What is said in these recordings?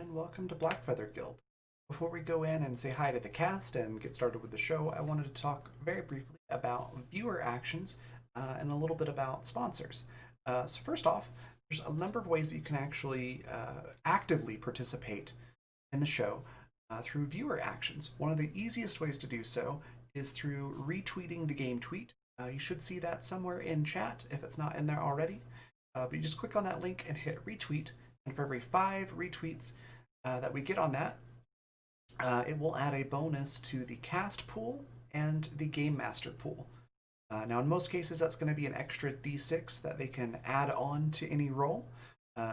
And welcome to Blackfeather Guild. Before we go in and say hi to the cast and get started with the show, I wanted to talk very briefly about viewer actions and a little bit about sponsors. So first off, there's a number of ways that you can actually actively participate in the show through viewer actions. One of the easiest ways to do so is through retweeting the game tweet. You should see that somewhere in chat if it's not in there already. But you just click on that link and hit retweet, and for every 5 retweets that we get on that, it will add a bonus to the cast pool and the game master pool. Now, in most cases, that's going to be an extra d6 that they can add on to any roll.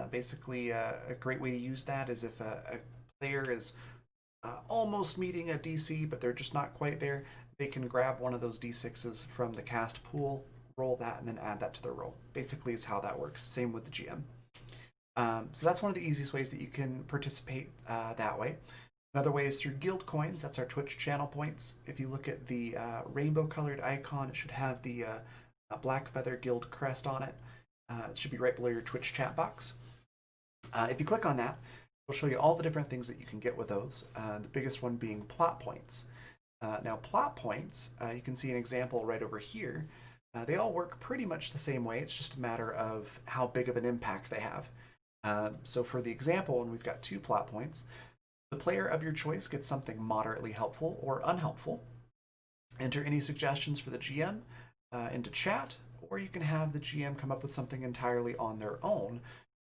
Basically, a great way to use that is if a player is almost meeting a DC, but they're just not quite there, they can grab one of those d6s from the cast pool, roll that, and then add that to their roll. Basically, is how that works. Same with the GM. So that's one of the easiest ways that you can participate that way. Another way is through guild coins. That's our Twitch channel points. If you look at the rainbow colored icon, it should have the Blackfeather Guild crest on it. It should be right below your Twitch chat box. If you click on that, it'll show you all the different things that you can get with those. The biggest one being plot points. Now, plot points, you can see an example right over here. They all work pretty much the same way. It's just a matter of how big of an impact they have. So for the example, and we've got 2 plot points, the player of your choice gets something moderately helpful or unhelpful. Enter any suggestions for the GM into chat, or you can have the GM come up with something entirely on their own.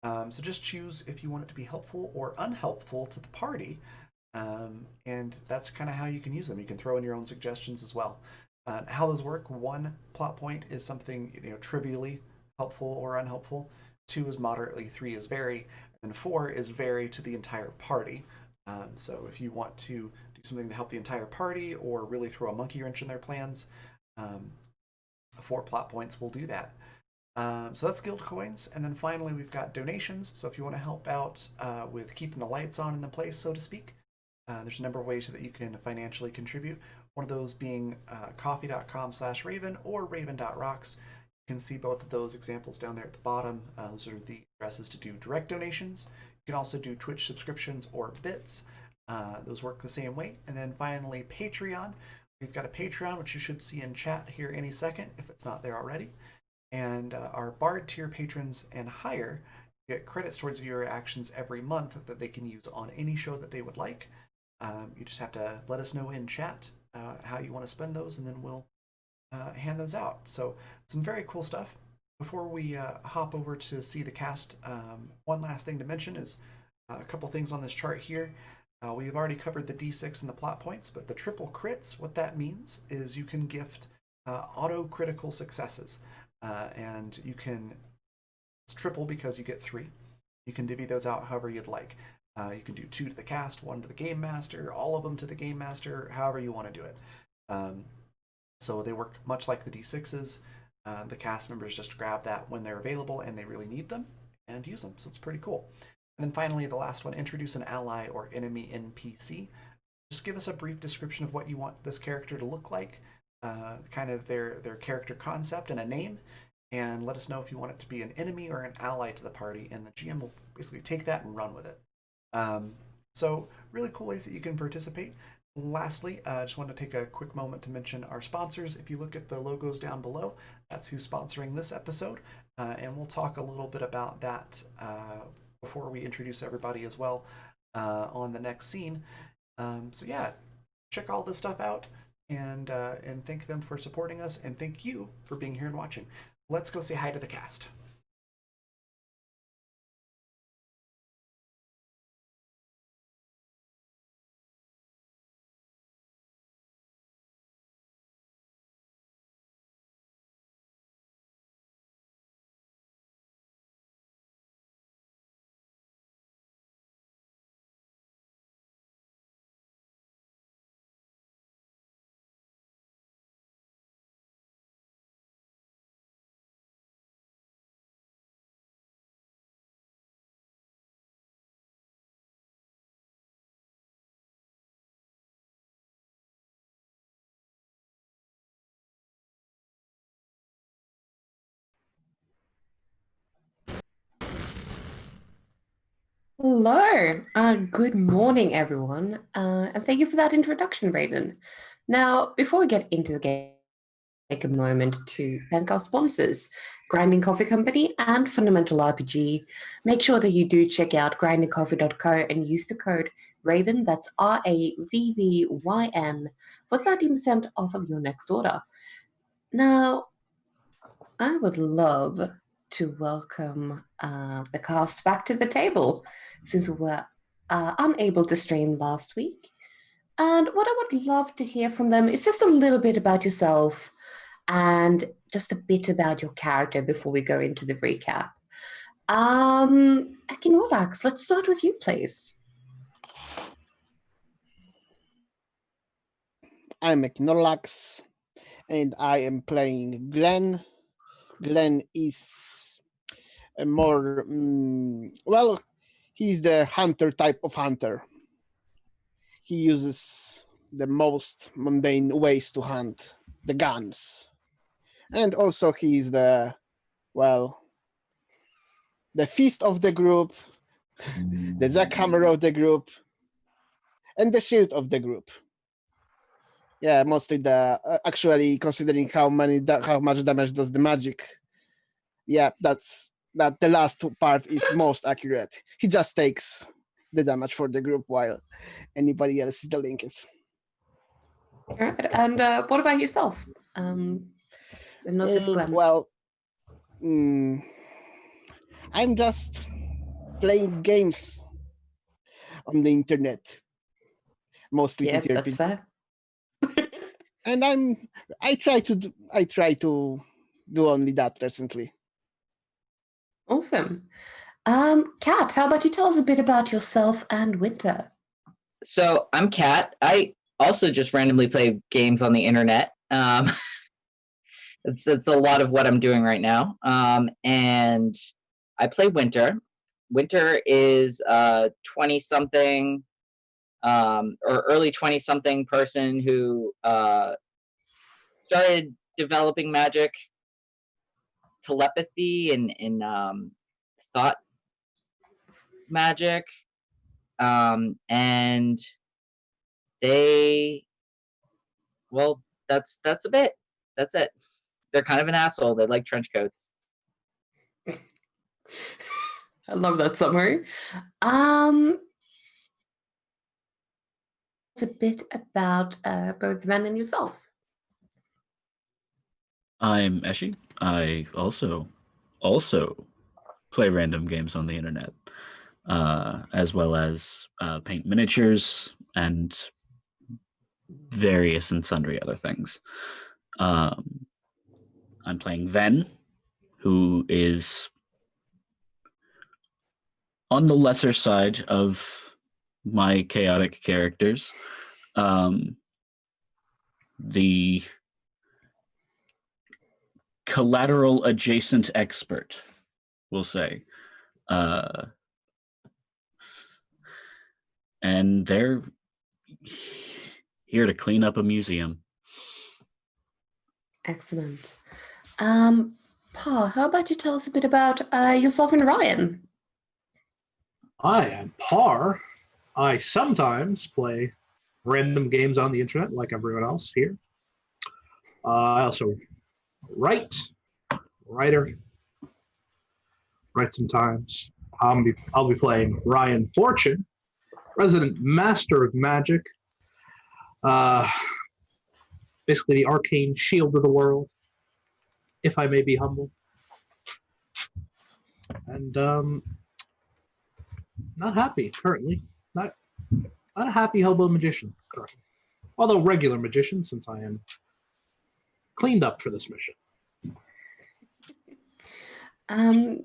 So just choose if you want it to be helpful or unhelpful to the party, and that's kind of how you can use them. You can throw in your own suggestions as well. How those work: 1 plot point is something trivially helpful or unhelpful. 2 is moderately, 3 is very, and 4 is very to the entire party. So if you want to do something to help the entire party or really throw a monkey wrench in their plans, 4 plot points will do that. So that's guild coins. And then finally, we've got donations. So if you want to help out with keeping the lights on in the place, so to speak, there's a number of ways that you can financially contribute. One of those being coffee.com/Raven or Raven.rocks. You can see both of those examples down there at the bottom. Those are the addresses to do direct donations. You can also do Twitch subscriptions or bits. Those work the same way. And then finally, Patreon. We've got a Patreon, which you should see in chat here any second, if it's not there already. And our Bard tier patrons and higher get credits towards viewer actions every month that they can use on any show that they would like. You just have to let us know in chat how you want to spend those, and then we'll hand those out. So some very cool stuff. Before we hop over to see the cast, one last thing to mention is a couple things on this chart here. We've already covered the D6 and the plot points, but the triple crits, what that means is you can gift auto critical successes. And you can, it's triple because you get 3. You can divvy those out however you'd like. You can do 2 to the cast, 1 to the game master, all of them to the game master, however you want to do it. So they work much like the D6s. The cast members just grab that when they're available and they really need them and use them. So it's pretty cool. And then finally, the last one, introduce an ally or enemy NPC. Just give us a brief description of what you want this character to look like, kind of their character concept and a name, and let us know if you want it to be an enemy or an ally to the party, and the GM will basically take that and run with it. So really cool ways that you can participate. Lastly, I just want to take a quick moment to mention our sponsors. If you look at the logos down below, that's who's sponsoring this episode, and we'll talk a little bit about that before we introduce everybody as well on the next scene. So yeah, check all this stuff out and thank them for supporting us, and thank you for being here and watching. Let's go say hi to the cast. Hello, good morning, everyone, and thank you for that introduction, Raven. Now, before we get into the game, take a moment to thank our sponsors, Grinding Coffee Company and Fundamental RPG. Make sure that you do check out grindingcoffee.co and use the code RAVEN, that's RAVVYN, for 30% off of your next order. Now, I would love to welcome the cast back to the table since we were unable to stream last week. And what I would love to hear from them is just a little bit about yourself and just a bit about your character before we go into the recap. Akinolax, let's start with you, please. I'm Akinolax, and I am playing Glenn. Glenn is a more, well, he's the hunter type of hunter. He uses the most mundane ways to hunt, the guns. And also he's the fist of the group, the jackhammer of the group, and the shield of the group. Yeah, mostly actually considering how much damage does the magic. Yeah, that the last part is most accurate. He just takes the damage for the group while anybody else is dealing it. All right, and what about yourself? Not this Glenn. Well, I'm just playing games on the internet, mostly yeah, TTRPG. that's fair. And I try to do only that recently. Awesome. Kat, how about you tell us a bit about yourself and Winter? So I'm Kat. I also just randomly play games on the internet. It's a lot of what I'm doing right now. And I play Winter. Winter is a 20-something or early 20-something person who started developing magic, telepathy, and thought magic. And that's a bit. That's it. They're kind of an asshole. They like trench coats. I love that summary. It's a bit about both men and yourself. I'm Eshi. I also play random games on the internet, as well as paint miniatures and various and sundry other things. I'm playing Ven, who is on the lesser side of my chaotic characters. The collateral adjacent expert, we'll say. And they're here to clean up a museum. Excellent. Pa, how about you tell us a bit about yourself and Ryan? I am Par. I sometimes play random games on the internet like everyone else here. I also write, writer, write sometimes. I'll be playing Ryan Fortune, resident master of magic. Basically the arcane shield of the world, if I may be humble. And not happy currently. Not a happy hobo magician currently. Although regular magician, since I am cleaned up for this mission.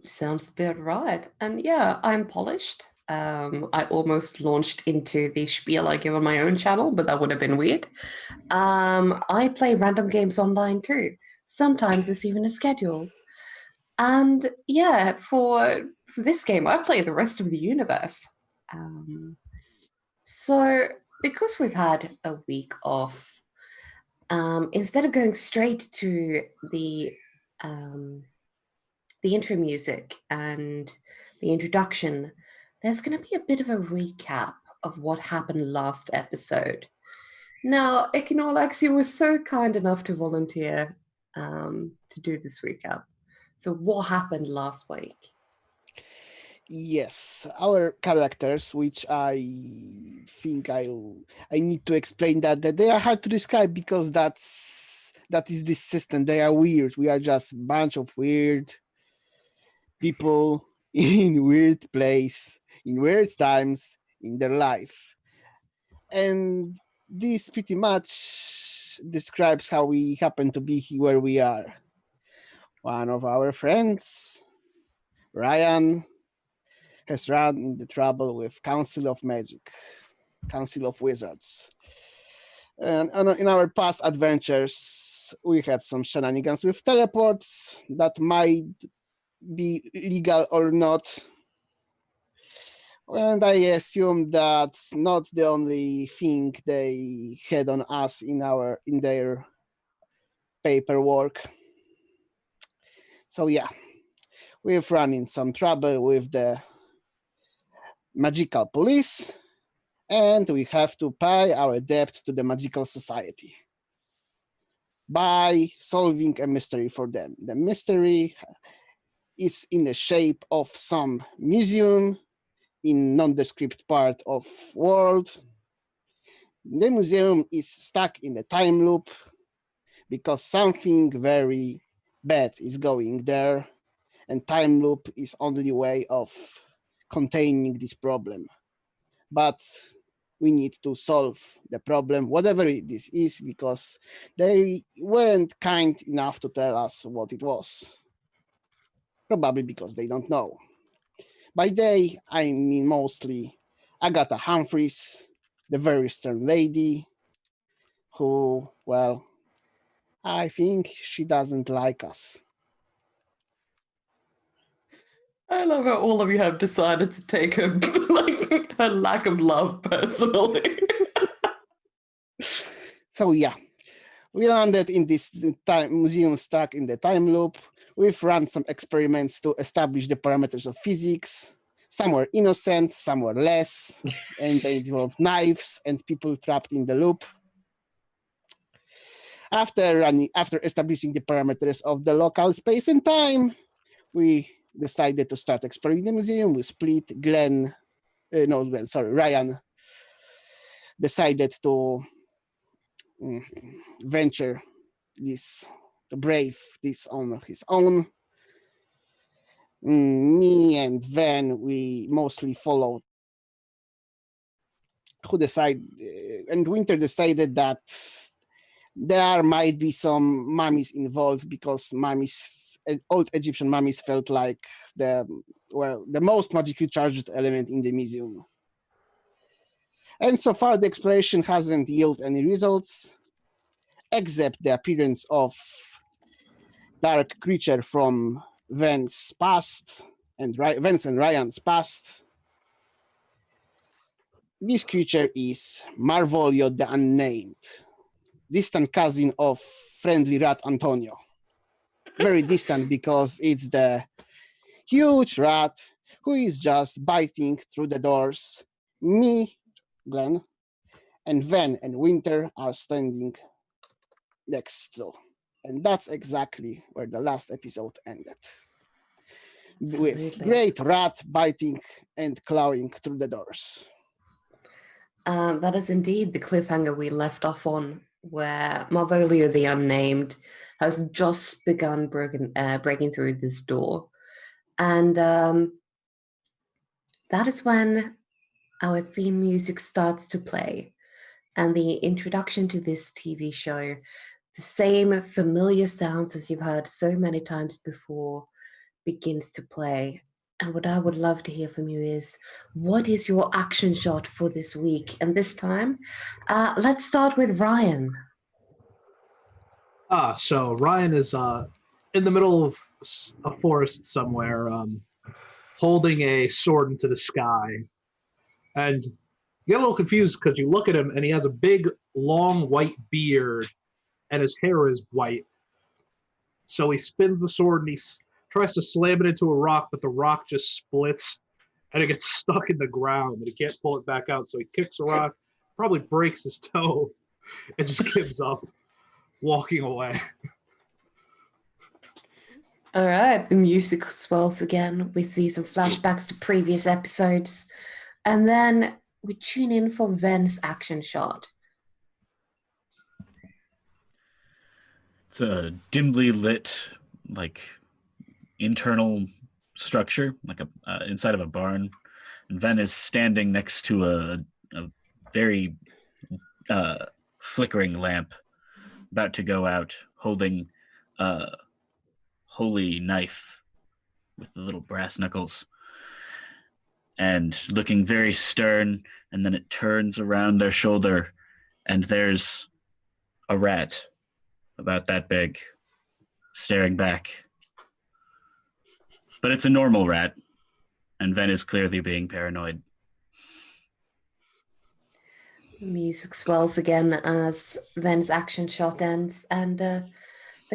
Sounds about right. And yeah, I'm polished. I almost launched into the spiel I give on my own channel, but that would have been weird. I play random games online too. Sometimes there's even a schedule. And yeah, for this game, I play the rest of the universe. So because we've had a week off, instead of going straight to the intro music and the introduction, there's going to be a bit of a recap of what happened last episode. Now, Ekinolax, you were so kind enough to volunteer to do this recap. So what happened last week? Yes, our characters, which I think I need to explain that they are hard to describe because that is this system. They are weird. We are just a bunch of weird people in weird place, in weird times in their life. And this pretty much describes how we happen to be where we are. One of our friends, Ryan, has run into trouble with Council of Magic, Council of Wizards. And in our past adventures, we had some shenanigans with teleports that might be legal or not. And I assume that's not the only thing they had on us in their paperwork. So yeah, we've run in some trouble with the magical police, and we have to pay our debt to the magical society by solving a mystery for them. The mystery is in the shape of some museum in nondescript part of world. The museum is stuck in a time loop because something very bad is going there, and time loop is only way of containing this problem. But we need to solve the problem, whatever this is, because they weren't kind enough to tell us what it was. Probably because they don't know. By they, I mean mostly Agatha Humphreys, the very stern lady, who, well, I think she doesn't like us. I love how all of you have decided to take her her lack of love personally. So yeah, we landed in this museum stuck in the time loop. We've run some experiments to establish the parameters of physics. Some were innocent, some were less, and they involved knives and people trapped in the loop. After establishing the parameters of the local space and time, we decided to start exploring the museum. We split. Ryan decided to venture this, to brave this on his own. Me and Van, we mostly followed. And Winter decided that there might be some mummies involved because old Egyptian mummies felt like the most magically charged element in the museum. And so far, the exploration hasn't yielded any results, except the appearance of dark creature from Vance past and Vance and Ryan's past. This creature is Marvolio the Unnamed, distant cousin of friendly rat Antonio. Very distant because it's the huge rat who is just biting through the doors. Me, Glenn, and Ven and Winter are standing next to. And that's exactly where the last episode ended. With Absolutely. great rat biting and clawing through the doors. That is indeed the cliffhanger we left off on, where Marvolio the Unnamed has just begun breaking through this door. And that is when our theme music starts to play. And the introduction to this TV show, the same familiar sounds as you've heard so many times before, begins to play. And what I would love to hear from you is, what is your action shot for this week? And this time, let's start with Ryan. So Ryan is in the middle of a forest somewhere, holding a sword into the sky. And you get a little confused because you look at him and he has a big, long white beard and his hair is white. So he spins the sword and he tries to slam it into a rock, but the rock just splits and it gets stuck in the ground and he can't pull it back out. So he kicks the rock, probably breaks his toe, and just gives up, walking away. All right, the music swells again. We see some flashbacks to previous episodes. And then we tune in for Ven's action shot. It's a dimly lit, like, internal structure, like inside of a barn. And Ven is standing next to a very flickering lamp, about to go out, holding a holy knife with the little brass knuckles, and looking very stern. And then it turns around their shoulder, and there's a rat about that big, staring back. But it's a normal rat, and Ven is clearly being paranoid. The music swells again as Ven's action shot ends, and the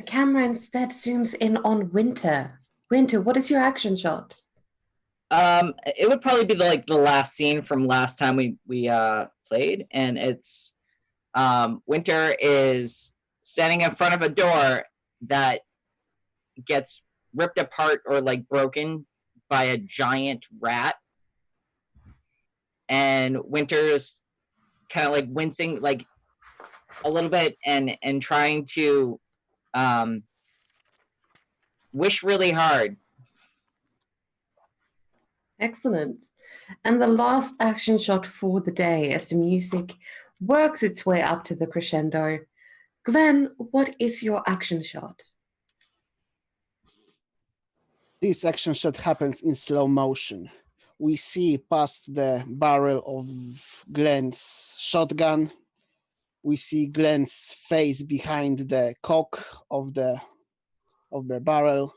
camera instead zooms in on Winter. Winter, what is your action shot? It would probably be the last scene from last time we played, and it's Winter is standing in front of a door that gets ripped apart or like broken by a giant rat, and Winter's kind of like wincing like a little bit and trying to wish really hard. Excellent. And the last action shot for the day as the music works its way up to the crescendo. Glenn, what is your action shot? This action shot happens in slow motion. We see past the barrel of Glenn's shotgun. We see Glenn's face behind the cock of the barrel,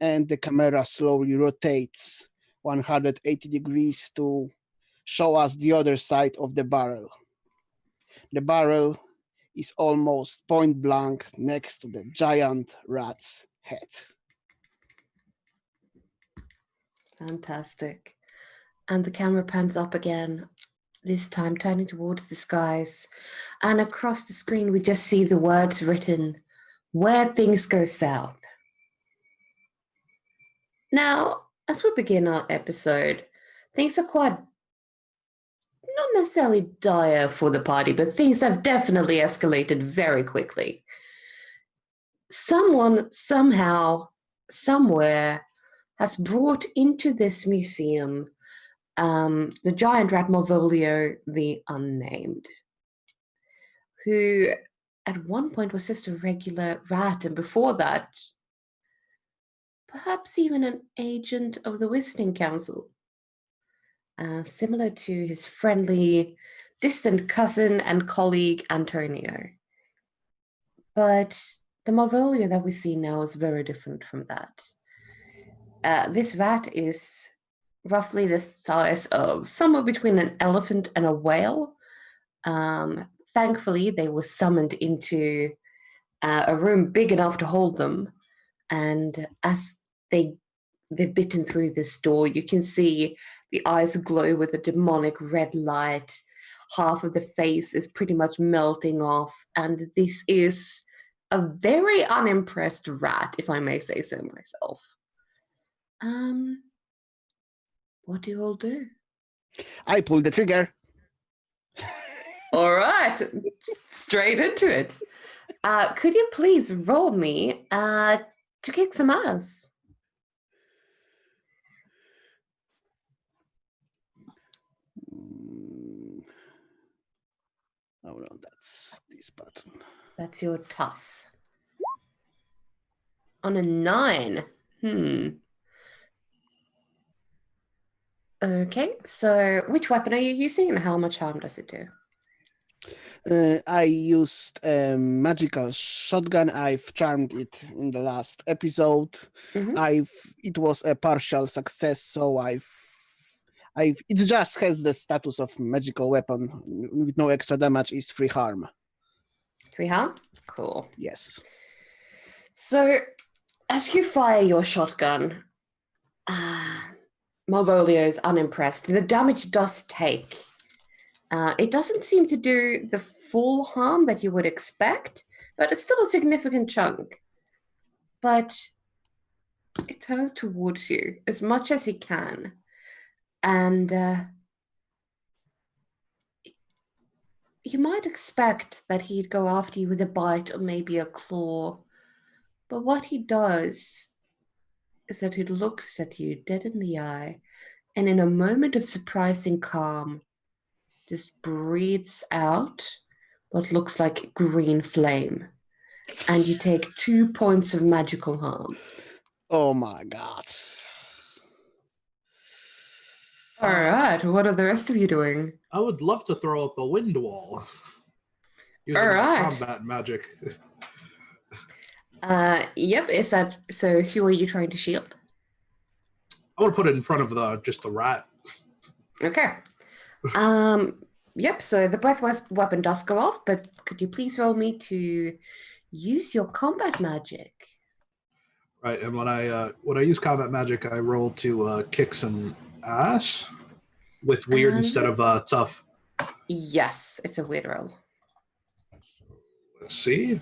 and the camera slowly rotates 180 degrees to show us the other side of the barrel. The barrel is almost point blank next to the giant rat's head. Fantastic. And the camera pans up again, this time turning towards the skies. And across the screen, we just see the words written, "Where things go south." Now, as we begin our episode, things are quite not necessarily dire for the party, but things have definitely escalated very quickly. Someone, somehow, somewhere, has brought into this museum the giant rat Marvolio the Unnamed, who at one point was just a regular rat, and before that, perhaps even an agent of the Wizarding Council. Similar to his friendly, distant cousin and colleague Antonio. But the Marvolia that we see now is very different from that. This rat is roughly the size of somewhere between an elephant and a whale. Thankfully, they were summoned into a room big enough to hold them, and as they've bitten through this door, you can see the eyes glow with a demonic red light. Half of the face is pretty much melting off, and this is a very unimpressed rat, if I may say so myself. What do you all do? I pulled the trigger. All right, straight into it. Could you please roll me to kick some ass? Oh no, that's this button. That's your tough. On a 9. Okay, so which weapon are you using and how much harm does it do? I used a magical shotgun. I've charmed it in the last episode. Mhm. It was a partial success, so it just has the status of magical weapon with no extra damage. Is 3 harm. 3 harm? Cool. Yes. So, as you fire your shotgun, Malvolio is unimpressed. The damage does take. It doesn't seem to do the full harm that you would expect, but it's still a significant chunk. But it turns towards you as much as it can, and you might expect that he'd go after you with a bite or maybe a claw, but what he does is that he looks at you dead in the eye, and in a moment of surprising calm, just breathes out what looks like green flame, and you take 2 points of magical harm. Oh my god. All right, what are the rest of you doing? I would love to throw up a wind wall using All my right. combat magic. Yep, is that so? Who are you trying to shield? I want to put it in front of just the rat. Okay. Yep, so the breath weapon does go off, but could you please roll me to use your combat magic? Right, and when I use combat magic, I roll to kick some ass with weird instead of tough. Yes, it's a weird roll. Let's see.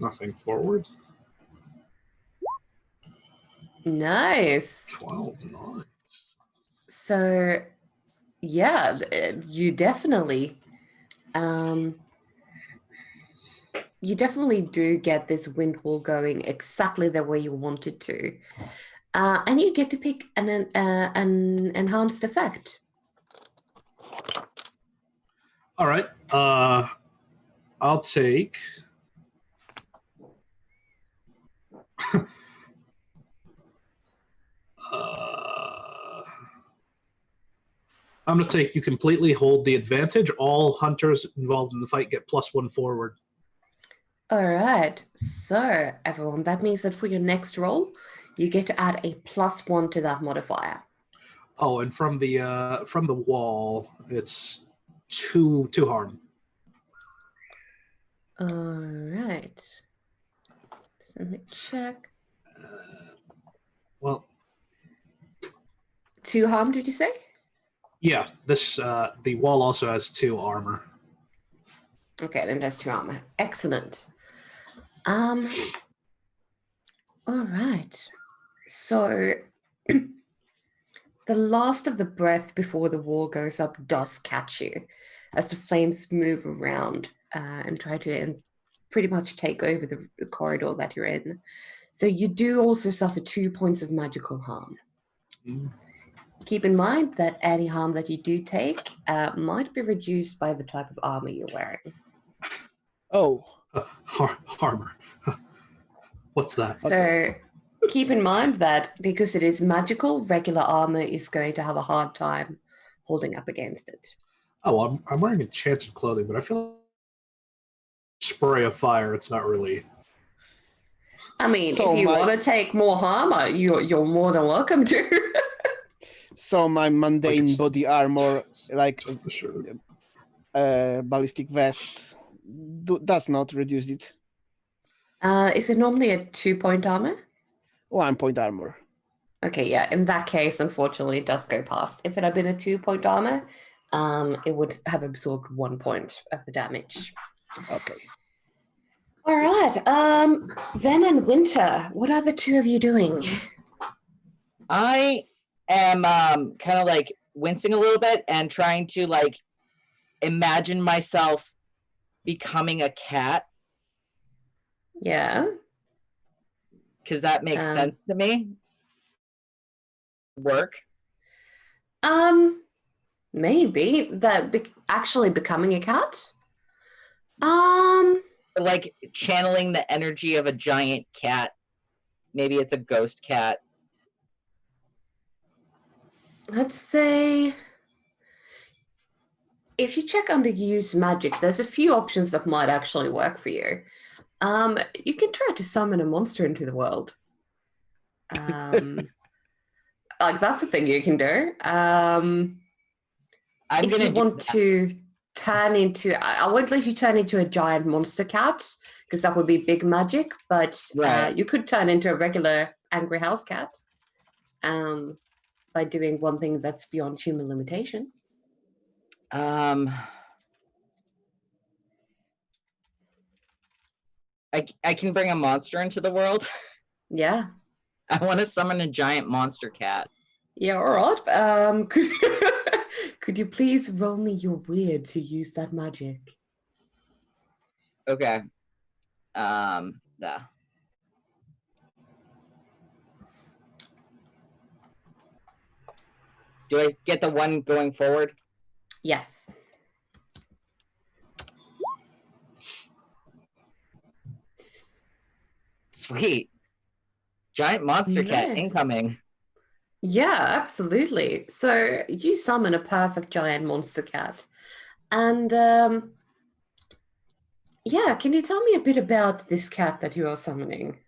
Nothing forward. Nice. 12, 9. So, yeah, you definitely do get this wind wall going exactly the way you wanted to. And you get to pick an enhanced effect. All right. I'll take. I'm going to take you completely hold the advantage. All hunters involved in the fight get +1 forward. All right. So, everyone, that means that for your next roll, you get to add a +1 to that modifier. Oh, and from the wall, it's two harm. All right. So let me check. Well, 2 harm, did you say? yeah. This the wall also has 2 armor. Okay, then there's 2 armor. Excellent. All right. So the last of the breath before the wall goes up does catch you as the flames move around and try to pretty much take over the corridor that you're in. So you do also suffer 2 points of magical harm. Mm. Keep in mind that any harm that you do take might be reduced by the type of armor you're wearing. Oh, armor. What's that? So keep in mind that because it is magical, regular armor is going to have a hard time holding up against it. Oh, I'm wearing enchanted clothing, but I feel spray of fire. It's not really. I mean, So if you my- want to take more harm, you're more than welcome to. So my mundane it's- body armor, like Just the shirt. ballistic vest, does not reduce it. Is it normally a 2-point armor? 1 point armor. Okay, yeah. In that case, unfortunately, it does go past. If it had been a 2-point armor, it would have absorbed 1 point of the damage. Okay. All right. Ven and Winter, what are the two of you doing? I am kind of like wincing a little bit and trying to like imagine myself becoming a cat Yeah. because that makes sense to me. Work. Maybe that actually becoming a cat. Like channeling the energy of a giant cat. Maybe it's a ghost cat. Let's say if you check under use magic, there's a few options that might actually work for you. You can try to summon a monster into the world. Like that's a thing you can do. If you want to turn into, I won't let you turn into a giant monster cat because that would be big magic. But Right. you could turn into a regular angry house cat by doing one thing that's beyond human limitation. I can bring a monster into the world. Yeah. I want to summon a giant monster cat. Yeah, all right. Could you please roll me your weird to use that magic? Okay. Yeah. Do I get the one going forward? Yes. Sweet. Giant monster cat Nice. incoming. Yeah, absolutely. So you summon a perfect giant monster cat. And yeah, can you tell me a bit about this cat that you are summoning?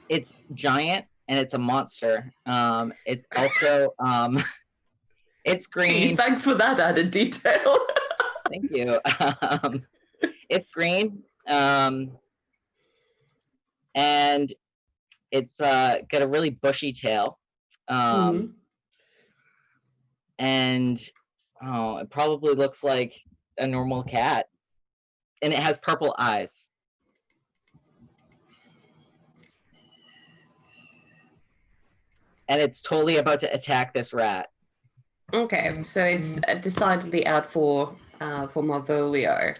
It's giant and it's a monster. It's also it's green. Thanks for that added detail. Thank you. It's green. And it's got a really bushy tail. And it probably looks like a normal cat. And it has purple eyes. And it's totally about to attack this rat. Okay, so it's decidedly out for Marvolio.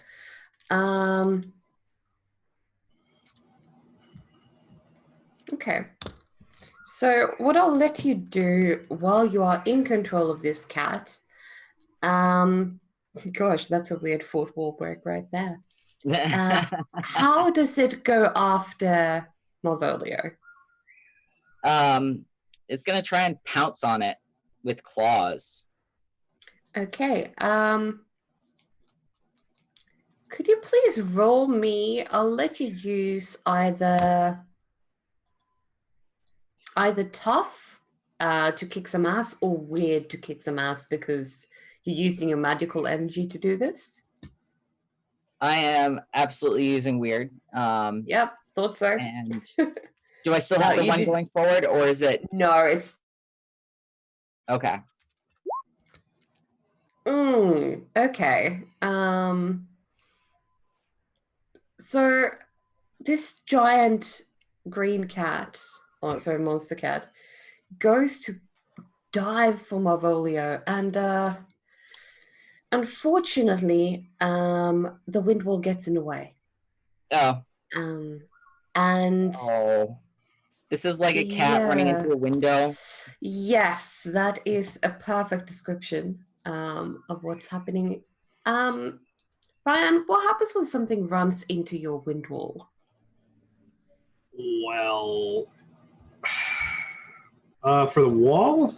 Okay. So what I'll let you do while you are in control of this cat, gosh, that's a weird fourth wall break right there. How does it go after Marvolio? It's gonna try and pounce on it with claws. Okay. Could you please roll me? I'll let you use either tough to kick some ass or weird to kick some ass because you're using your magical energy to do this. I am absolutely using weird. Yep, thought so. And do I still have the one going forward, or is it? No, it's okay. Okay. So this giant green cat, oh sorry, monster cat, goes to dive for Marvolio, and unfortunately, the wind wall gets in the way. Oh. And this is like a cat running into a window. Yes, that is a perfect description of what's happening. Ryan, what happens when something runs into your wind wall? Well, for the wall,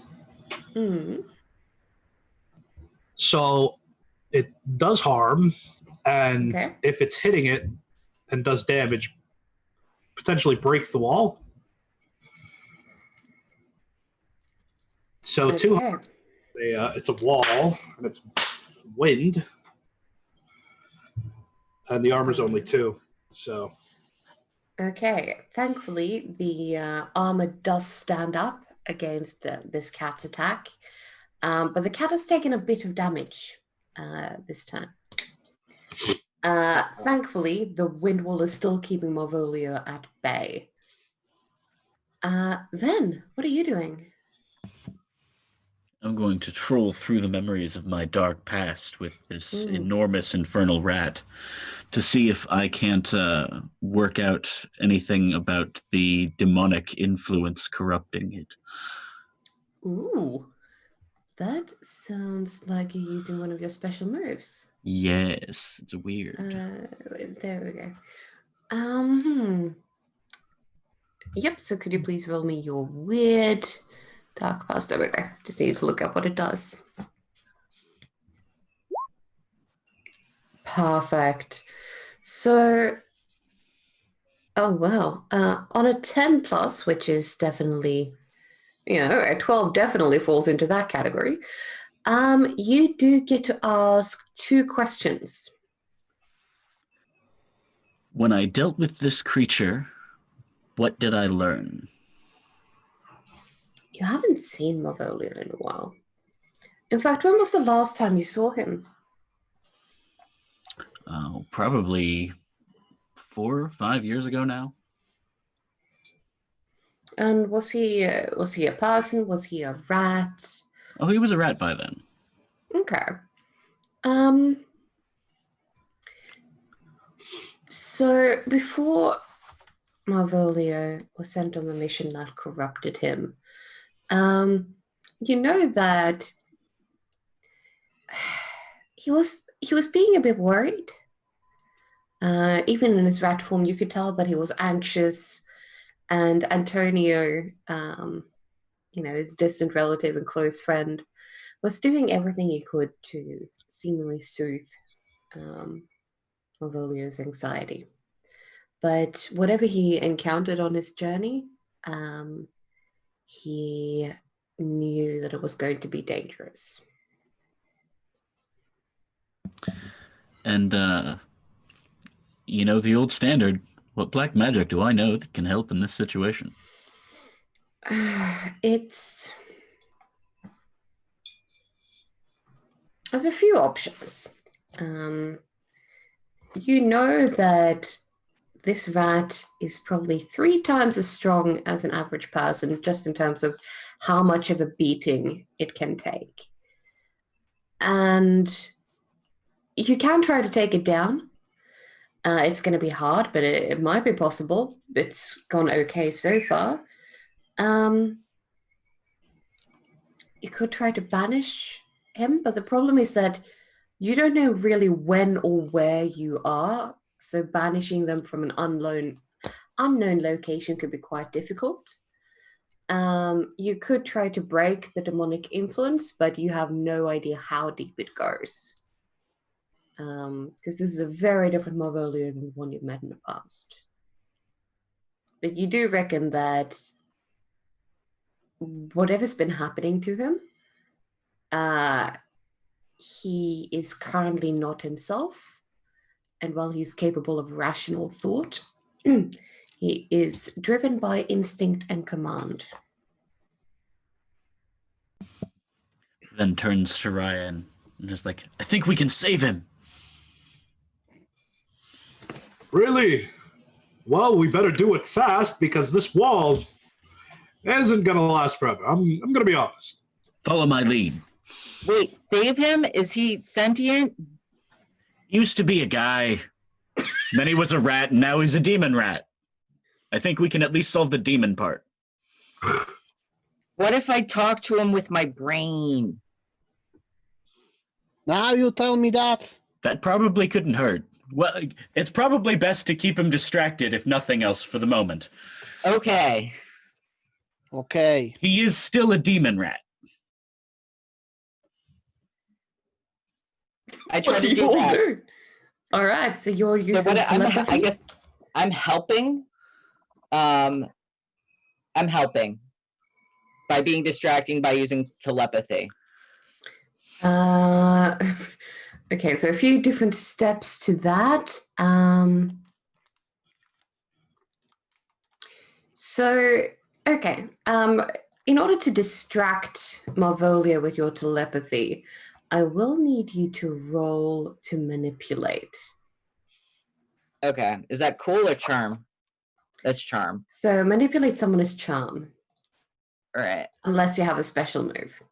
so it does harm. And Okay. if it's hitting it and does damage, potentially break the wall. So Okay. it's a wall, and it's wind, and the armor's only 2. So Okay. Thankfully, the armor does stand up against this cat's attack, but the cat has taken a bit of damage this turn. Thankfully, the wind wall is still keeping Malvolio at bay. Ven, what are you doing? I'm going to troll through the memories of my dark past with this Mm. enormous infernal rat to see if I can't work out anything about the demonic influence corrupting it. Ooh, that sounds like you're using one of your special moves. Yes, it's weird. There we go. Yep, so could you please roll me your weird dark past? There we go. Just need to look up what it does. Perfect. So, oh well, on a 10 plus, which is definitely, a 12 definitely falls into that category. You do get to ask 2 questions. When I dealt with this creature, what did I learn? You haven't seen Malvolio in a while. In fact, when was the last time you saw him? Probably 4 or 5 years ago now. And was he a person? Was he a rat? Oh, he was a rat by then. Okay. So before Malvolio was sent on the mission that corrupted him, you know that he was being a bit worried. Even in his rat form, you could tell that he was anxious. And Antonio, his distant relative and close friend, was doing everything he could to seemingly soothe Malvolio's anxiety. But whatever he encountered on his journey, he knew that it was going to be dangerous. And, the old standard, what black magic do I know that can help in this situation? There's a few options. You know that this rat is probably 3 times as strong as an average person, just in terms of how much of a beating it can take. And you can try to take it down. It's going to be hard, but it might be possible. It's gone okay so far. You could try to banish him, but the problem is that you don't know really when or where you are, so banishing them from an unknown location could be quite difficult. You could try to break the demonic influence, but you have no idea how deep it goes. Because this is a very different Malvolio than the one you've met in the past. But you do reckon that whatever's been happening to him, he is currently not himself. And while he's capable of rational thought, he is driven by instinct and command. Then turns to Ryan and is like, I think we can save him. Really? Well, we better do it fast because this wall isn't going to last forever. I'm going to be honest. Follow my lead. Wait, save him? Is he sentient? Used to be a guy. Then he was a rat, and now he's a demon rat. I think we can at least solve the demon part. What if I talk to him with my brain? Now you tell me that. That probably couldn't hurt. Well, it's probably best to keep him distracted, if nothing else, for the moment. Okay. Okay. He is still a demon rat. I try What to do you do all that. do? All right, so you're So using what telepathy? I guess I'm helping. I'm helping by being distracting by using telepathy. Okay, so a few different steps to that. So, okay. In order to distract Marvolia with your telepathy, I will need you to roll to manipulate. Okay, is that cool or charm? That's charm. So manipulate someone is charm, All right. unless you have a special move.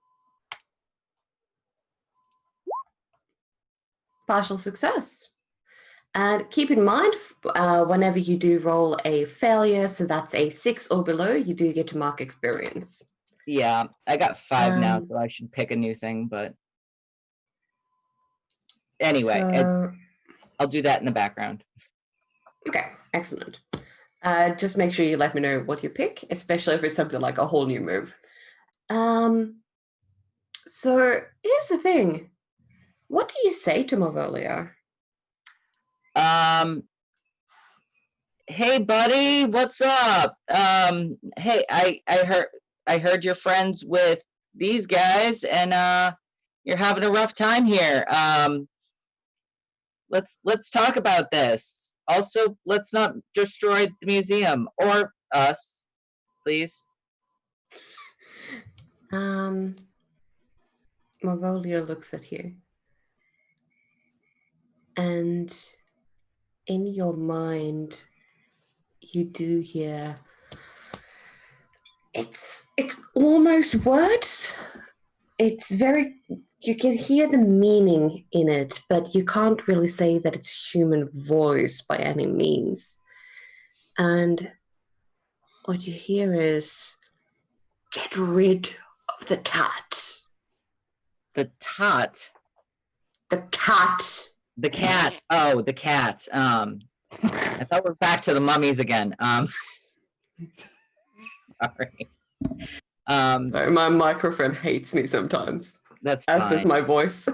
Partial success. And keep in mind, whenever you do roll a failure, so that's a 6 or below, you do get to mark experience. Yeah, I got 5 now, Um, so I should pick a new thing. But anyway, so, I'll do that in the background. okay, excellent. Just make sure you let me know what you pick, especially if it's something like a whole new move. So here's the thing. What do you say to Marvolia? Hey buddy, what's up? Hey, I heard you're friends with these guys, and you're having a rough time here. Let's talk about this. Also, let's not destroy the museum or us, please. Marvolia looks at you, and in your mind, you do hear. It's almost words. It's very. You can hear the meaning in it, but you can't really say that it's human voice by any means. And what you hear is, get rid of the cat. The tot. The cat. The cat. Oh, the cat. I thought we're back to the mummies again. Sorry. Sorry, my microphone hates me sometimes, That's as fine. does my voice.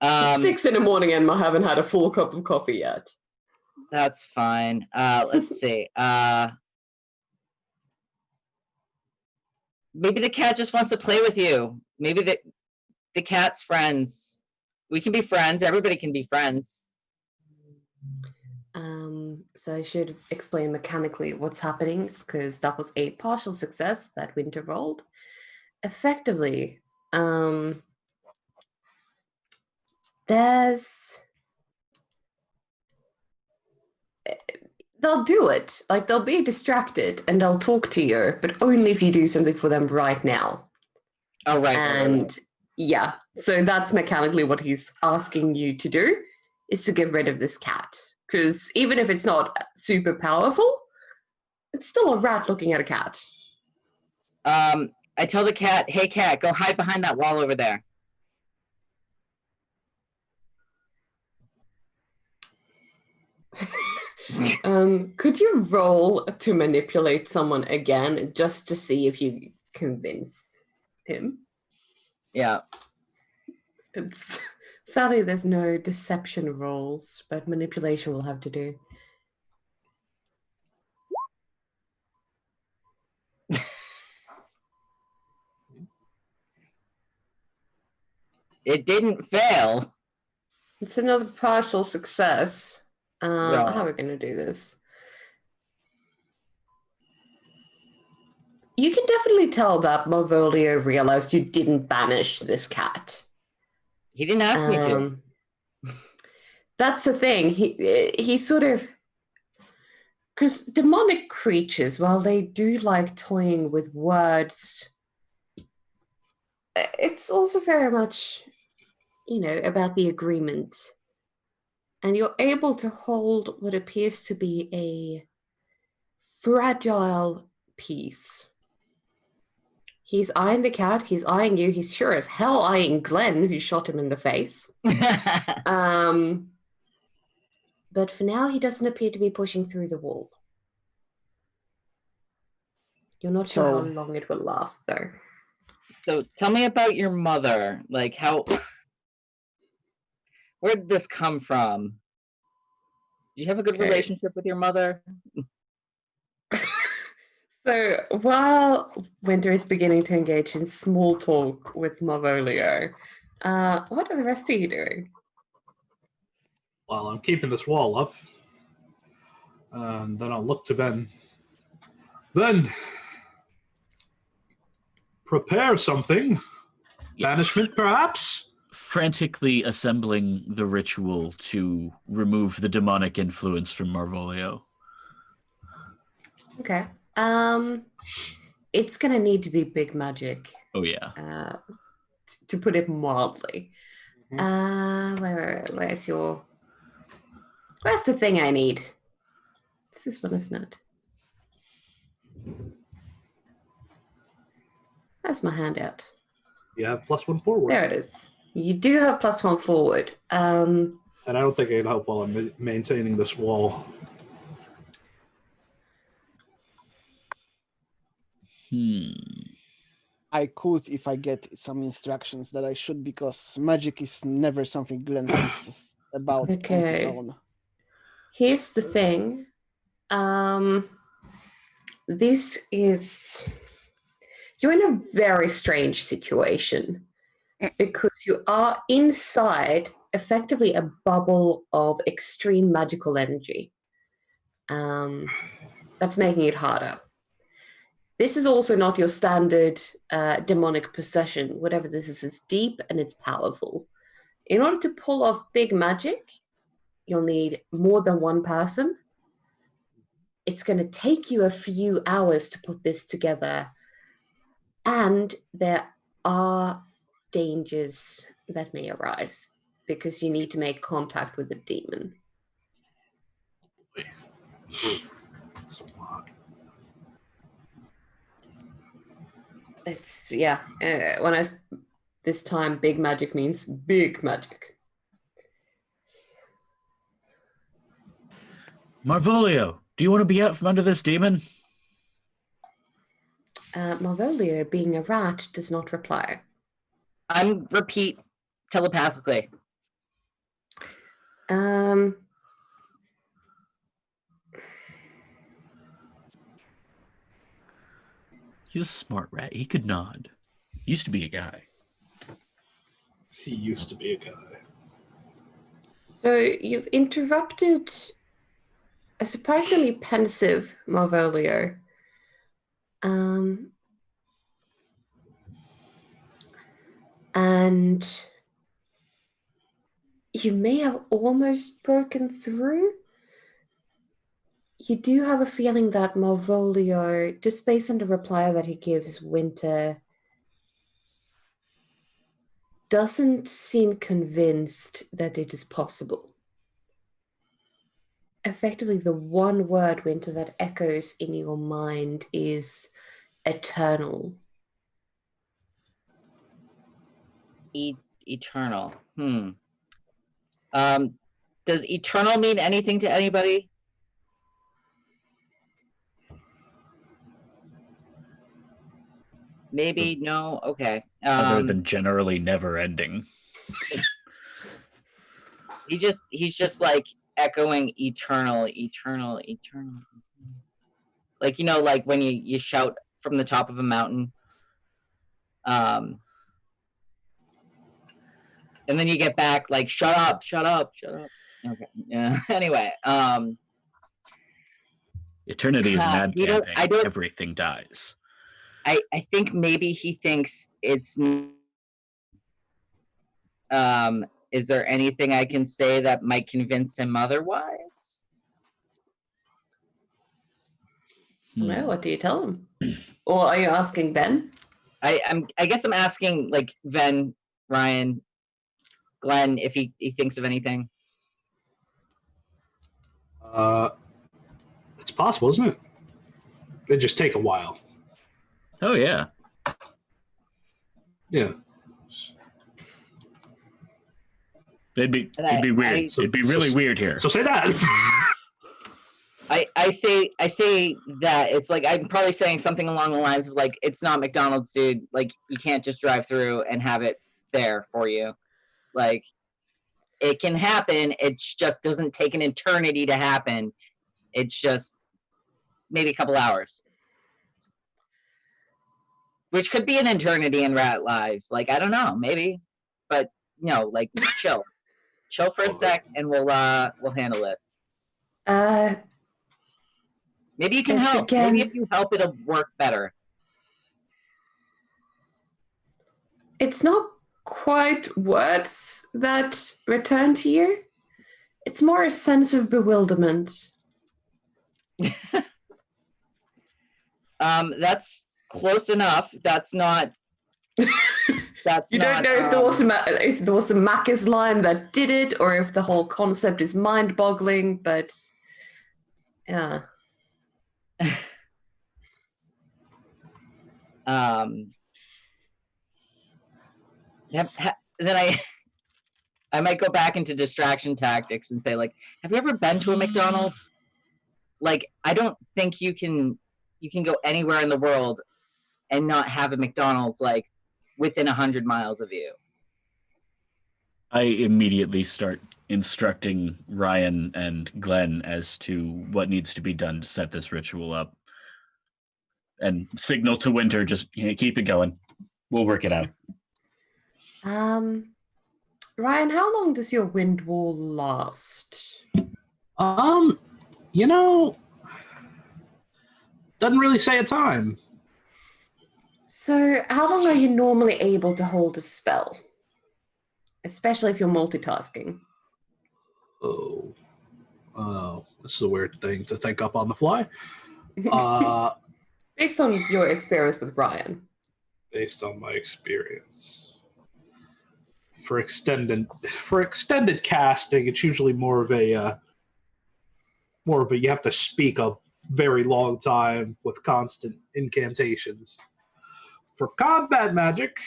It's 6 in the morning and I haven't had a full cup of coffee yet. That's fine. Let's see. Maybe the cat just wants to play with you. Maybe the cat's friends. We can be friends. Everybody can be friends. So I should explain mechanically what's happening, because that was a partial success that Winter rolled. Effectively, they'll do it. Like, they'll be distracted and they'll talk to you, but only if you do something for them right now. Oh, right. And yeah, so that's mechanically what he's asking you to do, is to get rid of this cat. Because even if it's not super powerful, it's still a rat looking at a cat. I tell the cat, hey cat, go hide behind that wall over there. Could you roll to manipulate someone again, just to see if you convince him? Yeah. It's sadly there's no deception rolls, but manipulation will have to do. It didn't fail. It's another partial success. Right. How are we going to do this? You can definitely tell that Marvolio realized you didn't banish this cat. He didn't ask me to. That's the thing. He sort of... Because demonic creatures, while they do like toying with words, it's also very much, about the agreement. And you're able to hold what appears to be a fragile piece. He's eyeing the cat, he's eyeing you, he's sure as hell eyeing Glenn, who shot him in the face. But for now, he doesn't appear to be pushing through the wall. You're not sure how long it will last, though. So tell me about your mother. Like, where did this come from? Do you have a good Okay. relationship with your mother? So while Winter is beginning to engage in small talk with MotW, what are the rest of you doing? Well, I'm keeping this wall up. And then I'll look to Ben. Then, prepare something. Banishment, perhaps? Frantically assembling the ritual to remove the demonic influence from Marvolio. Okay. It's gonna need to be big magic, Oh yeah. to put it mildly. Mhm. Where's the thing I need? It's this one, isn't it? That's my handout. You have +1 forward. There it is. You do have +1 forward. And I don't think it can help while I'm maintaining this wall. I could if I get some instructions that I should, because magic is never something Glenn thinks about on his Okay. own. Here's the thing. This is... You're in a very strange situation because you are inside effectively a bubble of extreme magical energy. That's making it harder. This is also not your standard demonic possession. Whatever this is, it's deep and it's powerful. In order to pull off big magic, you'll need more than one person. It's going to take you a few hours to put this together. And there are dangers that may arise because you need to make contact with the demon. That's a lot. It's, yeah, this time big magic means big magic. Marvolio, do you want to be out from under this demon? Marvolio, being a rat, does not reply. I'm repeat telepathically. He's a smart rat. He could nod. Used to be a guy. He used to be a guy. So you've interrupted a surprisingly pensive Marvolio. And you may have almost broken through. You do have a feeling that Marvolio, just based on the reply that he gives Winter, doesn't seem convinced that it is possible. Effectively, the one word, Winter, that echoes in your mind is eternal. Eternal. Does eternal mean anything to anybody? Maybe no. Okay. Other than generally never ending. He's just like echoing eternal. Like, you know, like when you shout from the top of a mountain. And then you get back like shut up. Okay. Yeah. Anyway, Eternity is an ad I campaign. don't- Everything dies. I think maybe he thinks it's is there anything I can say that might convince him otherwise? No, what do you tell him? Or are you asking Ben? I guess I'm asking like Ven, Ryan, Glenn if he thinks of anything. It's possible, isn't it? It just take a while. Oh yeah. Yeah. It'd be weird. It'd be really weird here. So say that. I say that it's like I'm probably saying something along the lines of like it's not McDonald's, dude. Like you can't just drive through and have it there for you. Like It can happen. It just doesn't take an eternity to happen. It's just maybe a couple hours. Which could be an eternity in rat lives. Like, I don't know, maybe. But no, like chill. Chill for a sec and we'll handle this. Maybe you can It's help. again- Maybe if you help it'll work better. It's not quite words that return to you. It's more a sense of bewilderment. That's close enough. That's not. That's You don't not, know if there was a Macca's line that did it, or if the whole concept is mind-boggling. But yeah, Yep. Then I might go back into distraction tactics and say, like, have you ever been to a McDonald's? Like, I don't think you can go anywhere in the world and not have a McDonald's like within 100 miles of you. I immediately start instructing Ryan and Glenn as to what needs to be done to set this ritual up. And signal to Winter, just keep it going. We'll work it out. Ryan, how long does your wind wall last? You know, doesn't really say a time. So, how long are you normally able to hold a spell? Especially if you're multitasking. Oh, this is a weird thing to think up on the fly. Based on your experience with Ryan. Based on my experience, for extended casting, it's usually more of a you have to speak a very long time with constant incantations. For combat magic,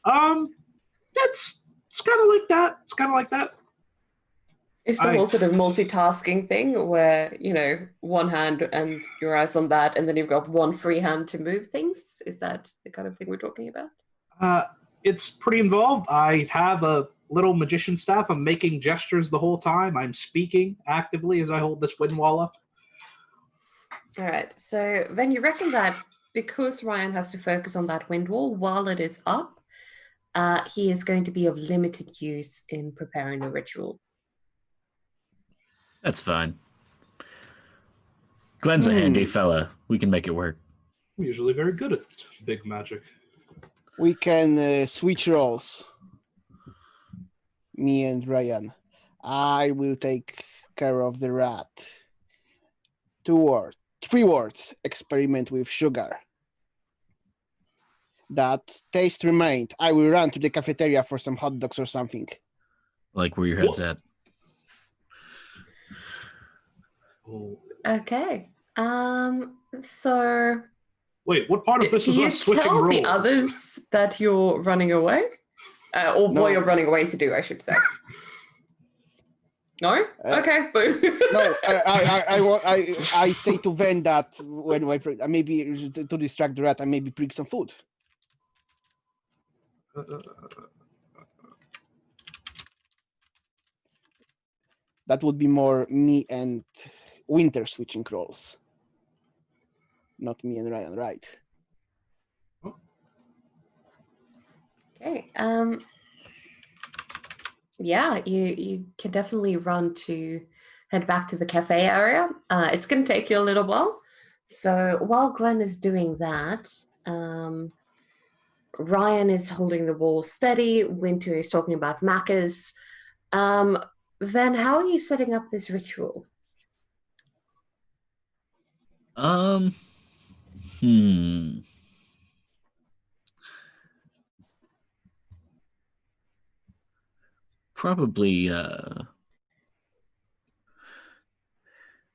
it's kind of like that. It's kind of like that. It's the whole sort of multitasking thing where, one hand and your eyes on that, and then you've got one free hand to move things. Is that the kind of thing we're talking about? It's pretty involved. I have a little magician staff. I'm making gestures the whole time. I'm speaking actively as I hold this wind wall up. All right. So then you reckon that because Ryan has to focus on that wind wall while it is up, he is going to be of limited use in preparing the ritual. That's fine. Glenn's a handy fella. We can make it work. I'm usually very good at big magic. We can switch roles. Me and Ryan. I will take care of the rat. 3 words. Experiment with sugar. That taste remained. I will run to the cafeteria for some hot dogs or something. Like where your head's at. Oh. Okay. So wait, what part of this is us switching roles? Do you tell the others that you're running away? Or No. what you're running away to do, I should say. No? Okay. No, I say to Ven that when I maybe to distract the rat, I maybe bring some food. That would be more me and Winter switching roles. Not me and Ryan, right? Okay. Yeah, you can definitely head back to the cafe area. It's going to take you a little while. So while Glenn is doing that, Ryan is holding the wall steady. Winter is talking about Macca's. Then how are you setting up this ritual? Probably,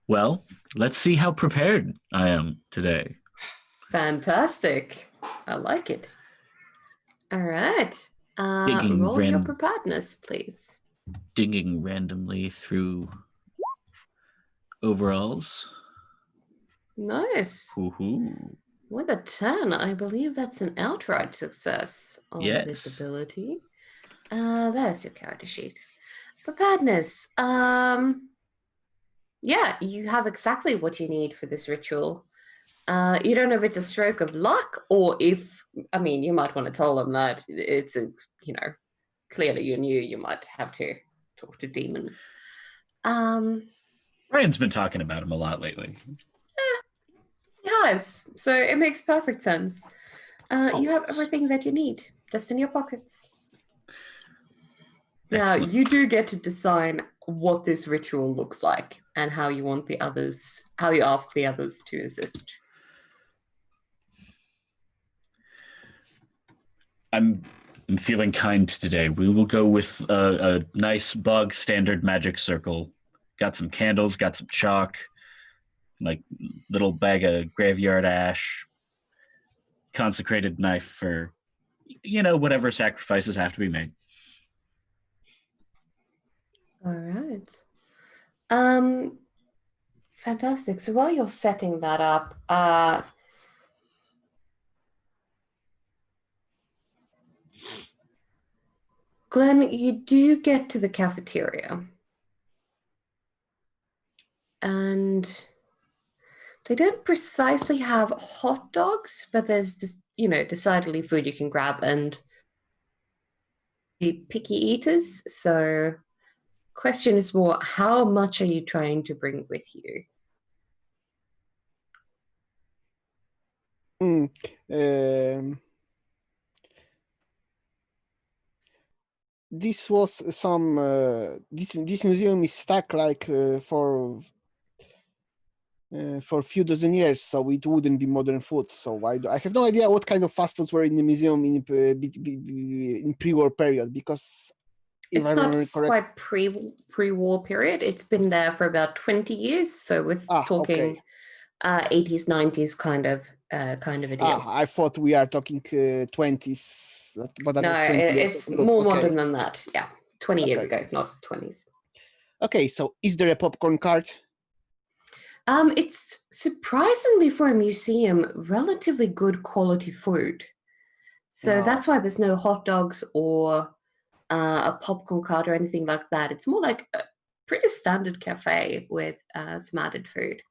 well, let's see how prepared I am today. Fantastic. I like it. All right. Digging Roll your preparedness, please. Digging randomly through overalls. Nice. Woohoo. With a 10, I believe that's an outright success on Yes. this ability. There's your character sheet. Preparedness. Yeah, you have exactly what you need for this ritual. You don't know if it's a stroke of luck or if, I mean, you might want to tell them that it's a, clearly you knew you might have to talk to demons. Ryan's been talking about him a lot lately. He has, so it makes perfect sense. You have Always. everything that you need, just in your pockets. Now, Excellent. you do get to design what this ritual looks like and how you want how you ask the others to assist. I'm feeling kind today. We will go with a nice bog standard magic circle. Got some candles, got some chalk, like little bag of graveyard ash, consecrated knife for, whatever sacrifices have to be made. All right. Fantastic. So while you're setting that up, Glenn, you do get to the cafeteria. And they don't precisely have hot dogs, but there's just, decidedly food you can grab and be picky eaters. So question is more, how much are you trying to bring with you? This was some. This museum is stuck like for a few dozen years, so it wouldn't be modern food. So I have no idea what kind of fast foods were in the museum in pre-war period, because if It's I not remember correctly, quite pre-war period. It's been there for about 20 years. So we're talking 80s, 90s kind of a deal. I thought we are talking 20s, but that No, was 20 years it's ago. more Okay. modern than that. Yeah, 20 years ago, not 20s. Okay, so is there a popcorn cart? It's surprisingly, for a museum, relatively good quality food. So Wow. that's why there's no hot dogs or a popcorn cart or anything like that. It's more like a pretty standard cafe with some added food.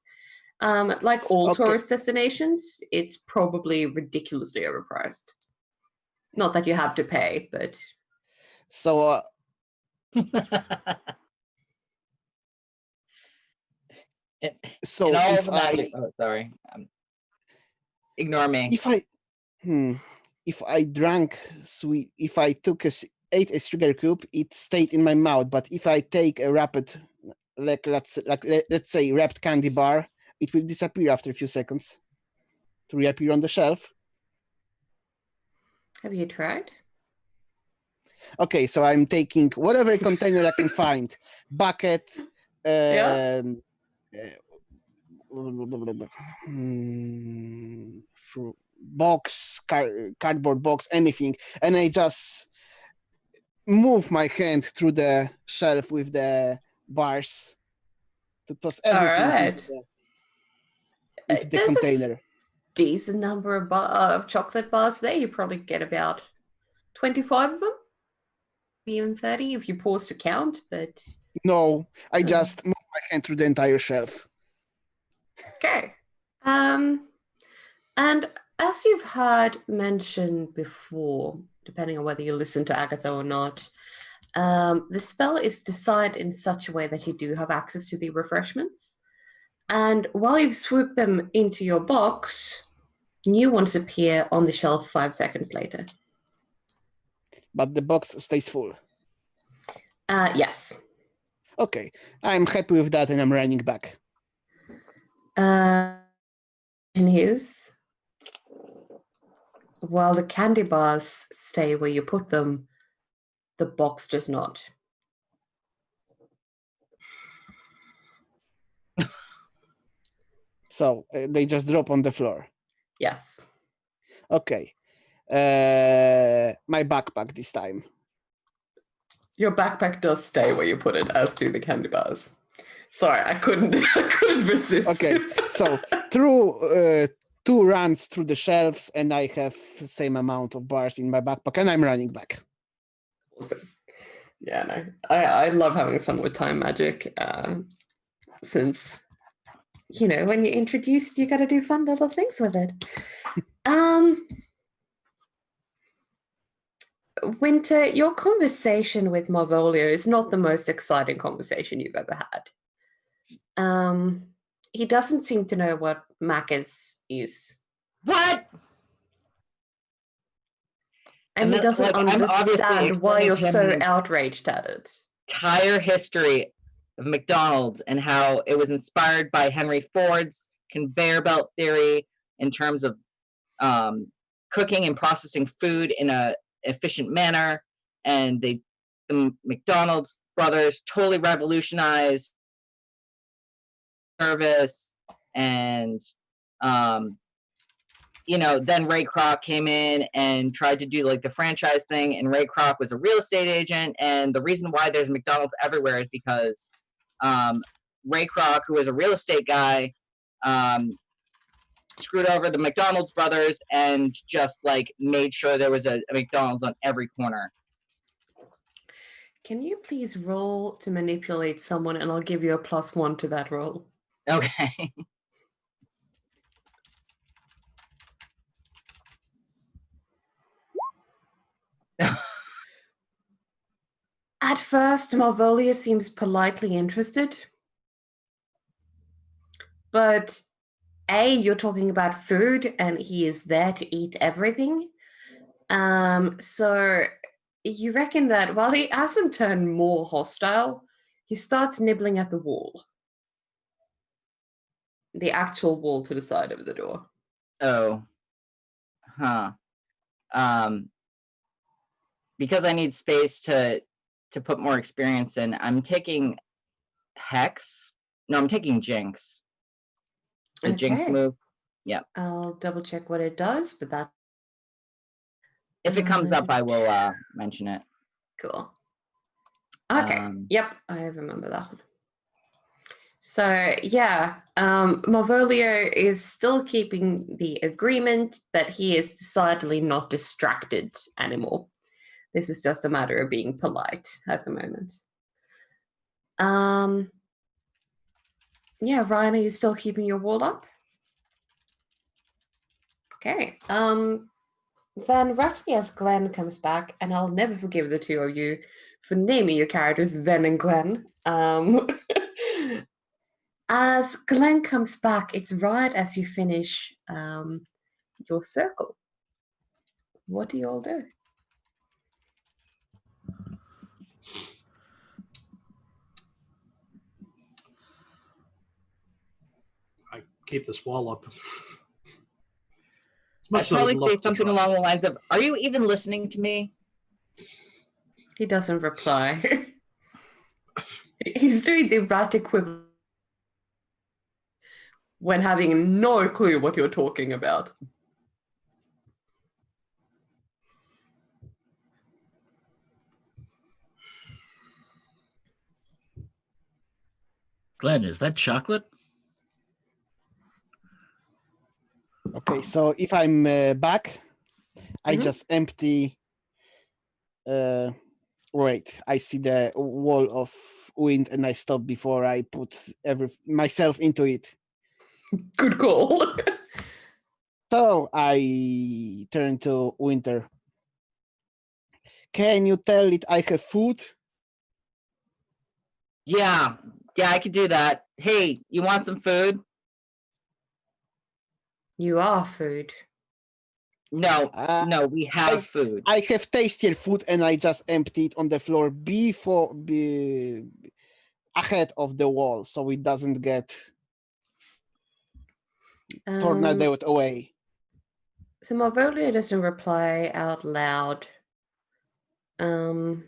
Like all tourist destinations, it's probably ridiculously overpriced. Not that you have to pay, but... So... so if sorry. Ignore me. If I drank sweet, if I ate a sugar cube, it stayed in my mouth. But if I take a rapid, let's say wrapped candy bar, it will disappear after a few seconds to reappear on the shelf. Have you tried? Okay, so I'm taking whatever container I can find, bucket, box, cardboard box, anything, and I just move my hand through the shelf with the bars to toss everything into the container. A decent number of chocolate bars there. You probably get about 25 of them, even 30 if you pause to count. But no, I just move my hand through the entire shelf. Okay. And as you've heard mentioned before, depending on whether you listen to Agatha or not, the spell is designed in such a way that you do have access to the refreshments. And while you've swooped them into your box, new ones appear on the shelf 5 seconds later. But the box stays full? Yes. Okay, I'm happy with that and I'm running back. Is while the candy bars stay where you put them, the box does not. So they just drop on the floor? Yes. Okay. My backpack this time. Your backpack does stay where you put it, as do the candy bars. Sorry, I couldn't resist. Okay, so through 2 runs through the shelves, and I have the same amount of bars in my backpack, and I'm running back. Awesome. Yeah, no. I love having fun with time magic, since, when you're introduced, you got to do fun little things with it. Winter, your conversation with Marvolio is not the most exciting conversation you've ever had. He doesn't seem to know what Macca's is. What? And he doesn't I'm obviously understand why you're explaining to so him outraged at it. entire history of McDonald's and how it was inspired by Henry Ford's conveyor belt theory in terms of cooking and processing food in a efficient manner, and the McDonald's brothers totally revolutionized service, and then Ray Kroc came in and tried to do like the franchise thing, and Ray Kroc was a real estate agent, and the reason why there's McDonald's everywhere is because Ray Kroc, who was a real estate guy, screwed over the McDonald's brothers and just like made sure there was a McDonald's on every corner. Can you please roll to manipulate someone, and I'll give you a +1 to that roll. Okay. At first, Marvolio seems politely interested. But you're talking about food, and he is there to eat everything. So you reckon that while he hasn't turned more hostile, he starts nibbling at the wall. The actual wall to the side of the door. Oh. Huh. Because I need space to put more experience in, I'm taking Hex. No, I'm taking Jinx. The Jinx move. Yeah. I'll double check what it does, but that. If it comes up, I will mention it. Cool. Okay. Yep, I remember that one. So yeah, Marvolio is still keeping the agreement, but he is decidedly not distracted anymore. This is just a matter of being polite at the moment. Yeah, Ryan, are you still keeping your wall up? Okay. Then roughly as Glenn comes back, and I'll never forgive the two of you for naming your characters Ven and Glenn. As Glenn comes back, it's right as you finish your circle. What do you all do? I keep this wall up. I'd probably say something along the lines of, "Are you even listening to me?" He doesn't reply. He's doing the rat equivalent when having no clue what you're talking about. Glenn, is that chocolate? Okay, so if I'm back, I just empty. Wait, I see the wall of wind, and I stop before I put myself into it. Good call. So I turn to Winter. Can you tell it I have food? Yeah, I could do that. Hey, you want some food? You are food. No, we have food. I have tastier food, and I just empty it on the floor ahead of the wall, so it doesn't get tornadoed away. So Marvolio doesn't reply out loud. But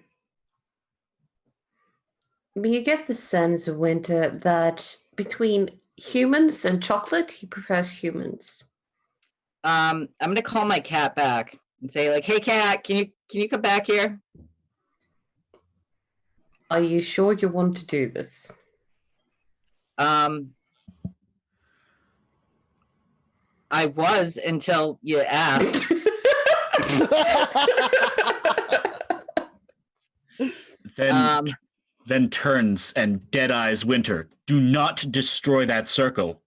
you get the sense of Winter that between humans and chocolate, he prefers humans. I'm gonna call my cat back and say, like, "Hey, cat, can you come back here?" Are you sure you want to do this? I was until you asked. Then turns and dead eyes Winter. Do not destroy that circle.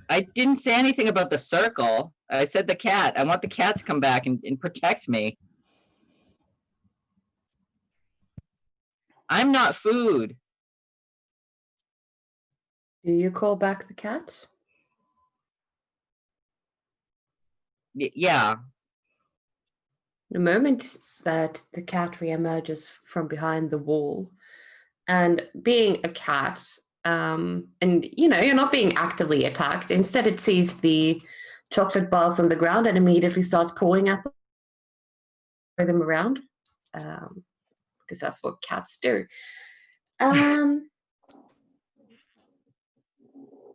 I didn't say anything about the circle. I said the cat. I want the cat to come back and protect me. I'm not food. Do you call back the cat? Yeah. The moment that the cat reemerges from behind the wall, and being a cat, and you're not being actively attacked. Instead, it sees the chocolate bars on the ground and immediately starts pawing at them around, because that's what cats do.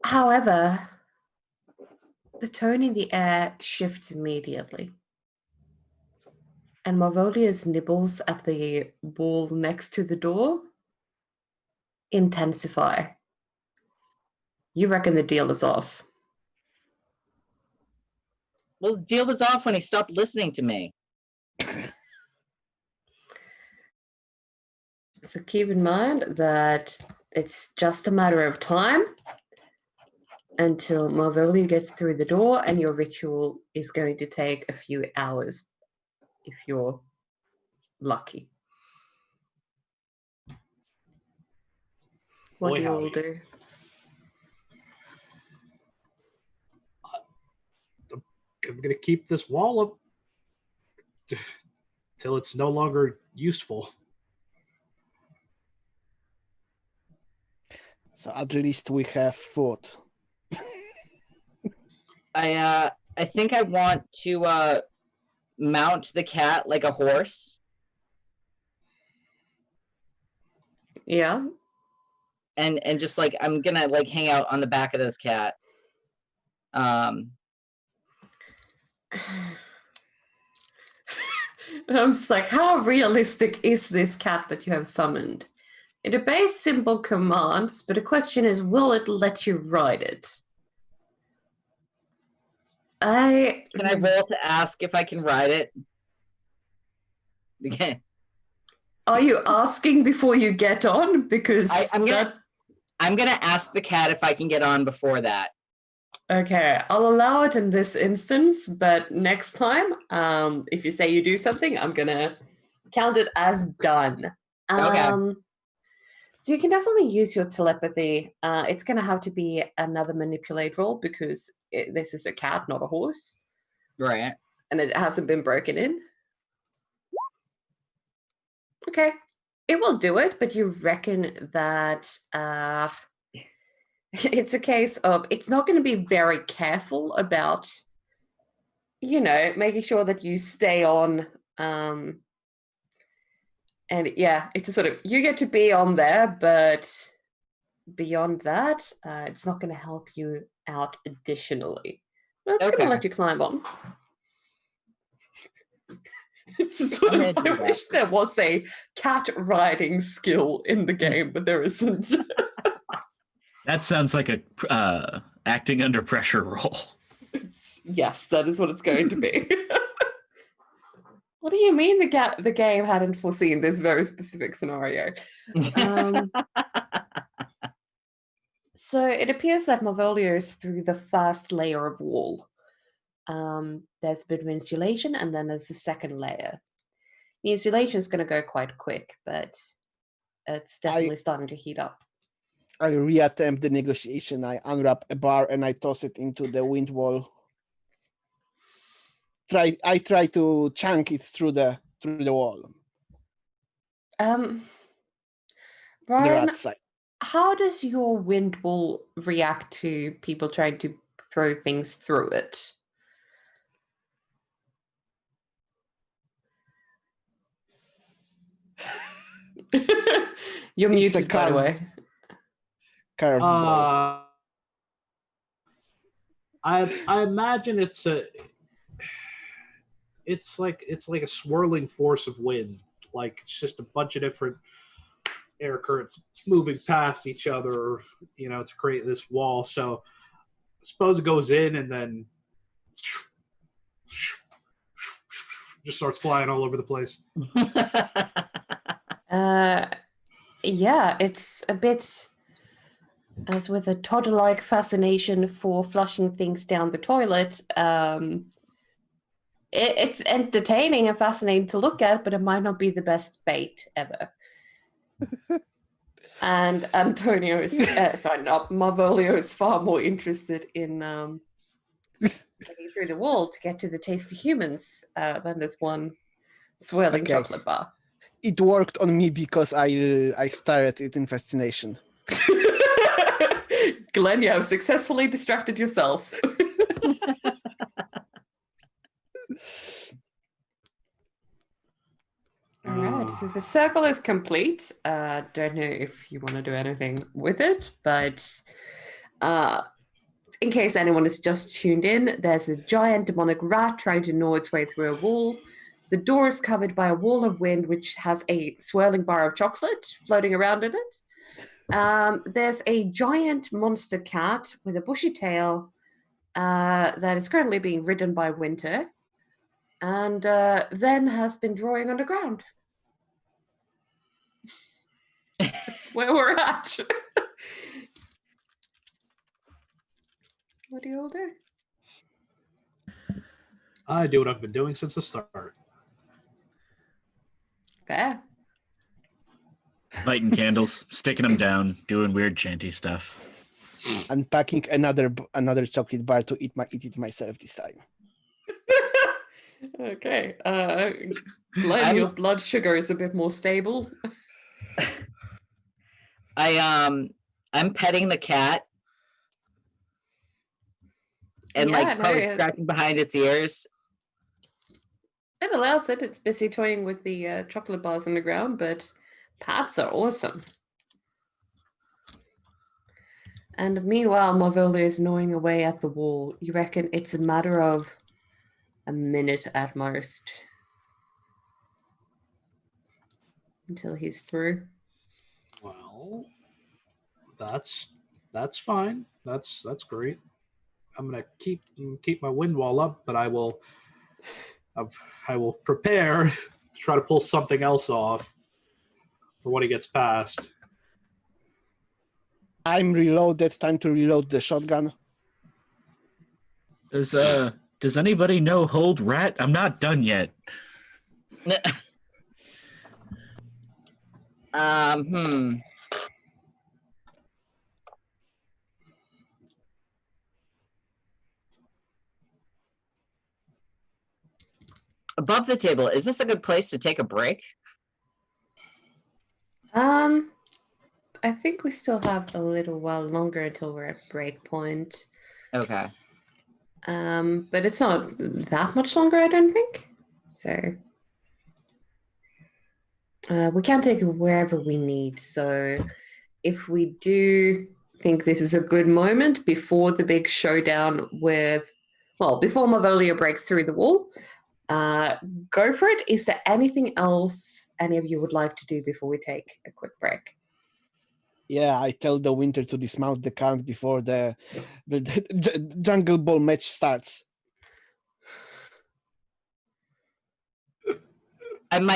However, the tone in the air shifts immediately. And Marvolia's nibbles at the wall next to the door intensify. You reckon the deal is off? Well, the deal was off when he stopped listening to me. So keep in mind that it's just a matter of time until Marvolia gets through the door, and your ritual is going to take a few hours if you're lucky. What do you all do? I'm going to keep this wall up till it's no longer useful. So at least we have food. I think I want to mount the cat like a horse. Yeah. And just like I'm gonna like hang out on the back of this cat. I'm just like, how realistic is this cat that you have summoned? It obeys simple commands, but the question is, will it let you ride it? Can I roll to ask if I can ride it? Okay. Are you asking before you get on? Because I'm gonna ask the cat if I can get on before that. Okay, I'll allow it in this instance, but next time, if you say you do something, I'm gonna count it as done. Okay. So you can definitely use your telepathy. It's gonna have to be another manipulate roll because this is a cat, not a horse. Right. And it hasn't been broken in. Okay, it will do it, but you reckon that it's a case of it's not going to be very careful about, making sure that you stay on. And yeah, it's a sort of, you get to be on there, but beyond that, it's not going to help you out additionally. Well, it's going to let you climb on. It's sort of, I wish there was a cat riding skill in the game, but there isn't. That sounds like a acting under pressure role. Yes, that is what it's going to be. What do you mean the game hadn't foreseen this very specific scenario? So it appears that Marvolia is through the first layer of wall. There's a bit of insulation, and then there's the second layer. The insulation is going to go quite quick, but it's definitely starting to heat up. I reattempt the negotiation. I unwrap a bar and I toss it into the wind wall. I try to chunk it through the wall. Brian, how does your wind wall react to people trying to throw things through it? You're muted, by the way. I imagine it's like a swirling force of wind. Like it's just a bunch of different air currents moving past each other, to create this wall. So I suppose it goes in and then just starts flying all over the place. Yeah, it's a bit as with a toddler-like fascination for flushing things down the toilet. It's entertaining and fascinating to look at, but it might not be the best bait ever. And Antonio is sorry, not Marvolio is far more interested in getting through the wall to get to the tasty humans than this one swirling Okay. chocolate bar. It worked on me because I stared at it in fascination. Glenn, you have successfully distracted yourself. All right, so the circle is complete. Don't know if you want to do anything with it, but in case anyone is just tuned in, there's a giant demonic rat trying to gnaw its way through a wall. The door is covered by a wall of wind, which has a swirling bar of chocolate floating around in it. There's a giant monster cat with a bushy tail that is currently being ridden by Winter. And Ven has been drawing underground. That's where we're at. What do you all do? I do what I've been doing since the start. Fair. Lighting candles, sticking them down, doing weird chanty stuff. Unpacking another chocolate bar to eat it myself this time. Okay. Glenn, your blood sugar is a bit more stable. I'm petting the cat and probably scratching behind its ears. It allows it. It's busy toying with the chocolate bars on the ground, but pats are awesome. And meanwhile, Marvola is gnawing away at the wall. You reckon it's a matter of a minute at most until he's through? Well, that's fine. That's great. I'm gonna keep my wind wall up, but I will prepare to try to pull something else off for when he gets past. I'm reloaded. Time to reload the shotgun. Does anybody know Hold Rat? I'm not done yet. Above the table, is this a good place to take a break? I think we still have a little while longer until we're at break point. Okay. But it's not that much longer, I don't think. So we can take it wherever we need. So if we do think this is a good moment before the big showdown before Marvolia breaks through the wall, go for it. Is there anything else any of you would like to do before we take a quick break? Yeah, I tell the Winter to dismount the count before the Jungle Ball match starts. I'm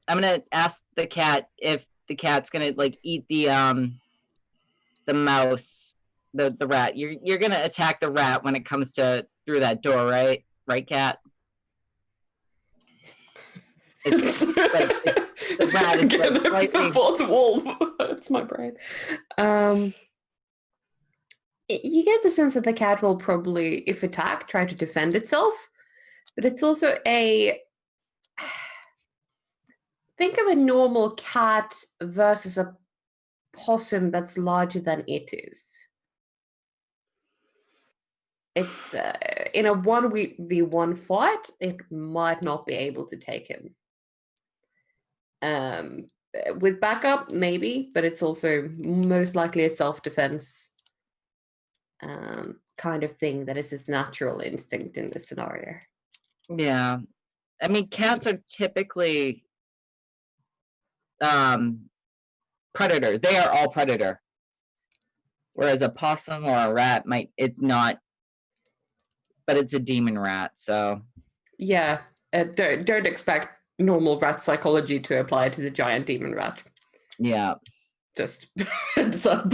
gonna ask the cat if the cat's gonna eat the mouse, the rat. You're gonna attack the rat when it comes to through that door, right? Right, cat? The rat is slightly before the wall. That's my brain. You get the sense that the cat will probably, if attacked, try to defend itself. But it's also think of a normal cat versus a possum that's larger than it is. It's in a 1v1 fight, it might not be able to take him. With backup, maybe, but it's also most likely a self-defense kind of thing that is his natural instinct in this scenario. Yeah. I mean, cats are typically predators. They are all predator. Whereas a possum or a rat it's not, but it's a demon rat, so. Yeah, don't expect normal rat psychology to apply to the giant demon rat. Yeah. Just heads up.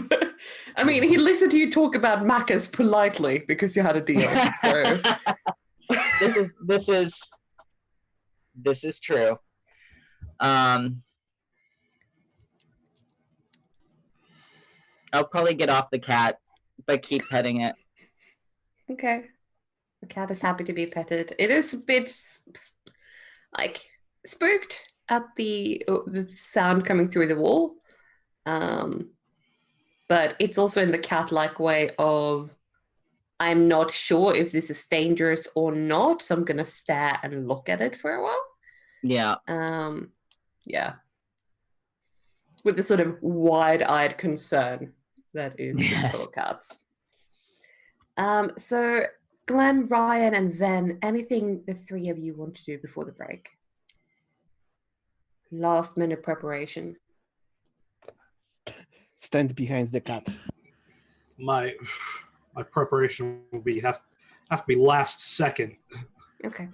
I mean, he listened to you talk about Macca's politely because you had a deal. So this is true. I'll probably get off the cat, but keep petting it. okay. The cat is happy to be petted. It is a bit like spooked at the sound coming through the wall. But it's also in the cat-like way of, I'm not sure if this is dangerous or not, so I'm gonna stare and look at it for a while. Yeah. Yeah. With the sort of wide-eyed concern that is typical of cats. So Glenn, Ryan, and Ven, anything the three of you want to do before the break? Last minute preparation. Stand behind the cat. My preparation will be have to be last second. Okay.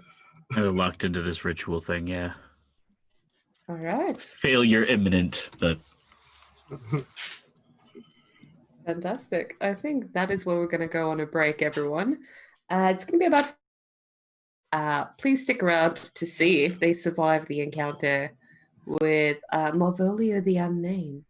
Locked into this ritual thing, yeah. All right. Failure imminent, but Fantastic. I think that is where we're going to go on a break, everyone. It's going to be about... please stick around to see if they survive the encounter with MotW the Unnamed.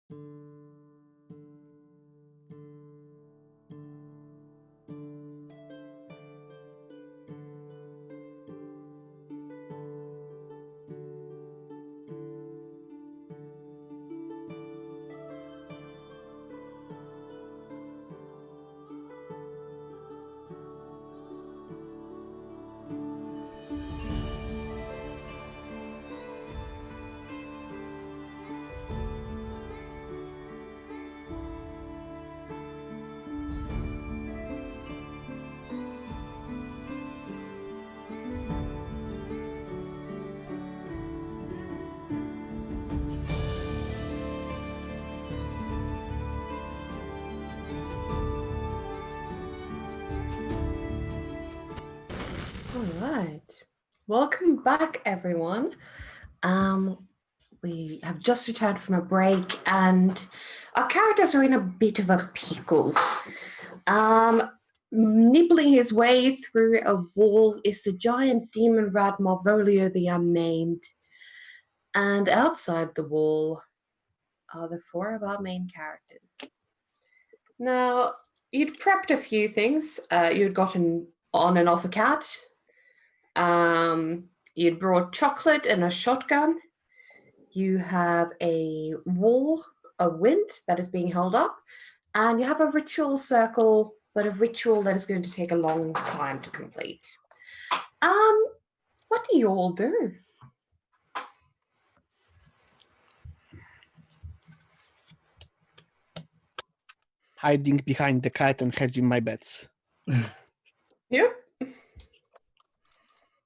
All right. Welcome back, everyone. We have just returned from a break, and our characters are in a bit of a pickle. Nibbling his way through a wall is the giant demon rat MotW the Unnamed. And outside the wall are the four of our main characters. Now, you'd prepped a few things. You'd gotten on and off a cat. You'd brought chocolate and a shotgun. You have a wall, a wind that is being held up, and you have a ritual circle, but a ritual that is going to take a long time to complete. What do you all do? Hiding behind the cat and hedging my bets. Yep.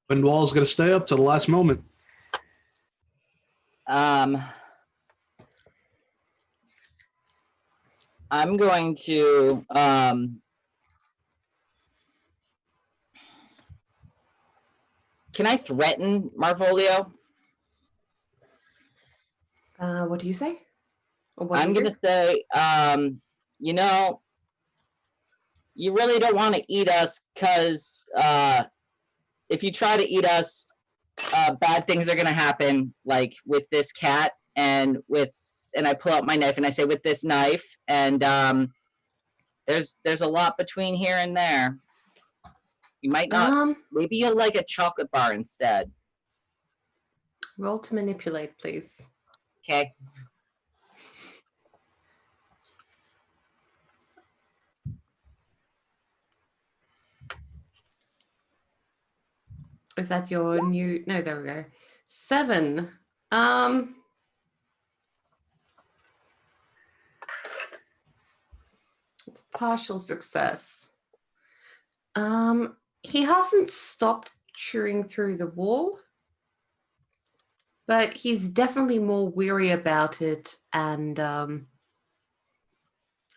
Windwall's going to stay up to the last moment. I'm going to can I threaten Marvolio? What do you say? Or what I'm do you gonna say, you know, you really don't want to eat us, because if you try to eat us, bad things are gonna happen, like with this cat and I pull out my knife and I say, with this knife, and there's a lot between here and there. You might not. Maybe you'll like a chocolate bar instead. Roll to manipulate, please. Okay. Is that your new? No, there we go. 7. It's a partial success. He hasn't stopped chewing through the wall, but he's definitely more weary about it, and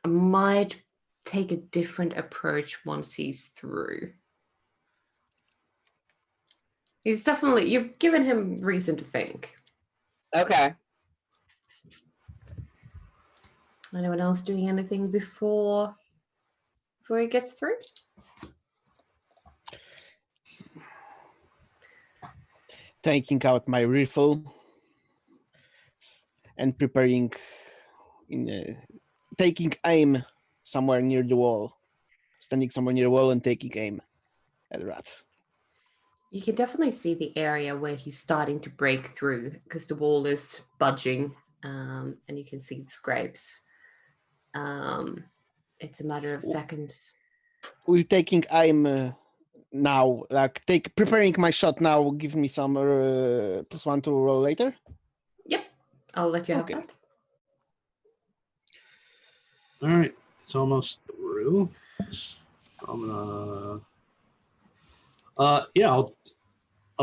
might take a different approach once he's through. He's definitely, you've given him reason to think. Okay. Anyone else doing anything before he gets through? Taking out my rifle and preparing taking aim somewhere near the wall. Standing somewhere near the wall and taking aim at the rat. You can definitely see the area where he's starting to break through, because the wall is budging, and you can see the scrapes. It's a matter of seconds. We're taking aim now, like preparing my shot now. Give me some +1 to roll later. Yep, I'll let you have Okay. that. All right, it's almost through. I'm gonna. Yeah, I'll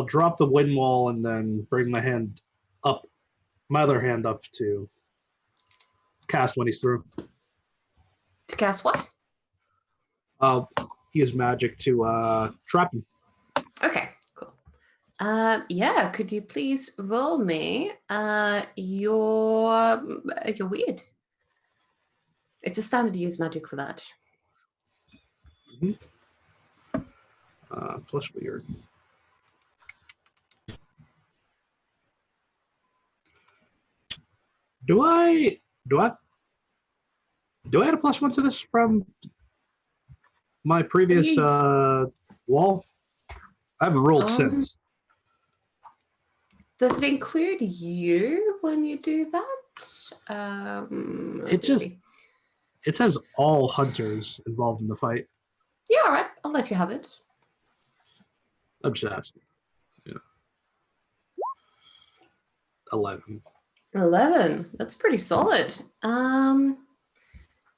drop the wind wall and then bring my hand up, my other hand up to cast when he's through. To cast what? I'll use magic to trap him. Okay, cool. Yeah, could you please roll me your weird? It's a standard use magic for that. Plus weird. Do I Do I add a +1 to this from my previous wall? I haven't rolled since. Does it include you when you do that? It says all hunters involved in the fight. Yeah, all right. I'll let you have it. I'm just asking. Yeah. 11. 11. That's pretty solid.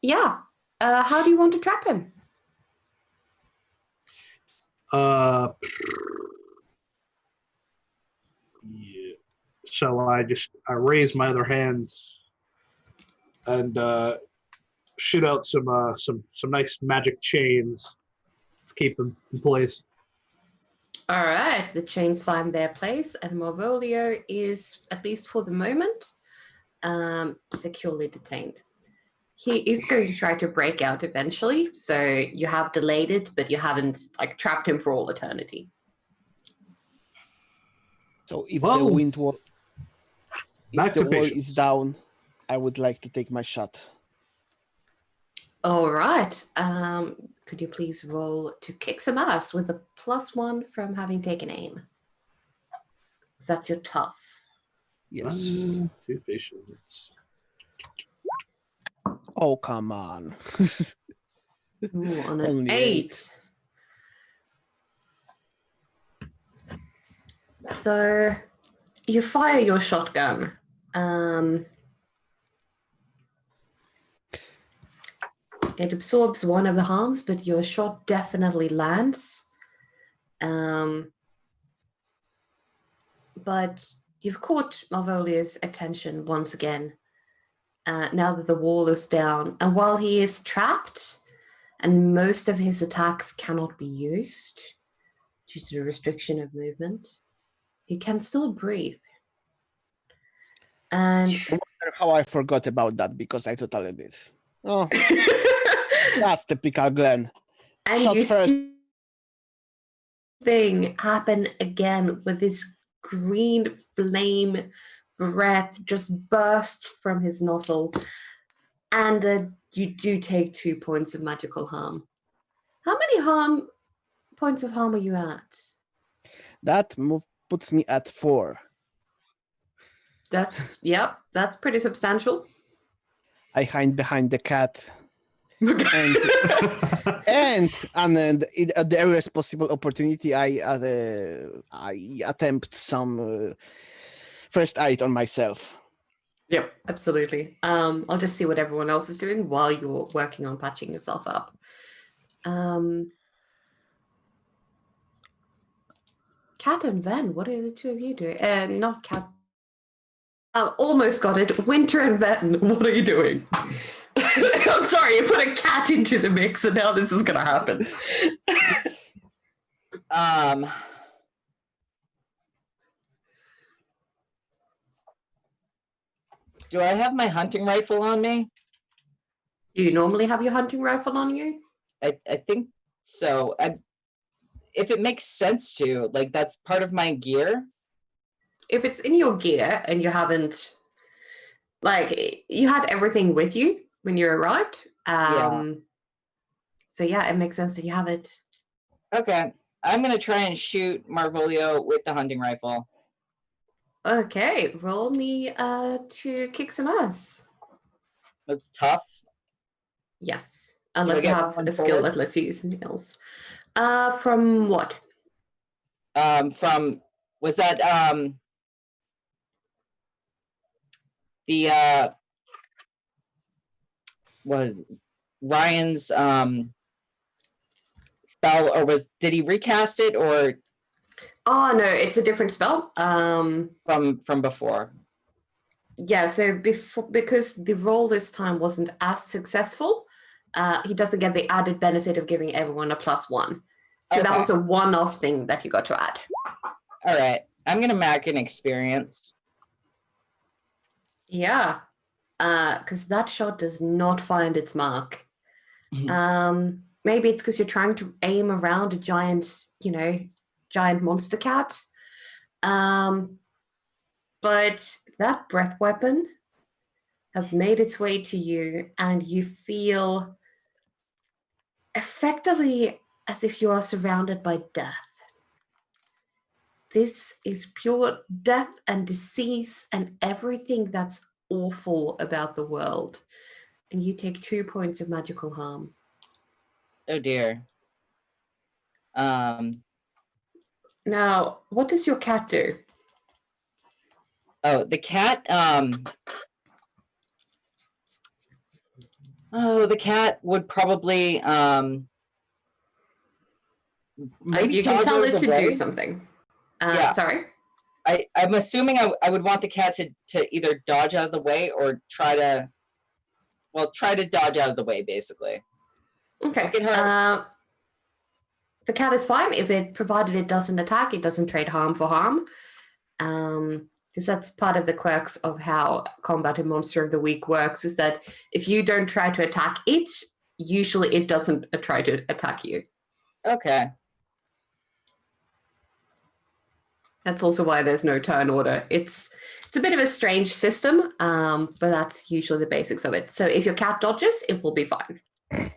Yeah. How do you want to trap him? Yeah. So I raise my other hand and shoot out some nice magic chains to keep them in place. All right. The chains find their place, and Marvolio is, at least for the moment, securely detained. He is going to try to break out eventually, so you have delayed it, but you haven't trapped him for all eternity. So if the wind wall, if the wall is down, I would like to take my shot. All right. Could you please roll to kick some ass with a +1 from having taken aim? So that's your tough. Yes. 2 patience. Oh, come on. Ooh, on an Only 8. So you fire your shotgun. It absorbs one of the harms, but your shot definitely lands. But you've caught Malvolia's attention once again, now that the wall is down. And while he is trapped, and most of his attacks cannot be used due to the restriction of movement, he can still breathe. And I wonder how I forgot about that, because I totally did. Oh, that's typical Glenn. and Shot you first. see thing happen again with this green flame breath just burst from his nozzle, and you do take 2 points of magical harm. How many points of harm are you at? That move puts me at 4. That's pretty substantial. I hide behind the cat. and at the earliest possible opportunity, I attempt some first aid on myself. Yep, absolutely. I'll just see what everyone else is doing while you're working on patching yourself up. Kat and Ven, what are the two of you doing? Not Kat. Almost got it. Winter and Ven, what are you doing? I'm sorry, you put a cat into the mix, and now this is going to happen. Do I have my hunting rifle on me? Do you normally have your hunting rifle on you? I think so. If it makes sense to, that's part of my gear. If it's in your gear and you haven't, you had everything with you when you arrived. So yeah, it makes sense that you have it. Okay. I'm going to try and shoot Marvolio with the hunting rifle. Okay, roll me to kick some ass. That's tough. Yes, unless you have a skill that lets you use something else. From what? Was that the what Ryan's spell, or did he recast it, or? Oh no, it's a different spell. From before. Yeah, so because the roll this time wasn't as successful, he doesn't get the added benefit of giving everyone a +1. So that was a one-off thing that you got to add. All right, I'm gonna mark an experience. Yeah, because that shot does not find its mark. Mm-hmm. Maybe it's because you're trying to aim around a giant monster cat. But that breath weapon has made its way to you, and you feel effectively as if you are surrounded by death. This is pure death and disease and everything that's awful about the world. And you take 2 points of magical harm. Oh dear. Now, what does your cat do? Oh, the cat. Oh, the cat would probably maybe You can dodge tell out of it the to do way. something. Yeah. Sorry? I'm assuming I would want the cat to either dodge out of the way or try to dodge out of the way, basically. Okay. Look at her. The cat is fine if it provided it doesn't attack, it doesn't trade harm for harm. Because that's part of the quirks of how Combat and Monster of the Week works, is that if you don't try to attack it, usually it doesn't try to attack you. Okay. That's also why there's no turn order. It's a bit of a strange system, but that's usually the basics of it. So if your cat dodges, it will be fine.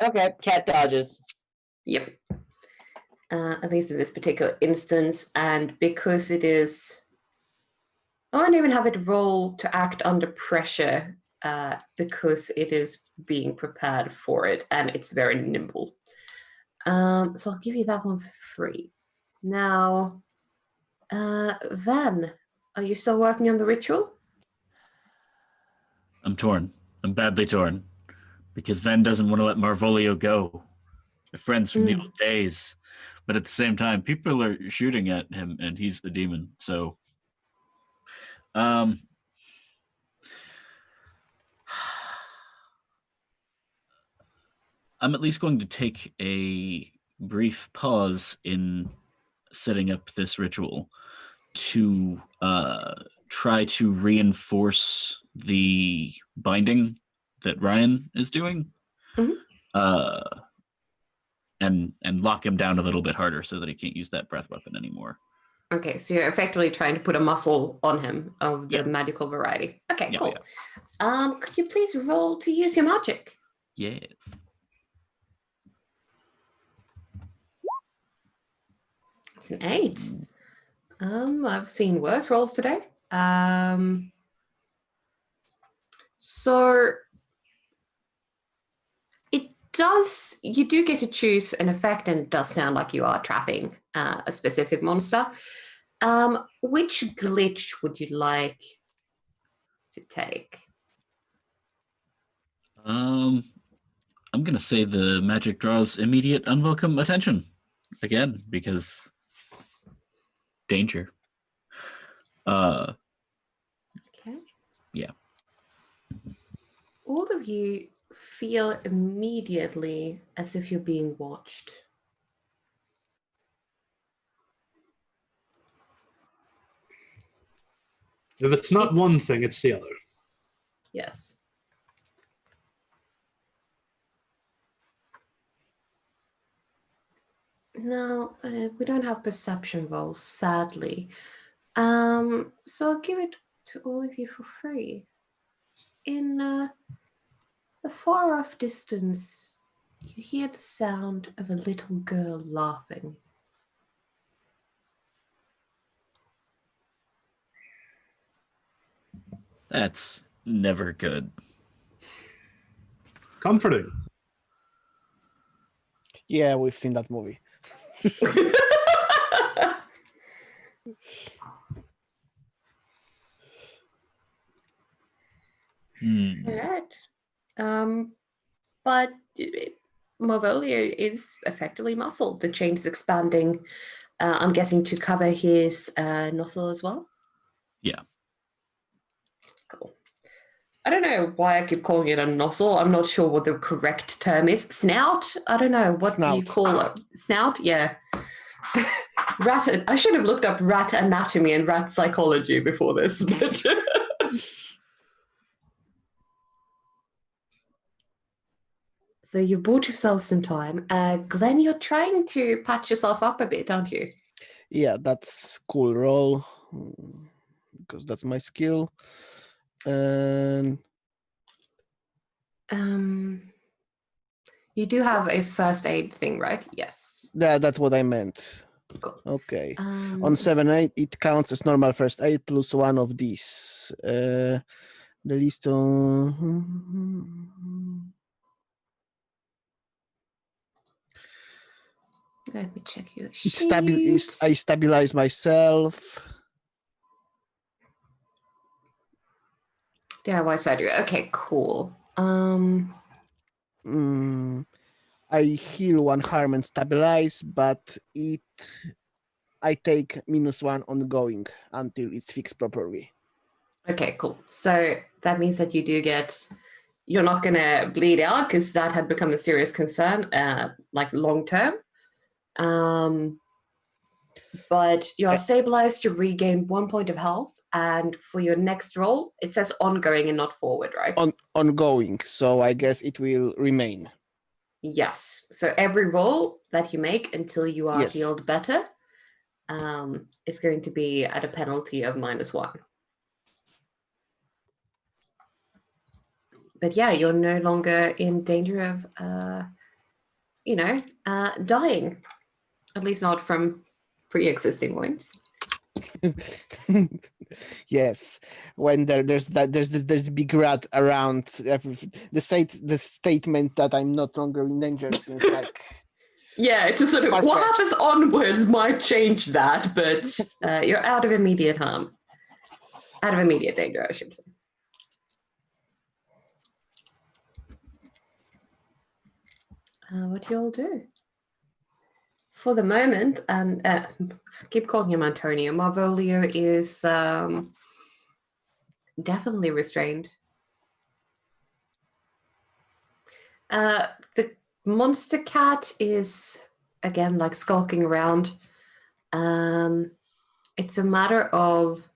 Okay, cat dodges. Yep. At least in this particular instance, and because it is, I won't even have it roll to act under pressure, because it is being prepared for it, and it's very nimble. So I'll give you that one for free. Now, Van, are you still working on the ritual? I'm torn. I'm badly torn. Because Ven doesn't want to let Marvolio go. They're friends from the old days. But at the same time, people are shooting at him and he's the demon. So I'm at least going to take a brief pause in setting up this ritual to try to reinforce the binding that Ryan is doing, and lock him down a little bit harder so that he can't use that breath weapon anymore. Okay, so you're effectively trying to put a muscle on him of the magical variety. Okay, Yeah, cool. Could you please roll to use your magic? Yes. It's an 8. I've seen worse rolls today. So you do get to choose an effect, and it does sound like you are trapping a specific monster. Which glitch would you like to take? I'm gonna say the magic draws immediate unwelcome attention again because danger. Okay. Yeah. All of you feel immediately as if you're being watched. If it's not one thing, it's the other. Yes. No, we don't have perception rolls, sadly. So I'll give it to all of you for free. In a far off distance, you hear the sound of a little girl laughing. That's never good. Comforting. Yeah, we've seen that movie. All right. But Marvolio is effectively muscled. The chain's expanding, I'm guessing, to cover his nozzle as well? Yeah. Cool. I don't know why I keep calling it a nozzle. I'm not sure what the correct term is. Snout? I don't know. What do you call it? Snout? Yeah. Rat. I should have looked up rat anatomy and rat psychology before this. But so you bought yourself some time. Glenn, you're trying to patch yourself up a bit, aren't you? Yeah, that's cool roll because that's my skill. And You do have a first aid thing, right? Yes. That's what I meant. Cool. Okay. On 7-8, it counts as normal first aid plus one of these. The list of... Let me check your It's sheet. I stabilize myself. DIY surgery. Okay, cool. I heal one harm and stabilize, but I take -1 ongoing until it's fixed properly. Okay, cool. So that means that you're not going to bleed out because that had become a serious concern, like long term. But you are stabilized to regain 1 point of health. And for your next roll, it says ongoing and not forward, right? Ongoing, so I guess it will remain. Yes. So every roll that you make until you are healed better is going to be at a penalty of -1. But yeah, you're no longer in danger of, dying. At least not from pre-existing wounds. Yes, when there's this big rat around, the statement that I'm not longer in danger seems like. Yeah, it's a sort of what happens onwards might change that, but you're out of immediate harm. Out of immediate danger, I should say. What do you all do? For the moment, and I keep calling him Antonio, Marvolio is definitely restrained. The monster cat is, again, like skulking around. It's a matter of,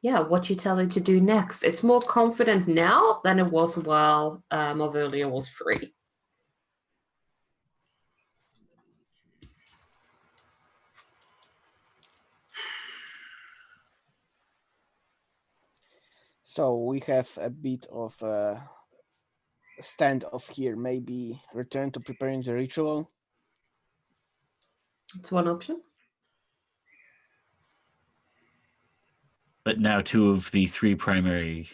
what you tell it to do next. It's more confident now than it was while Marvolio was free. So we have a bit of a standoff here. Maybe return to preparing the ritual. It's one option. But now 2 of the 3 primary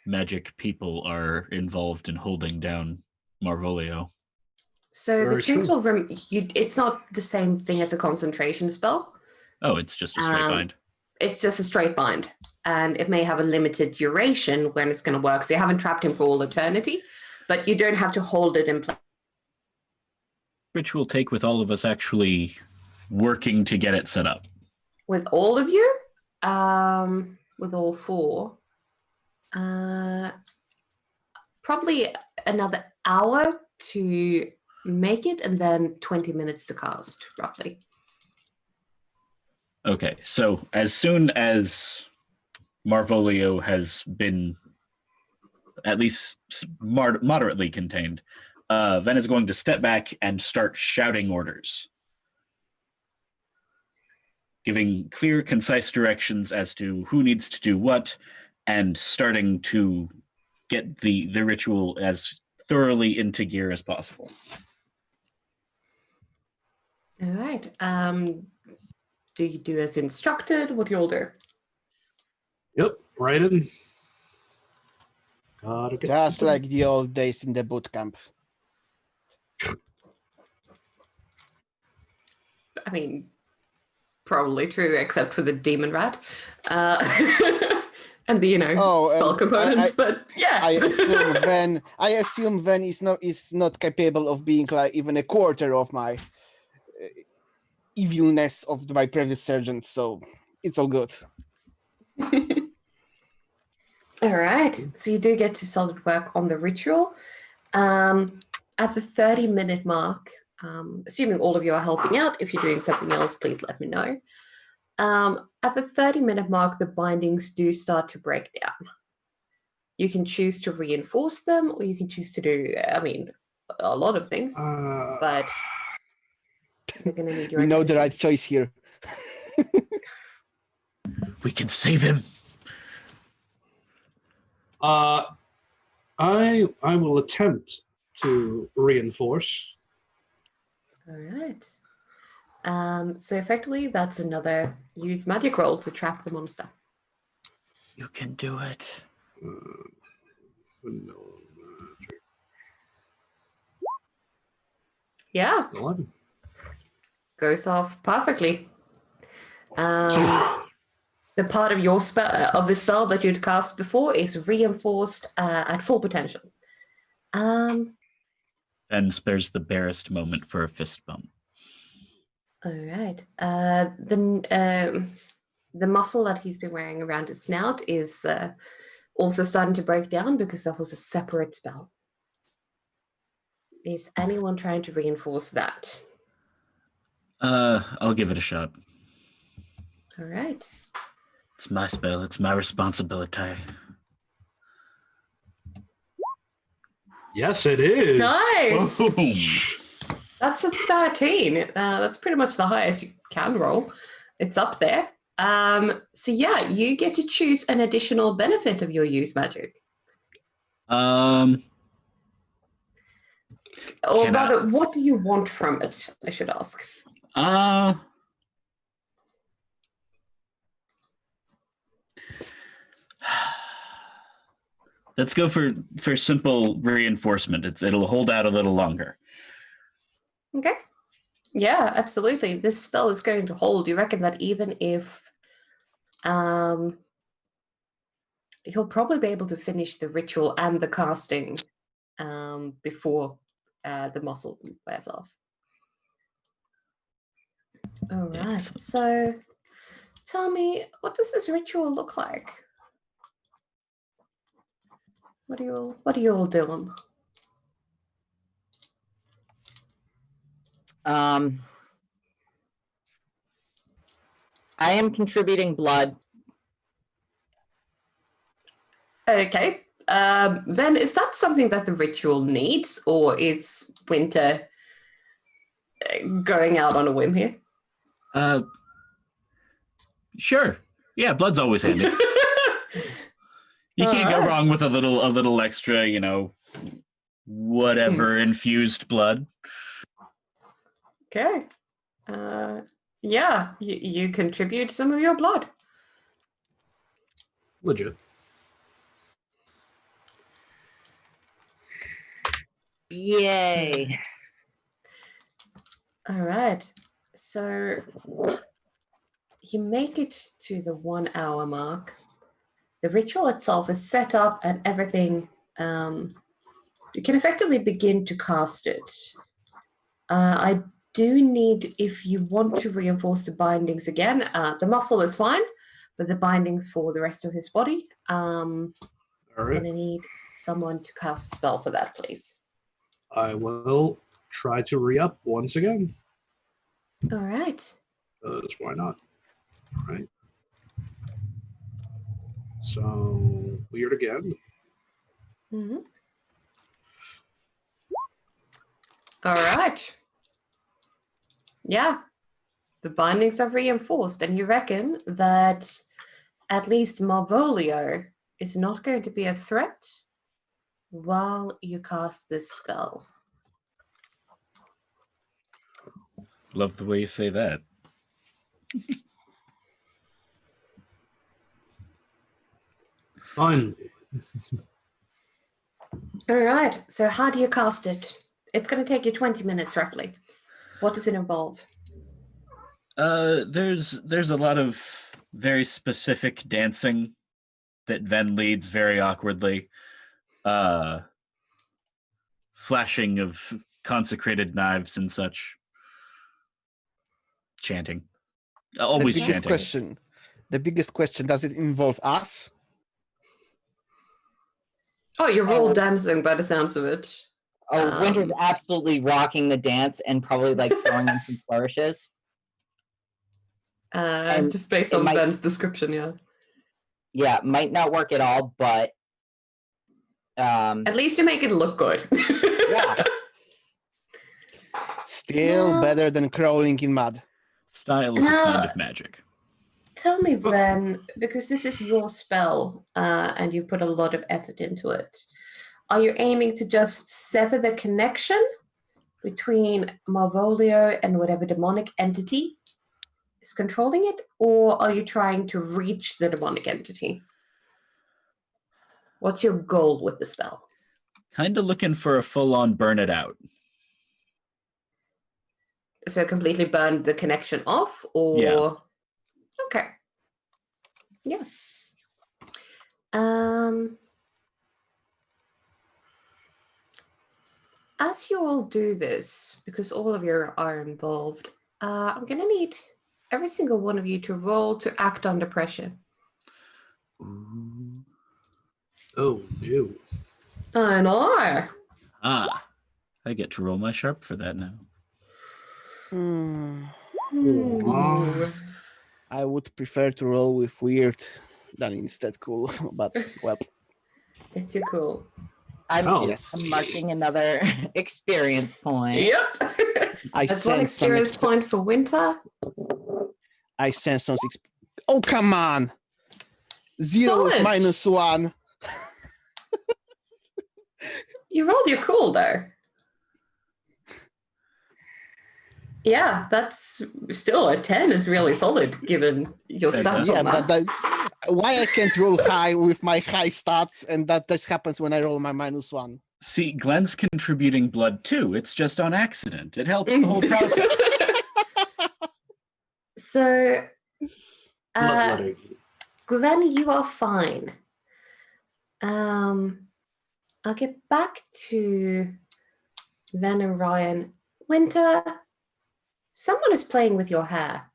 magic people are involved in holding down Marvolio. So Very the chains true. will it's not the same thing as a concentration spell. Oh, it's just a straight bind. It's just a straight bind. And it may have a limited duration when it's going to work. So you haven't trapped him for all eternity, but you don't have to hold it in place. Ritual take with all of us actually working to get it set up. With all of you? With all 4? Probably another hour to make it and then 20 minutes to cast, roughly. Okay, so as soon as Marvolio has been at least moderately contained, Ven is going to step back and start shouting orders, giving clear, concise directions as to who needs to do what, and starting to get the ritual as thoroughly into gear as possible. All right. Do you do as instructed? What do you all do? Yep, right in. Gotta get Just like the old days in the boot camp. I mean, probably true, except for the demon rat. And the spell components, but yeah. I assume Ven is not capable of being like even a quarter of my evilness of my previous sergeant, so it's all good. All right, so you do get to solid work on the ritual. At the 30-minute mark, assuming all of you are helping out, if you're doing something else, please let me know. At the 30-minute mark, the bindings do start to break down. You can choose to reinforce them, or you can choose to do, a lot of things, but you're going to need your We know the attention. right choice here. We can save him. I I will attempt to reinforce. All right. So effectively, that's another use magic roll to trap the monster. You can do it. No, Yeah, 11. goes off perfectly. The part of your spell of the spell that you'd cast before is reinforced at full potential. Then spares the barest moment for a fist bump. All right. The muscle that he's been wearing around his snout is also starting to break down because that was a separate spell. Is anyone trying to reinforce that? I'll give it a shot. All right. It's my spell. It's my responsibility. Yes, it is. Nice. Boom. That's a 13. That's pretty much the highest you can roll. It's up there. So yeah, you get to choose an additional benefit of your use magic. Or Can rather, what do you want from it? I should ask. Let's go for simple reinforcement. It'll hold out a little longer. Okay. Yeah, absolutely. This spell is going to hold. You reckon that even if he'll probably be able to finish the ritual and the casting before the muscle wears off. All right. Excellent. So tell me, what does this ritual look like? What are you all doing? I am contributing blood. Okay. Then is that something that the ritual needs, or is Winter going out on a whim here? Sure. Yeah, blood's always handy. You can't go Alright. wrong with a little extra, whatever infused blood. Okay. Yeah, you contribute some of your blood. Legit. Yay. All right. So you make it to the 1 hour mark. The ritual itself is set up and everything. You can effectively begin to cast it. I do need, if you want to reinforce the bindings again, the muscle is fine, but the bindings for the rest of his body. All right. And I need someone to cast a spell for that, please. I will try to re-up once again. All right. Why not? All right. So weird again. Mm-hmm. All right. Yeah. The bindings are reinforced, and you reckon that at least Marvolio is not going to be a threat while you cast this spell. Love the way you say that. Fun. All right. So how do you cast it? It's going to take you 20 minutes roughly. What does it involve? There's a lot of very specific dancing that Ven leads very awkwardly. Flashing of consecrated knives and such. Chanting. Always The biggest chanting. question. The biggest question, does it involve us? Oh, you're all dancing by the sounds of it. Oh, Winter's absolutely rocking the dance and probably like throwing in some flourishes. And just based it on might- Ben's description, yeah. Yeah, might not work at all, but At least you make it look good. yeah. Still Well- better than crawling in mud. Style is a Now- kind of magic. Tell me then, because this is your spell and you put a lot of effort into it, are you aiming to just sever the connection between Marvolio and whatever demonic entity is controlling it, or are you trying to reach the demonic entity? What's your goal with the spell? Kind of looking for a full-on burn it out. So completely burn the connection off, or Yeah. okay, yeah. As you all do this, because all of you are involved, I'm gonna need every single one of you to roll to act under pressure. Ooh. Oh, no. I know. Ah, I get to roll my sharp for that now. Hmm, Ooh. I would prefer to roll with weird than instead cool, but well, It's your cool. I'm, Oh, yes. I'm marking another experience point. Yep. I That's one sense some experience point for Winter. I sense some. Oh, come on! 0 with Solid. -1. You rolled your cool though. Yeah, that's still a 10 is really solid given your stats Yeah, on that. but that, why I can't roll high with my high stats, and that this happens when I roll my -1. See, Glenn's contributing blood too. It's just on accident. It helps the whole process. So, bloodletting. Glenn, you are fine. I'll get back to Van and Ryan. Winter, someone is playing with your hair.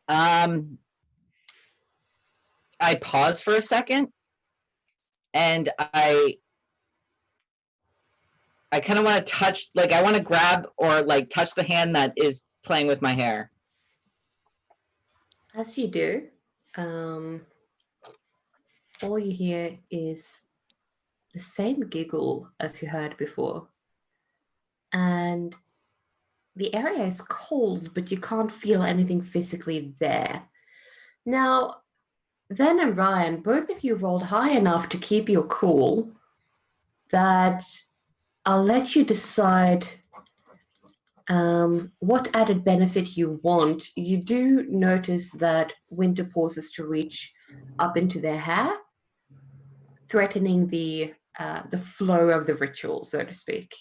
I pause for a second, and I kind of want to touch, like I want to grab or like touch the hand that is playing with my hair. As you do, all you hear is the same giggle as you heard before. And the area is cold, but you can't feel anything physically there. Now, Ven and Ryan, both of you rolled high enough to keep your cool that I'll let you decide what added benefit you want. You do notice that Winter pauses to reach up into their hair, threatening the flow of the ritual, so to speak.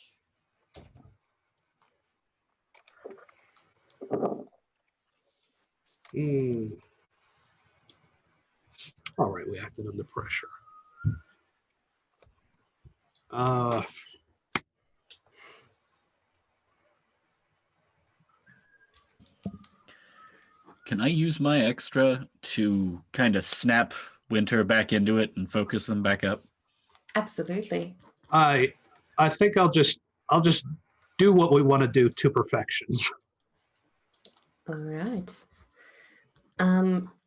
All right, we acted under pressure. Can I use my extra to kind of snap Winter back into it and focus them back up? Absolutely. I think I'll just do what we want to do to perfection. All right.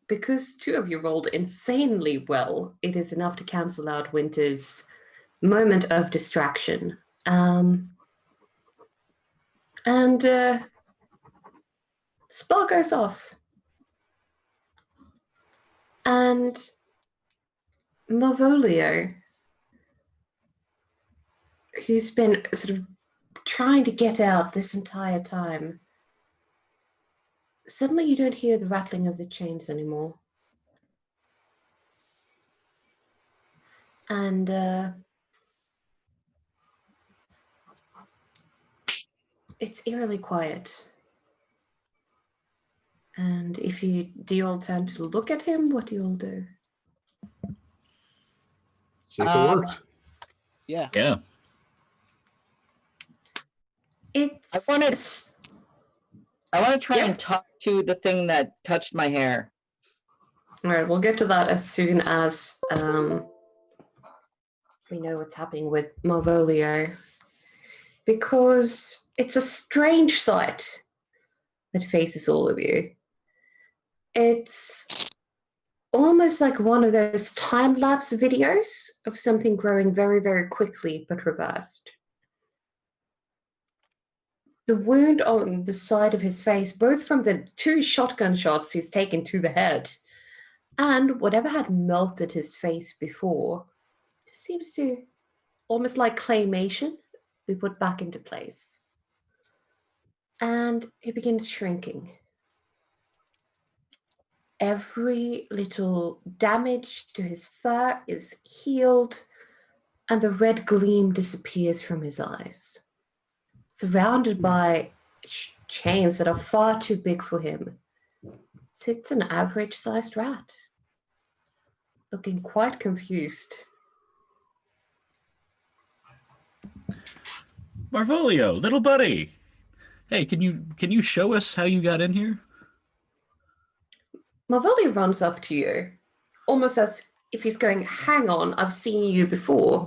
Because two of you rolled insanely well, it is enough to cancel out Winter's moment of distraction. Spell goes off. And Marvolio, who's been sort of trying to get out this entire time, suddenly you don't hear the rattling of the chains anymore. And it's eerily quiet. And if you do all turn to look at him, what do you all do? See if it worked. Yeah. Yeah. It's I want to try Yeah. and talk to the thing that touched my hair. all right. We'll get to that as soon as we know what's happening with Marvolio, because it's a strange sight that faces all of you. It's almost like one of those time-lapse videos of something growing very, very quickly but reversed. The wound on the side of his face, both from the 2 shotgun shots he's taken to the head, And whatever had melted his face before just seems to, almost like claymation, be put back into place. And he begins shrinking. Every little damage to his fur is healed, and the red gleam disappears from his eyes. Surrounded by chains that are far too big for him, sits an average-sized rat, looking quite confused. Marvolio, little buddy. Hey, can you show us how you got in here? Marvelli runs up to you, almost as if he's going, hang on, I've seen you before.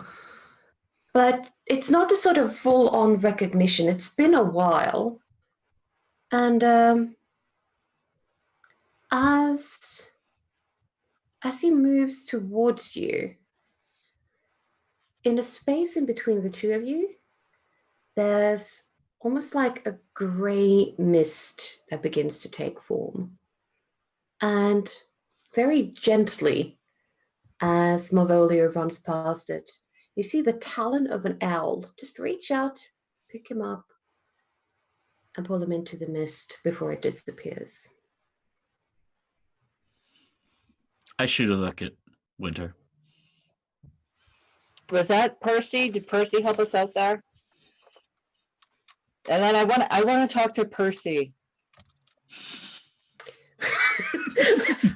But it's not a sort of full-on recognition. It's been a while. And as he moves towards you, in a space in between the two of you, there's almost like a grey mist that begins to take form. And very gently, as Marvolio runs past it, you see the talon of an owl just reach out, pick him up, and pull him into the mist before it disappears. I shoot a look at Winter. Was that Percy? Did Percy help us out there? And then I want to talk to Percy.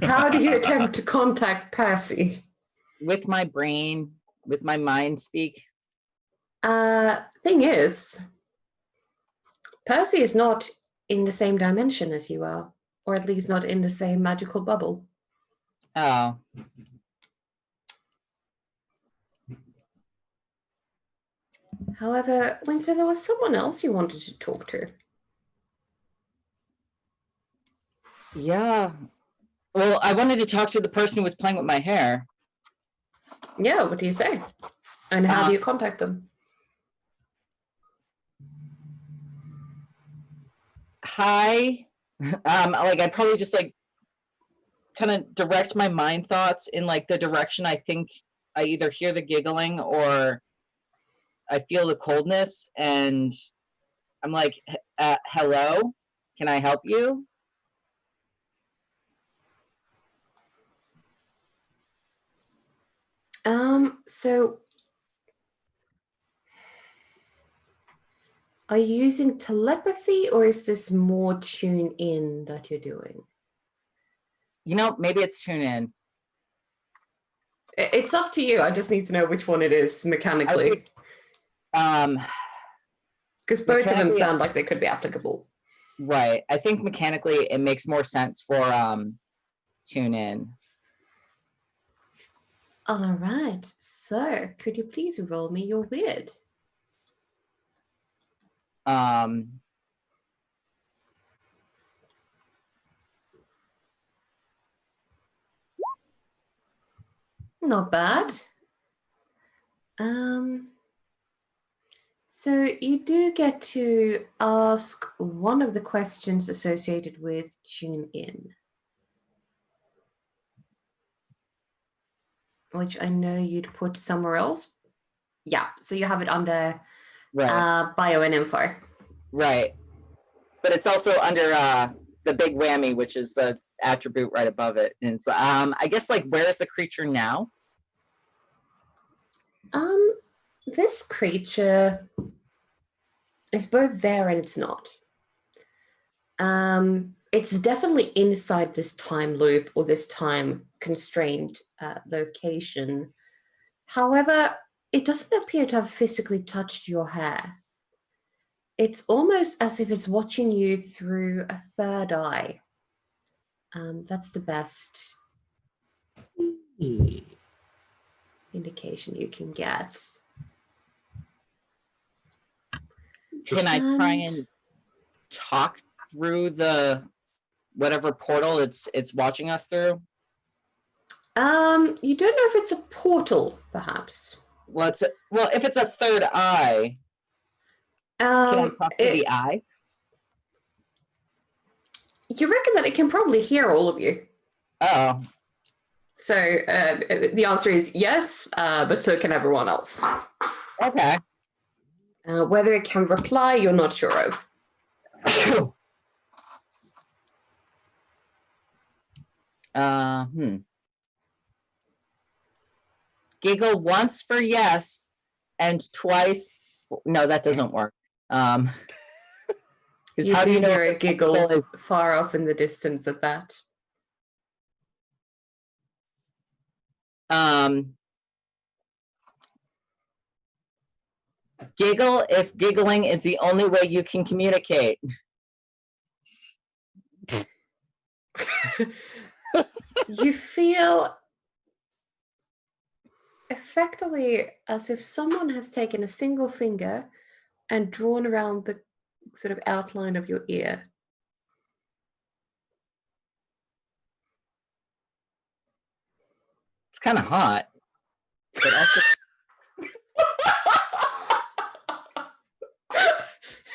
How do you attempt to contact Percy? With my brain, with my mind speak. Thing is, Percy is not in the same dimension as you are, or at least not in the same magical bubble. Oh. However, Winter, there was someone else you wanted to talk to. Yeah. Well, I wanted to talk to the person who was playing with my hair. Yeah, what do you say? And how do you contact them? Hi. Like I'd probably just like kind of direct my mind thoughts in like the direction I think I either hear the giggling or I feel the coldness, and I'm like, hello, can I help you? So are you using telepathy, or is this more tune in that you're doing? You know, maybe it's tune in. It's up to you. I just need to know which one it is mechanically. Because both of them sound like they could be applicable. Right. I think mechanically it makes more sense for tune in. All right. So could you please roll me your weird? Not bad. So you do get to ask one of the questions associated with tune in, which I know you'd put somewhere else. Yeah, so you have it under bio and info. Right. But it's also under the big whammy, which is the attribute right above it. And so I guess like where is the creature now? This creature is both there and it's not. It's definitely inside this time loop or this time constrained location. However, it doesn't appear to have physically touched your hair. It's almost as if it's watching you through a third eye. That's the best indication you can get. Can I try and talk through the whatever portal it's watching us through? You don't know if it's a portal, perhaps. Well, if it's a third eye, can I talk to the eye? You reckon that it can probably hear all of you. Oh. So the answer is yes, but so can everyone else. Okay. Whether it can reply, you're not sure of. Giggle once for yes, and twice. No, that doesn't work. You how do you know hear a if giggle is- far off in the distance at that. Giggle if giggling is the only way you can communicate. You feel effectively as if someone has taken a single finger and drawn around the sort of outline of your ear. It's kind of hot, but also,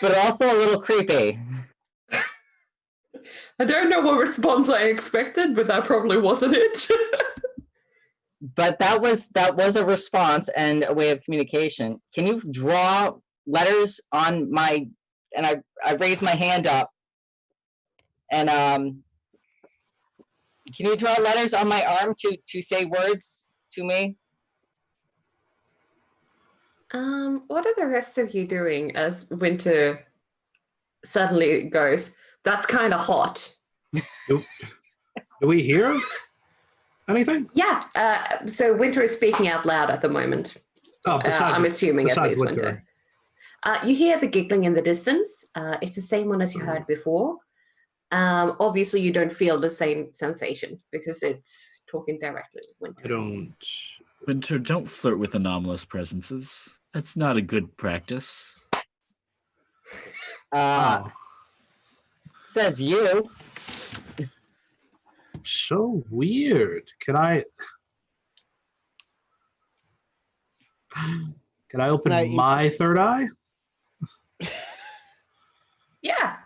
but also a little creepy. I don't know what response I expected, but that probably wasn't it. But that was a response and a way of communication. Can you draw letters on my? And I raised my hand up. And can you draw letters on my arm to say words to me? What are the rest of you doing as Winter suddenly goes, that's kind of hot? Do we hear anything? Yeah, so Winter is speaking out loud at the moment. Oh, I'm assuming at besides least Winter. You hear the giggling in the distance. It's the same one as you heard before. Obviously, you don't feel the same sensation because it's talking directly with Winter. I don't. Winter, don't flirt with anomalous presences. That's not a good practice. Oh, Says you. so weird. Can I open my third eye Yeah,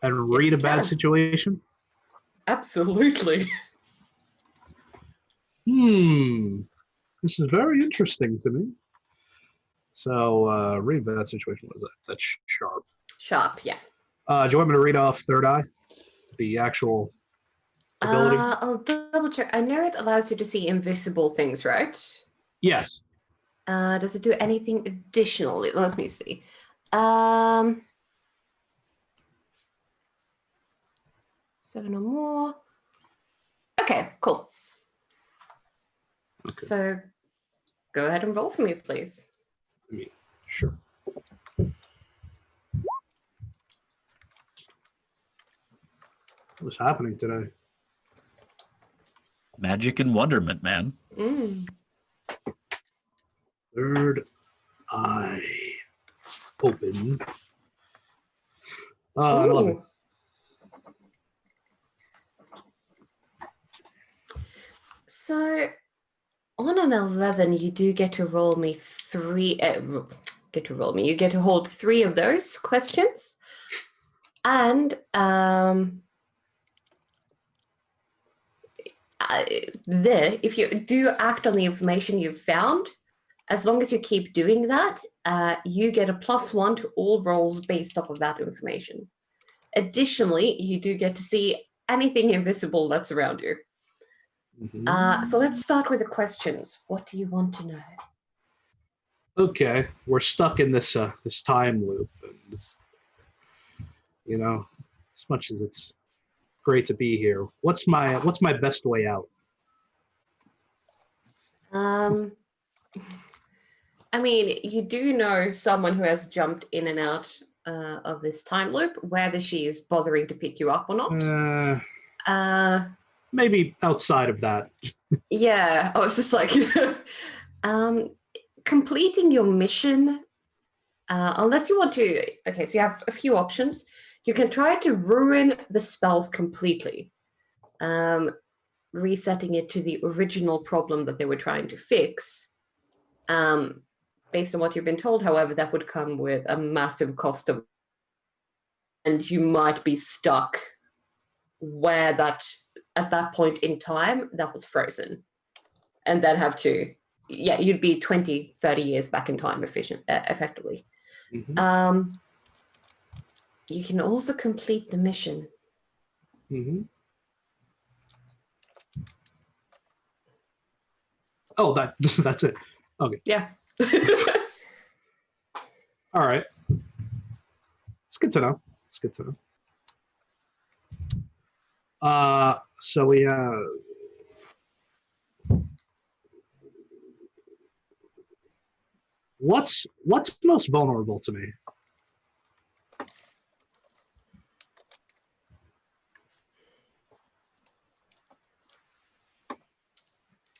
and Yes, read you a bad can. situation? absolutely. This is very interesting to me. So, read a bad situation. What is that? That's sharp. Sharp, yeah. Do you want me to read off third eye? The actual ability? I'll double check. I know it allows you to see invisible things, right? Yes. Does it do anything additionally? Let me see. 7 or more. Okay, cool. Okay. So go ahead and roll for me, please. Sure. What's happening today? Magic and wonderment, man. Third eye open. 11. Ooh. So on an 11, you do get to roll me 3. You get to hold 3 of those questions, and if you do act on the information you've found, as long as you keep doing that, you get a +1 to all rolls based off of that information. Additionally, you do get to see anything invisible that's around you. So let's start with the questions. What do you want to know? Okay, we're stuck in this this time loop, and as much as it's great to be here, what's my best way out? I mean, you do know someone who has jumped in and out of this time loop, whether she is bothering to pick you up or not. Maybe outside of that. Yeah, I was just like, completing your mission, unless you want to. Okay, so you have a few options. You can try to ruin the spells completely, resetting it to the original problem that they were trying to fix. Based on what you've been told, however, that would come with a massive cost of, and you might be stuck where that at that point in time that was frozen. and then have to, you'd be 20, 30 years back in time effectively. Mm-hmm. You can also complete the mission. Mm-hmm. Oh, that's it. Okay. Yeah. All right. It's good to know. It's good to know. So we what's most vulnerable to me?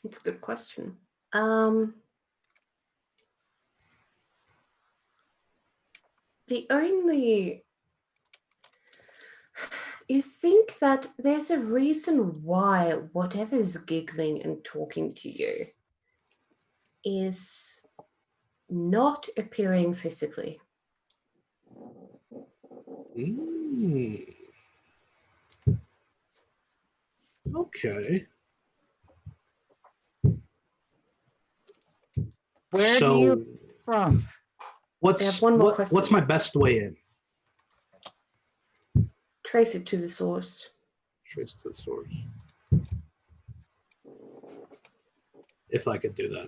It's a good question. The only... You think that there's a reason why whatever's giggling and talking to you is not appearing physically. Mm. Okay. Where do you from? I have one more question. What's my best way in? Trace it to the source. Trace to the source. If I could do that.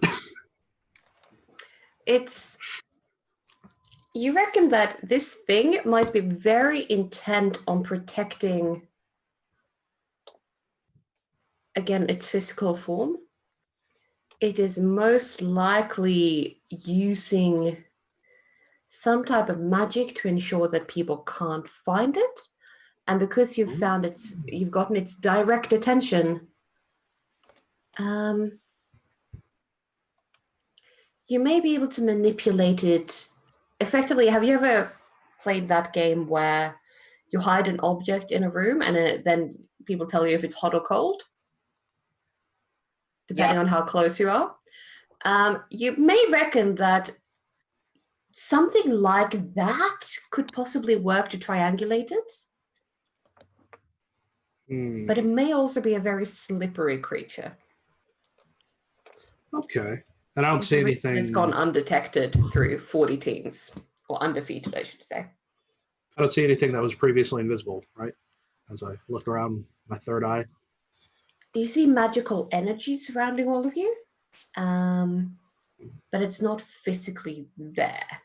You reckon that this thing might be very intent on protecting, again, its physical form. It is most likely using some type of magic to ensure that people can't find it. And because you've gotten its direct attention, you may be able to manipulate it effectively. Have you ever played that game where you hide an object in a room and then people tell you if it's hot or cold, depending on how close you are? You may reckon that something like that could possibly work to triangulate it. But it may also be a very slippery creature. Okay. And I don't see anything. It's gone undetected through 40 teams, or undefeated, I should say. I don't see anything that was previously invisible, right? As I look around my third eye. You see magical energy surrounding all of you, but it's not physically there.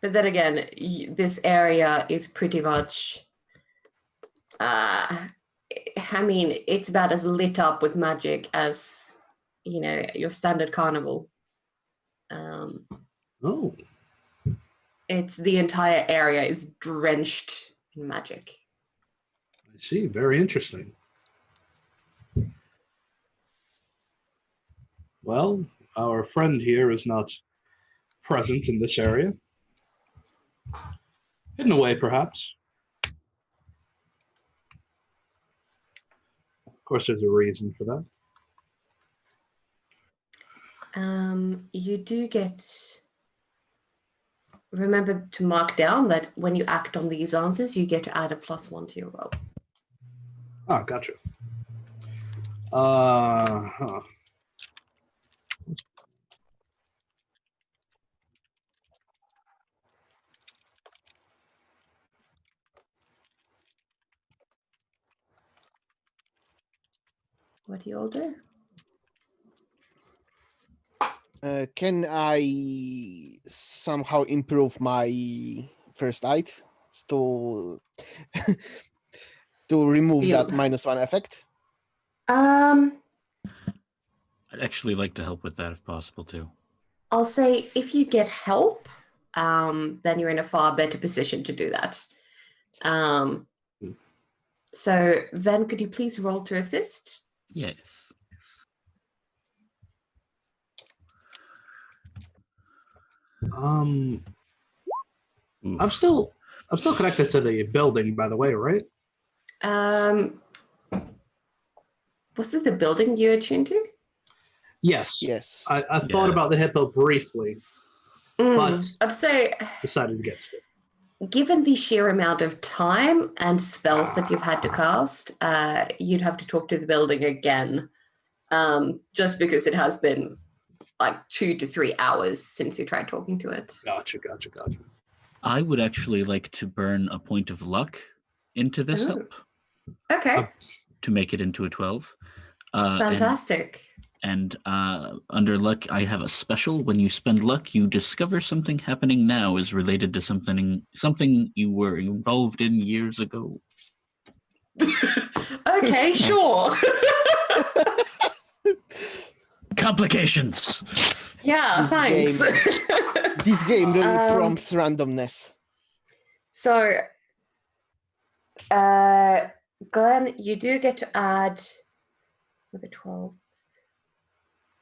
But then again, this area is pretty much... I mean, it's about as lit up with magic as, your standard carnival. It's the entire area is drenched in magic. I see. Very interesting. Well, our friend here is not present in this area. Hidden away, perhaps. Of course, there's a reason for that. You do get... Remember to mark down that when you act on these answers, you get to add a +1 to your roll. Ah, gotcha. What do you all do? Can I somehow improve my first aid to to remove that -1 effect? I'd actually like to help with that if possible too. I'll say if you get help, then you're in a far better position to do that. So then could you please roll to assist? Yes. I'm still connected to the building, by the way, right? Was it the building you attuned to? Yes. Yes. I thought about the hippo briefly, but I'd say decided against it. given the sheer amount of time and spells that you've had to cast, you'd have to talk to the building again, just because it has been like 2 to 3 hours since you tried talking to it. Gotcha. I would actually like to burn a point of luck into this Ooh. help Okay, to make it into a 12. fantastic. And under luck, I have a special. When you spend luck, you discover something happening now is related to something you were involved in years ago. Okay, sure. Complications. Yeah, This thanks. This game really prompts randomness. So, Glenn, you do get to add with a 12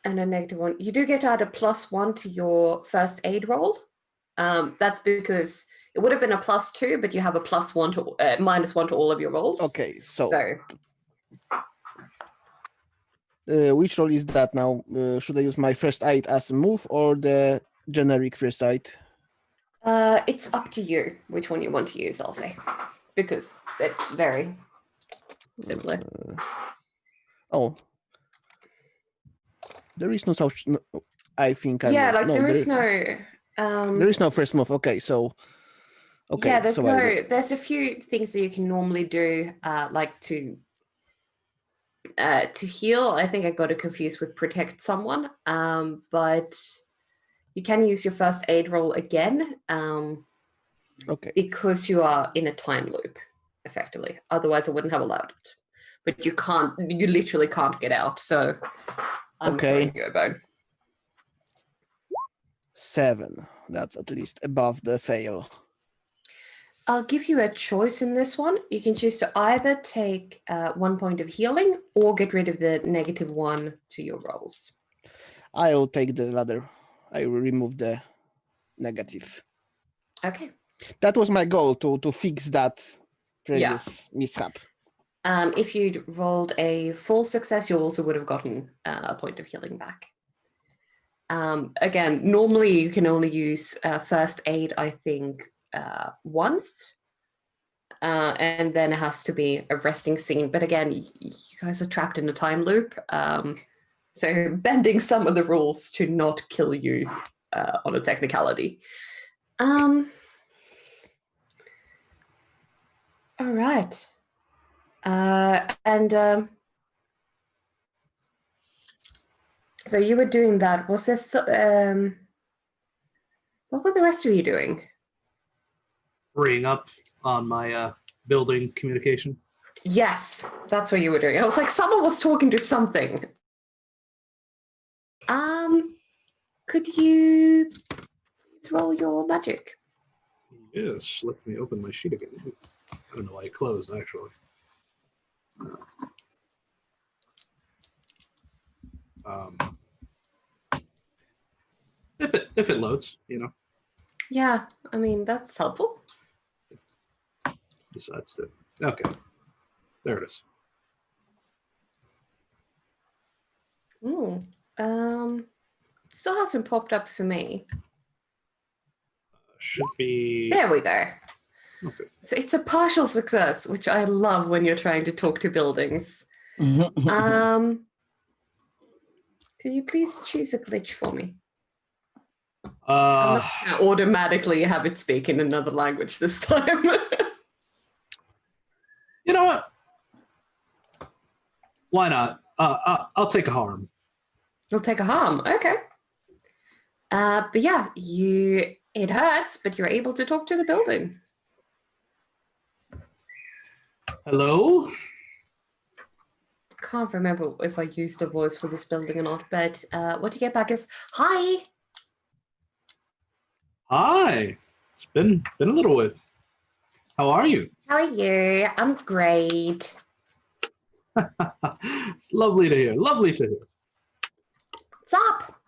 and a -1. You do get to add a +1 to your first aid roll. That's because it would have been a +2, but you have a +1 to -1 to all of your rolls. Okay, so So which roll is that now? Should I use my first aid as a move or the generic first aid? it's up to you which one you want to use, I'll say, because it's very similar. Oh, there is no such. No, I think I Yeah, moved. like No, there is no. there is no first move. Okay, so okay. Yeah, there's so there's a few things that you can normally do, like to heal. I think I got it confused with protect someone. But you can use your first aid roll again. Okay. Because you are in a time loop, effectively. Otherwise, I wouldn't have allowed it. But you literally can't get out. So I'm Okay. throwing you a bone. 7. That's at least above the fail. I'll give you a choice in this one. You can choose to either take 1 point of healing or get rid of the -1 to your rolls. I'll take the latter. I will remove the negative. Okay. That was my goal to fix that previous mishap. If you'd rolled a full success, you also would have gotten a point of healing back. Again, normally you can only use first aid, I think, once. And then it has to be a resting scene. But again, you guys are trapped in a time loop. So bending some of the rules to not kill you on a technicality. All right. So you were doing that. Was this what were the rest of you doing? Freeing up on my building communication. Yes, that's what you were doing. I was like, someone was talking to something. Could you please roll your magic? Yes, let me open my sheet again. I don't know why it closed, actually. If it loads, you know. Yeah, I mean, that's helpful. Decides to. Okay, there it is. Ooh, still hasn't popped up for me. Should be. There we go. Okay. So it's a partial success, which I love when you're trying to talk to buildings. Could you please choose a glitch for me? I'm not gonna automatically have it speak in another language this time. You know what? Why not? I'll take a harm. You'll take a harm. Okay. But yeah, it hurts, but you're able to talk to the building. Hello? Can't remember if I used a voice for this building or not, but what you get back is, hi. Hi. It's been a little bit. How are you? How are you? I'm great. It's lovely to hear. Lovely to hear. What's up?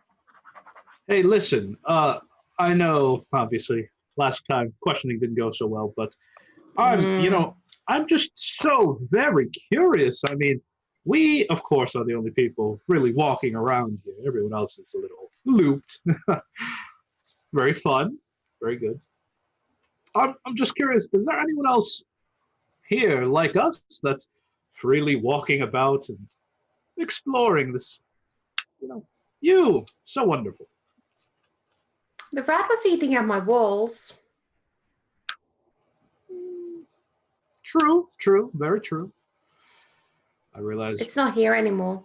Hey, listen. I know, obviously, last time questioning didn't go so well, but I'm just so very curious. I mean, we, of course, are the only people really walking around here. Everyone else is a little looped. Very fun. Very good. I'm just curious. Is there anyone else here like us that's freely walking about and exploring this? You so wonderful. The rat was eating at my walls. True, very true. I realize. It's not here anymore.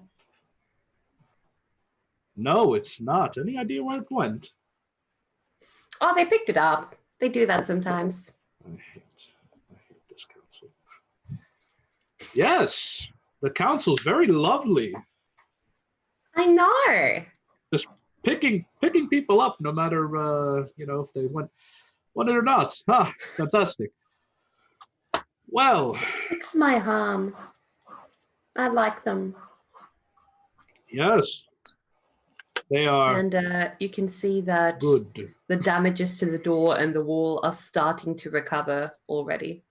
No, it's not. Any idea where it went? Oh, they picked it up. They do that sometimes. I hate this council. Yes, the council's very lovely. I know. Just picking people up, no matter if they want it or not. Ah, fantastic. Well, Fix my harm. I like them. yes, they are And you can see that good. the damages to the door and the wall are starting to recover already.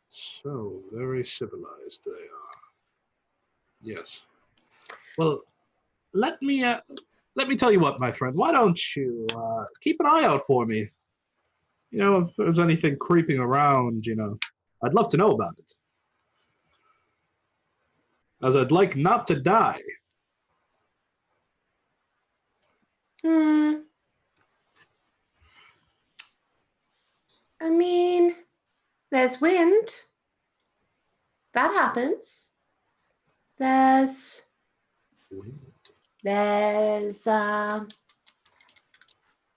So very civilized they are. Yes. Well, let me tell you what, my friend. Why don't you keep an eye out for me? If there's anything creeping around, I'd love to know about it. As I'd like not to die. I mean, there's wind. That happens. There's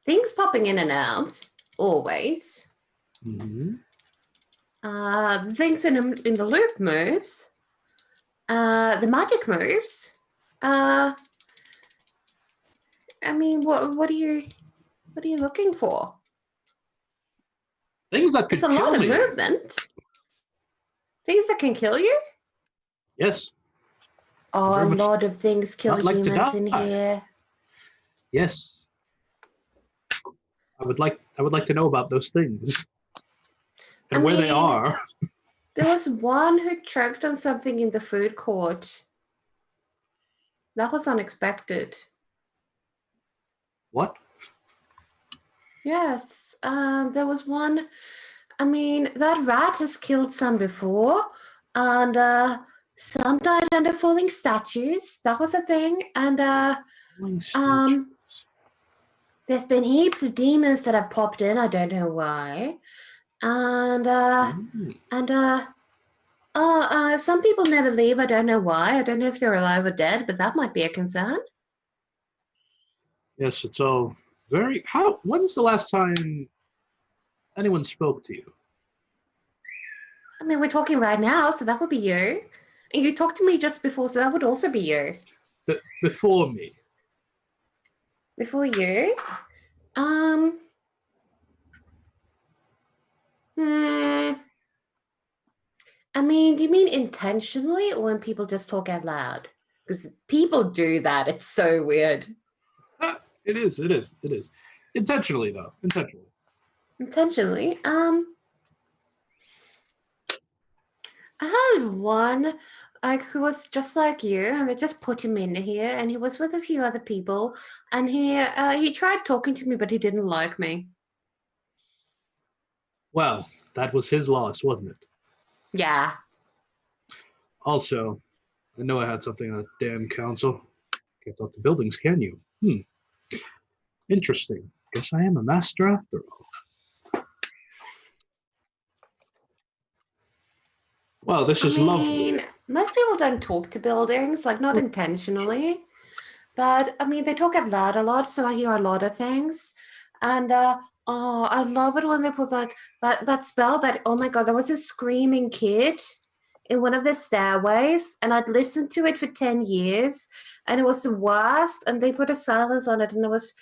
things popping in and out, always. Mm-hmm. Things in the loop moves. The magic moves. I mean, what are you looking for? Things that could There's a kill lot of me. movement. Things that can kill you? Yes. Oh, Very a much lot of things kill not like to humans in die. here. Yes. I would like to know about those things. And where they are. There was one who choked on something in the food court. That was unexpected. What? Yes, there was one. I mean, that rat has killed some before, and some died under falling statues. That was a thing. And there's been heaps of demons that have popped in. I don't know why. And some people never leave. I don't know why. I don't know if they're alive or dead, but that might be a concern. Yes, it's all very. When's the last time anyone spoke to you? I mean, we're talking right now, so that would be you. And you talked to me just before, so that would also be you. Before me. Before you? I mean, do you mean intentionally or when people just talk out loud? Because people do that. It's so weird. It is. Intentionally, though. Intentionally? I had one who was just like you, and they just put him in here, and he was with a few other people, and he tried talking to me, but he didn't like me. Well, that was his loss, wasn't it? Yeah. Also, I know I had something on that damn council. Can't talk to buildings, can you? Interesting. Guess I am a master after all. Well, this is lovely. Most people don't talk to buildings, like not intentionally. But I mean, they talk out loud a lot, so I hear a lot of things. And I love it when they put that spell that, oh my God, there was a screaming kid in one of the stairways, and I'd listened to it for 10 years, and it was the worst, and they put a silence on it, and it was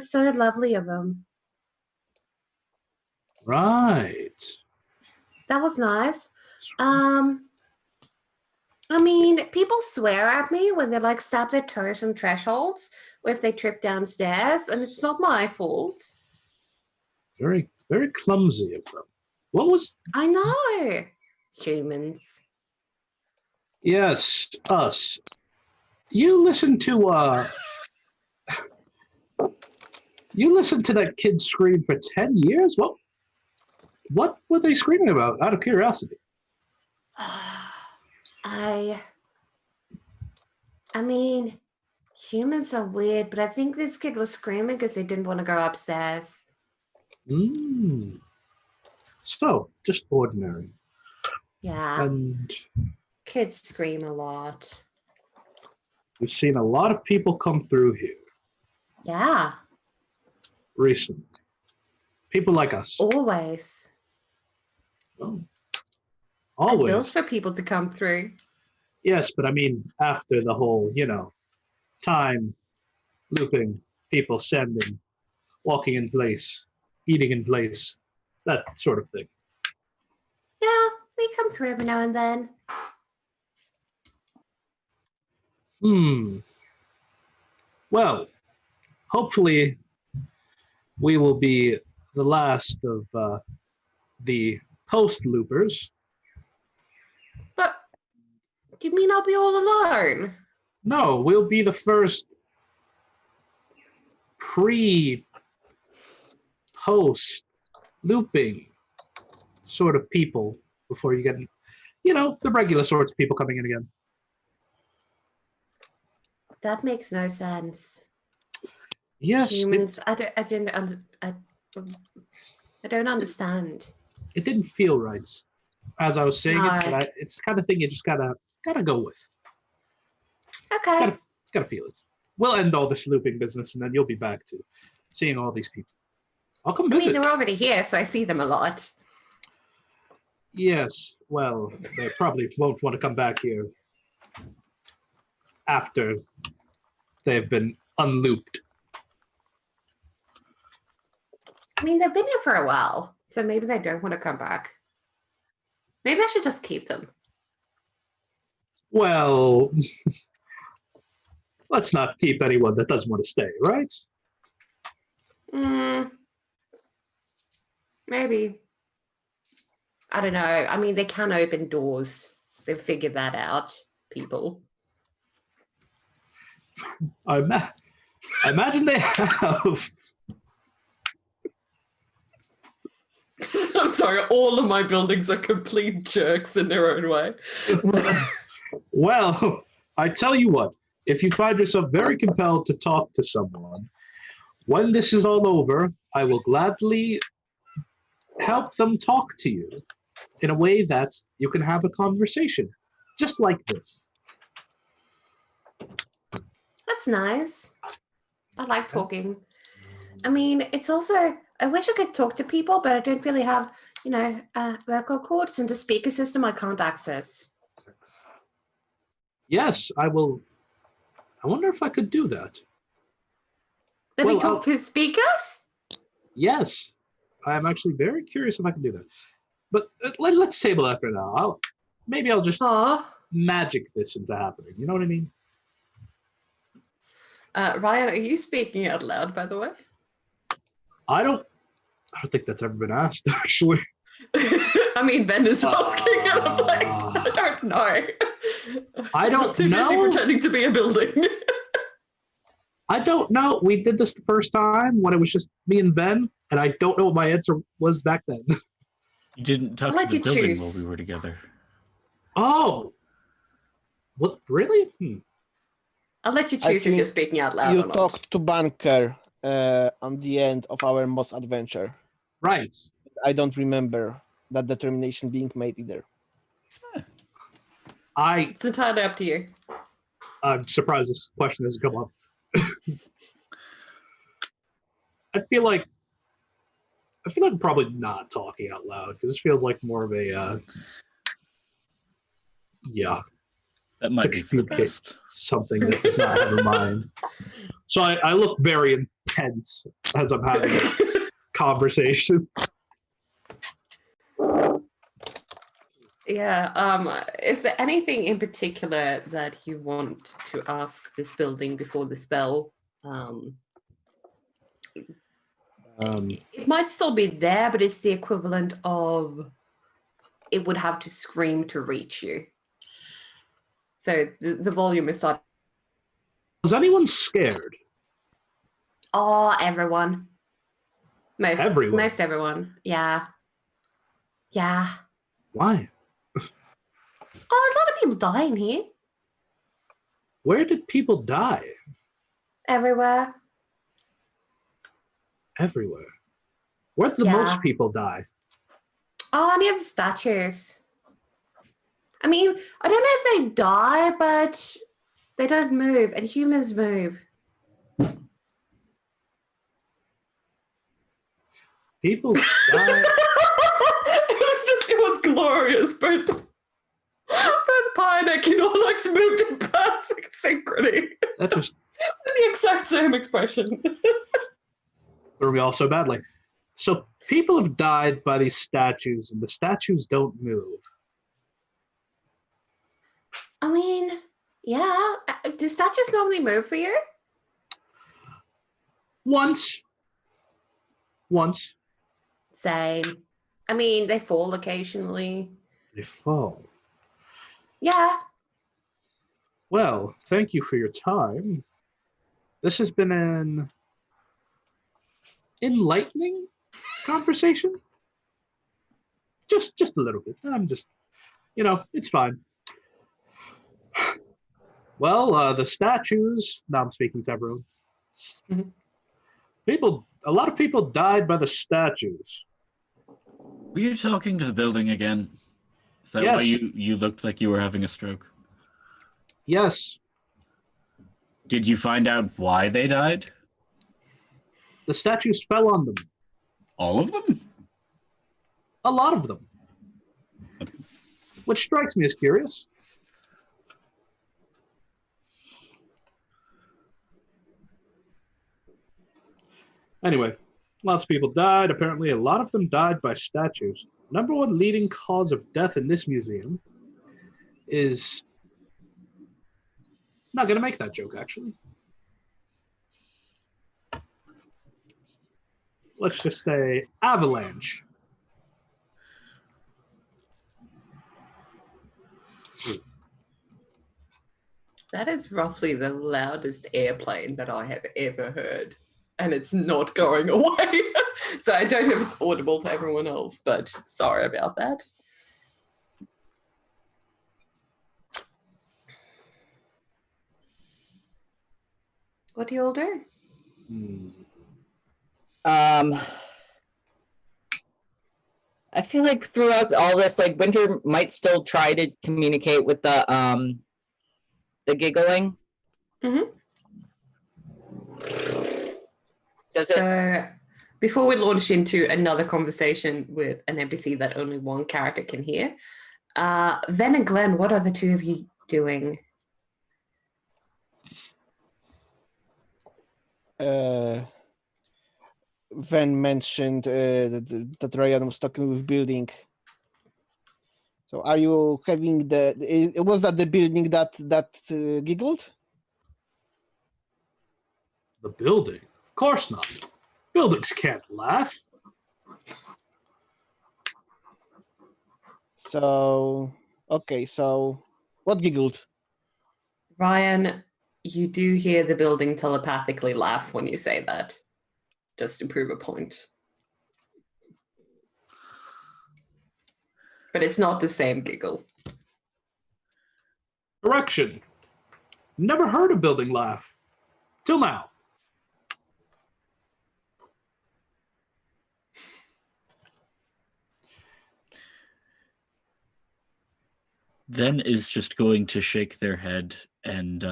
so lovely of them. Right. That was nice. I mean, people swear at me when they like stab their toes on thresholds or if they trip downstairs, and it's not my fault. Very, very clumsy of them. What was... I know. Humans. Yes, us. You listen to, You listened to that kid scream for 10 years? What were they screaming about, out of curiosity? I mean, humans are weird, but I think this kid was screaming because he didn't want to go upstairs. So, just ordinary. Yeah. And Kids scream a lot. we've seen a lot of people come through here Yeah. recently. People like us. Always. Oh. I built Always. for people to come through. Yes, but I mean, after the whole, time looping, people sending, walking in place, eating in place, that sort of thing. Yeah, we come through every now and then. Well, hopefully we will be the last of the post loopers. But do you mean I'll be all alone? No, we'll be the first post looping sort of people before you get, the regular sorts of people coming in again. That makes no sense. Yes, Humans, I don't understand. it didn't feel right as I was saying No. it, but it's the kind of thing you just gotta go with. Okay. Gotta feel it. We'll end all this looping business, and then you'll be back to seeing all these people. I'll come I visit. mean, they're already here, so I see them a lot. Yes, well, they probably won't want to come back here after they've been unlooped. I mean, they've been here for a while, so maybe they don't want to come back. Maybe I should just keep them. Well, let's not keep anyone that doesn't want to stay, right? Maybe. I don't know. I mean, they can open doors. They've figured that out, people. I imagine they have. I'm sorry, all of my buildings are complete jerks in their own way. Well, I tell you what, if you find yourself very compelled to talk to someone, when this is all over, I will gladly help them talk to you in a way that you can have a conversation, just like this. That's nice. I like talking. I mean, it's also, I wish I could talk to people, but I don't really have, vocal cords and the speaker system I can't access. Yes, I will. I wonder if I could do that. Let me Well, talk to speakers? Yes, I am actually very curious if I can do that. But let's table that for now. Maybe I'll just Oh. magic this into happening. You know what I mean? Ryan, are you speaking out loud, by the way? I don't think that's ever been asked, actually. I mean, Ben is asking, and I'm like, I don't know. I don't I'm too busy know. pretending to be a building. I don't know. We did this the first time when it was just me and Ben, and I don't know what my answer was back then. You didn't talk I'll let to the you building choose. while we were together. Oh, what? Really? I'll let you I choose if you're think speaking out loud You or not. talked to Bunker on the end of our Moss adventure. Right. I don't remember that determination being made either. It's entirely up to you. I'm surprised this question hasn't come up. I feel like I'm probably not talking out loud because this feels like more of a That might be for the communicate best. something that does not have a mind. So I look very intense as I'm having this conversation. Yeah. Is there anything in particular that you want to ask this building before the spell? It might still be there, but it's the equivalent of it would have to scream to reach you. So the volume is not. Was anyone scared? Oh, everyone. Everyone? Most everyone. Yeah. Yeah. Why? Oh, a lot of people dying here. Where did people die? Everywhere. Everywhere. Where'd the Yeah. most people die? Oh, near the statues. I mean, I don't know if they die, but they don't move, and humans move. People die. It was glorious. Both Pioneer and Orlux moved in perfect synchrony. That just The exact same expression. threw me off so badly. So people have died by these statues, and the statues don't move. I mean, yeah. Do statues normally move for you? Once. Same. I mean, they fall occasionally. They fall. Yeah. Well, thank you for your time. This has been an enlightening conversation. Just a little bit. I'm just, it's fine. Well, the statues. Now I'm speaking to everyone. Mhm. A lot of people died by the statues. Were you talking to the building again? Is that why Yes. you looked like you were having a stroke? Yes, Did you find out why they died? the statues fell on them. All of them? A lot of them. Which strikes me as curious. Anyway, lots of people died. Apparently, a lot of them died by statues. Number one leading cause of death in this museum is... Not going to make that joke, actually. Let's just say avalanche. That is roughly the loudest airplane that I have ever heard. And it's not going away. So I don't know if it's audible to everyone else, but sorry about that. What do you all do? I feel like throughout all this, like Winter might still try to communicate with the giggling. Mm-hmm. Does So before we launch into another conversation with an NPC that only one character can hear, Ven and Glenn, what are the two of you doing? Van mentioned that Ryan was talking with building. So are you having was that the building that giggled? The building? Of course not. Buildings can't laugh. So, okay, so what giggled? Ryan, you do hear the building telepathically laugh when you say that, just to prove a point. But it's not the same giggle. Correction. Never heard a building laugh. Till now. Then is just going to shake their head and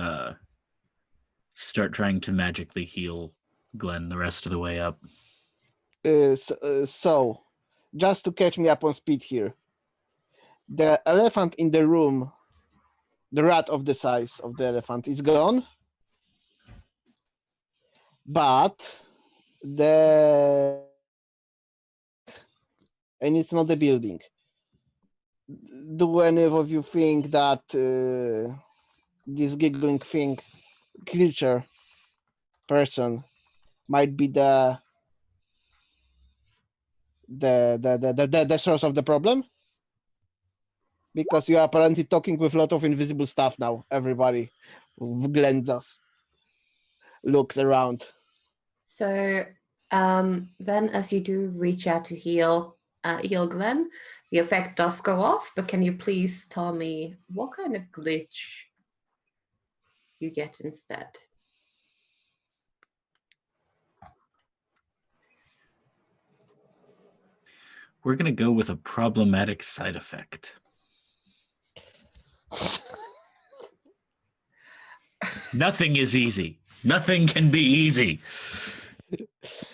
start trying to magically heal Glenn the rest of the way up. So, just to catch me up on speed here, the elephant in the room, the rat of the size of the elephant, is gone, but and it's not the building. Do any of you think that this giggling thing, creature, person, might be the source of the problem? Because you are apparently talking with a lot of invisible stuff now, everybody. Glenn just looks around. So then as you do reach out to heal Glenn, the effect does go off, but can you please tell me what kind of glitch you get instead? We're going to go with a problematic side effect. Nothing is easy. Nothing can be easy.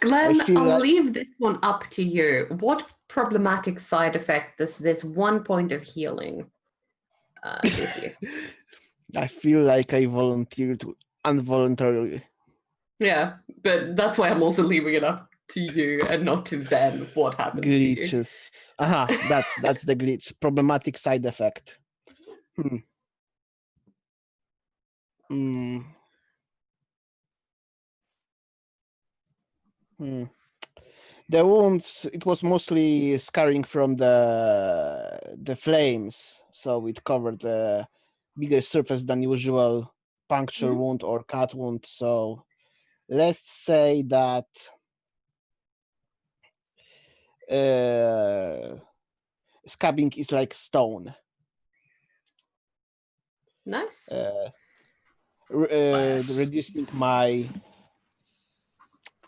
Glenn, feel I'll like- leave this one up to you. What problematic side effect does this 1 point of healing give you? I feel like I volunteered involuntarily. Yeah, but that's why I'm also leaving it up to you and not to Ben what happens to you. Glitches. Aha, that's the glitch. Problematic side effect. The wounds, it was mostly scarring from the flames, so it covered a bigger surface than usual puncture wound or cut wound. So let's say that scabbing is like stone. Nice. Nice. Reducing my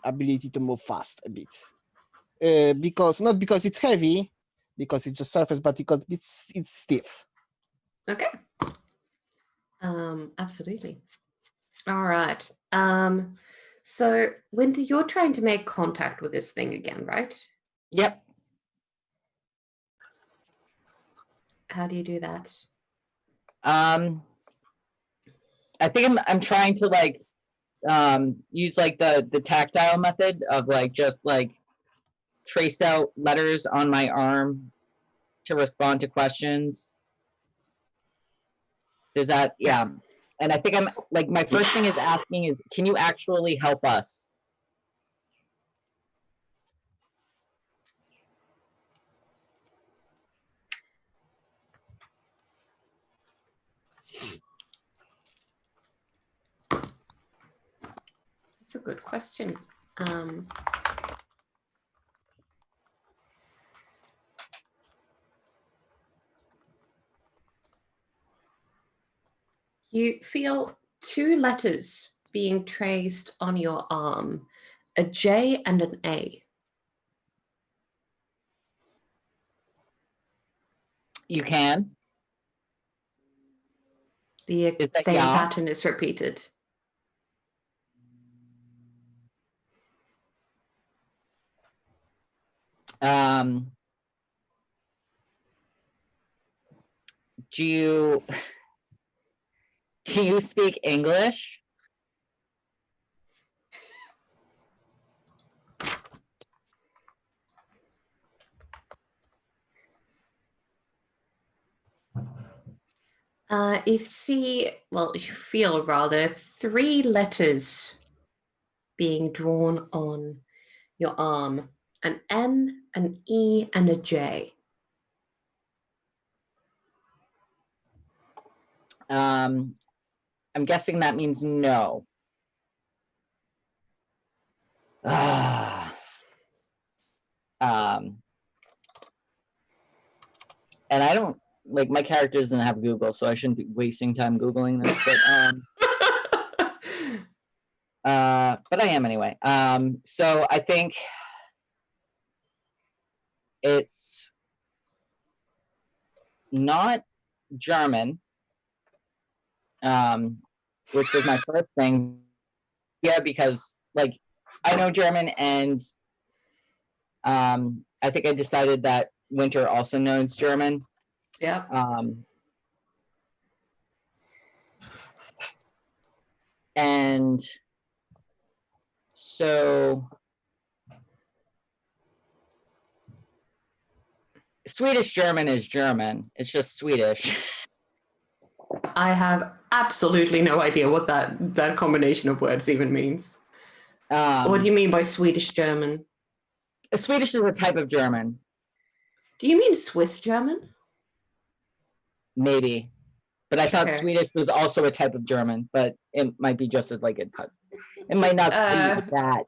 ability to move fast a bit. Because not because it's heavy, because it's just surface, but because it's stiff. Okay. Absolutely. All right. So Winter, you're trying to make contact with this thing again, right? Yep. How do you do that? I think I'm trying to like use like the tactile method of like just like traced out letters on my arm to respond to questions. Does that, yeah. And I think I'm like, my first thing is asking is, can you actually help us? That's a good question. You feel 2 letters being traced on your arm, a J and an A. You can. The Is that same yeah? pattern is repeated. Do you speak English? You see, well, you feel rather 3 letters being drawn on your arm, an N, an E, and a J. I'm guessing that means no. And I don't like, my character doesn't have Google, so I shouldn't be wasting time Googling this, but I am anyway. So I think it's not German, which was my first thing. Yeah, because like I know German, and I think I decided that Winter also knows German. Yeah. And so Swedish German is German. It's just Swedish. I have absolutely no idea what that combination of words even means. What do you mean by Swedish German? Swedish is a type of German. Do you mean Swiss German? Maybe. But I thought Okay. Swedish was also a type of German, but it might be just as like a type. It might not be that.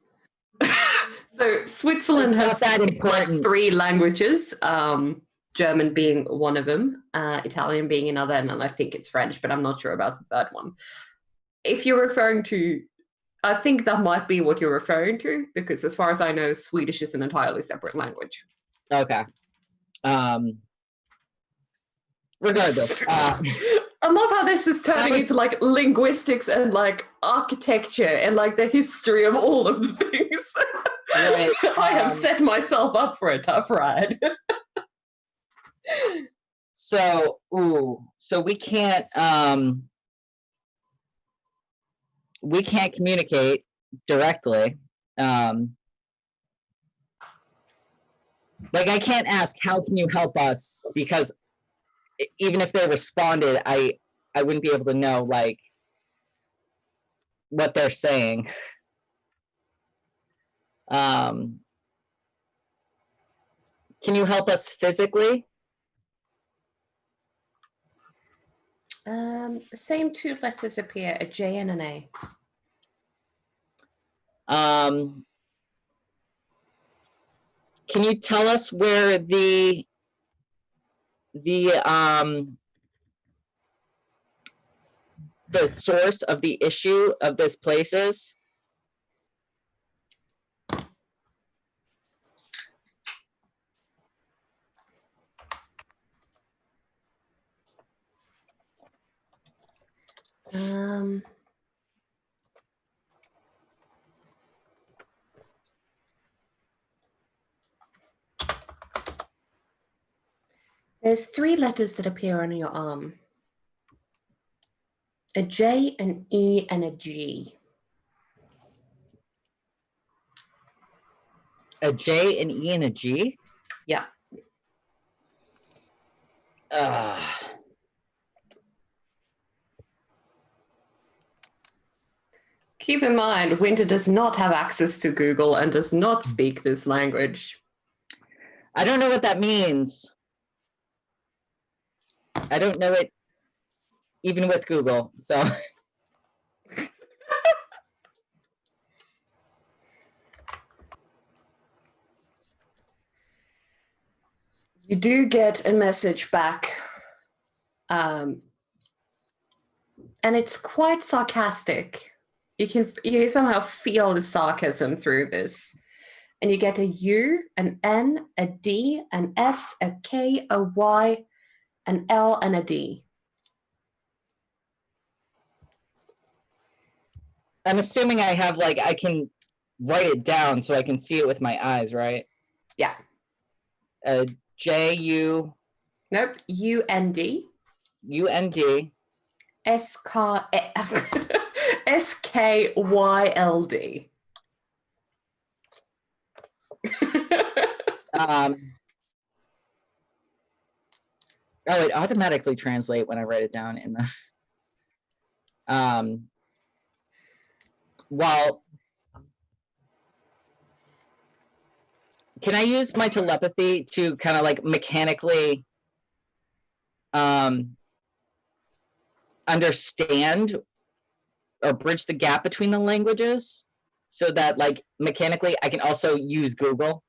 So Switzerland It's not has that like important. 3 languages, German being one of them, Italian being another, and then I think it's French, but I'm not sure about the third one. If you're referring to, I think that might be what you're referring to, because as far as I know, Swedish is an entirely separate language. Okay. Regardless, I love how this is turning into like linguistics and like architecture and like the history of all of the things. Right, I have set myself up for a tough ride. so we can't communicate directly. Like I can't ask, how can you help us? Because even if they responded, I wouldn't be able to know like what they're saying. Can you help us physically? Same 2 letters appear, a J and an A. Can you tell us where the source of the issue of this place is? There's 3 letters that appear on your arm. A J, an E, and a G. A J, an E, and a G? Yeah. Keep in mind, Winter does not have access to Google and does not speak this language. I don't know what that means. I don't know it even with Google, so. You do get a message back, and it's quite sarcastic. You somehow feel the sarcasm through this. And you get a U, an N, a D, an S, a K, a Y, an L, and a D. I'm assuming I have like, I can write it down so I can see it with my eyes, right? Yeah. J-U... Nope. U-N-D. U-N-D. S-K-Y-L-D. Oh, it automatically translates when I write it down in the. Well, can I use my telepathy to kind of like mechanically understand or bridge the gap between the languages so that like mechanically I can also use Google?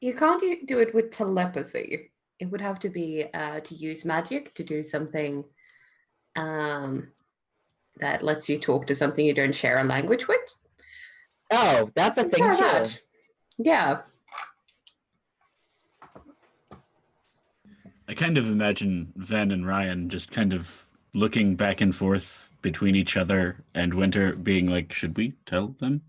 You can't do it with telepathy. It would have to be to use magic to do something that lets you talk to something you don't share a language with. Oh, that's a thing too. That. Yeah. I kind of imagine Ven and Ryan just kind of looking back and forth between each other and Winter being like, should we tell them?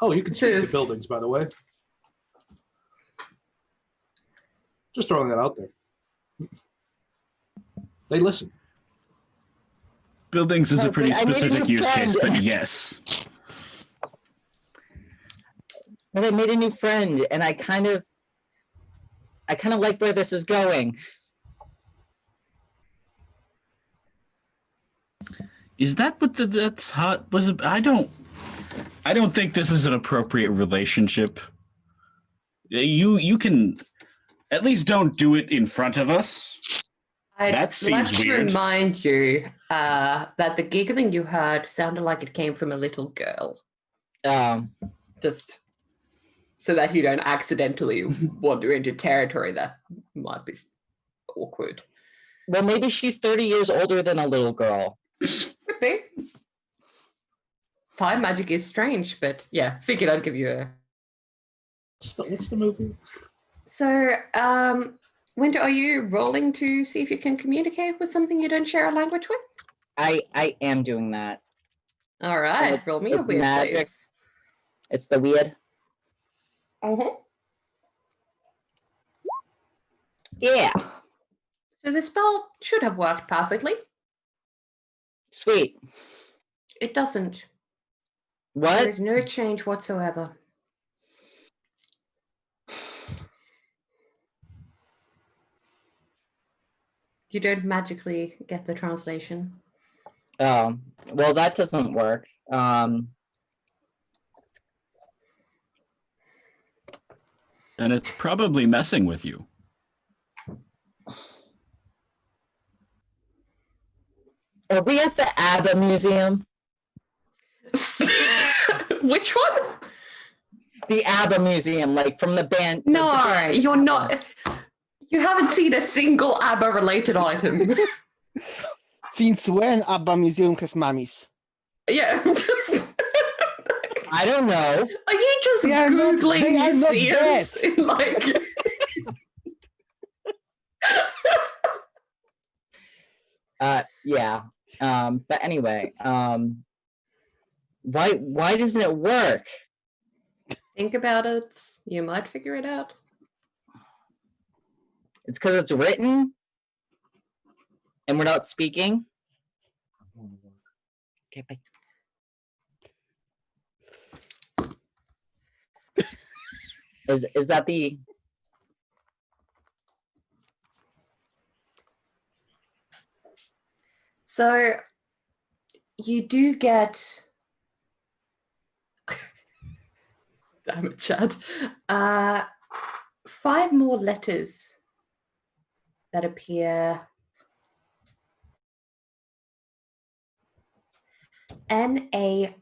Oh, you can speak to buildings, by the way. Just throwing that out there. They listen. Buildings is a pretty I made a specific new use case, friend. but yes. And I made a new friend, and I kind of like where this is going. Is that what that's hot was? I don't think this is an appropriate relationship. You can at least don't do it in front of us. I'd That seems like to weird. remind you that the giggling you heard sounded like it came from a little girl. Just so that you don't accidentally wander into territory that might be awkward. Well, maybe she's 30 years older than a little girl. Could be. Time magic is strange, but yeah, figured I'd give you a... What's the movie? So, Winter, are you rolling to see if you can communicate with something you don't share a language with? I am doing that. All right, roll me a it's weird, magic. please. It's the weird. Uh-huh. Yeah. So the spell should have worked perfectly. Sweet. It doesn't. What? There is no change whatsoever. You don't magically get the translation. Oh, well, that doesn't work. And it's probably messing with you. Are we at the ABBA Museum? Which one? The ABBA Museum, like from the band. No, like the band you're ABBA. not. You haven't seen a single ABBA-related item. Since when ABBA Museum has mummies? Yeah, just... I don't know. Are you just They are not- Googling they are not museums? dead. Like... Yeah. But anyway, why doesn't it work? Think about it. You might figure it out. It's because it's written and we're not speaking. Okay, bye. Is that the... So you do get... Damn it, Chad. 5 more letters that appear. N-A-R-R-E.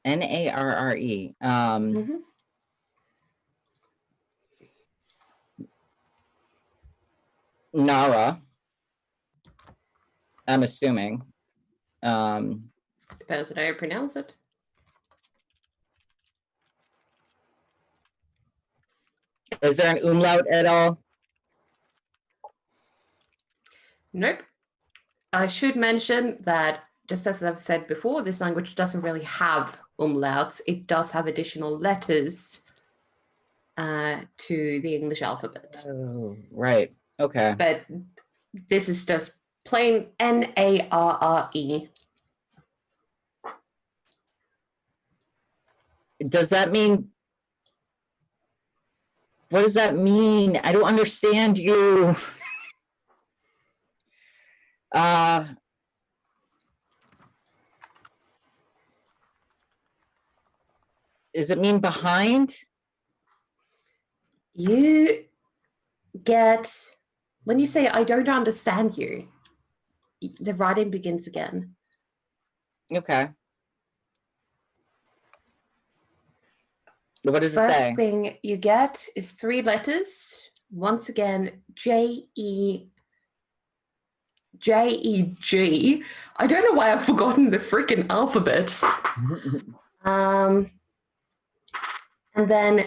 N-A-R-R-E. Mm-hmm. Nara. I'm assuming. Depends on how you pronounce it. Is there an umlaut at all? Nope. I should mention that, just as I've said before, this language doesn't really have umlauts. It does have additional letters to the English alphabet. Oh, right. Okay. But this is just plain N-A-R-R-E. Does that mean... What does that mean? I don't understand you. Does it mean behind? You get, when you say, I don't understand you, the writing begins again. Okay. What does it First say? thing you get is 3 letters. Once again, J-E-G. I don't know why I've forgotten the freaking alphabet. And then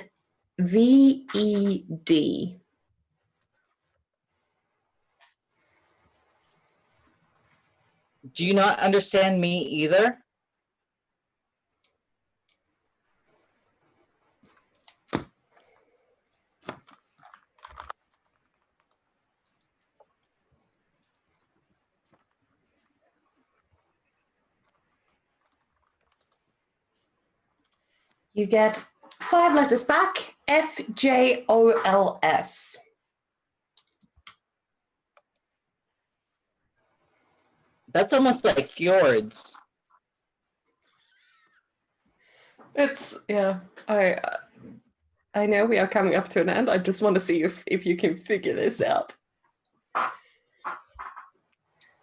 V-E-D. Do you not understand me either? You get 5 letters back, F-J-O-L-S. That's almost like fjords. It's I know we are coming up to an end. I just want to see if you can figure this out.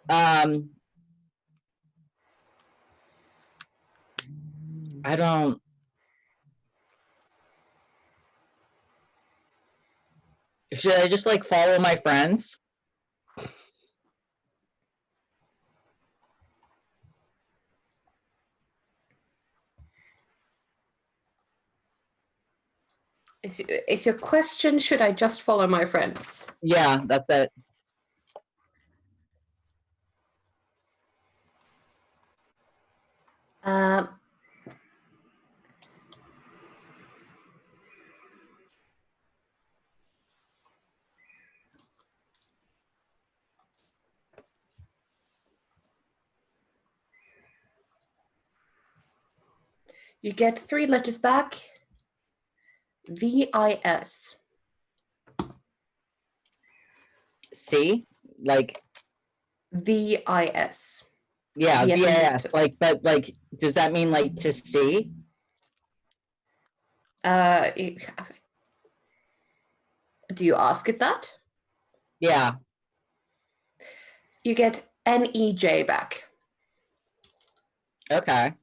I don't. Should I just like follow my friends? Is your question, should I just follow my friends? Yeah, that's it. You get 3 letters back. VIS. See, like VIS. yeah, VS in VIS. Victor. Like, but like, does that mean like to see? Do you ask it that? Yeah. You get NEJ back. Okay.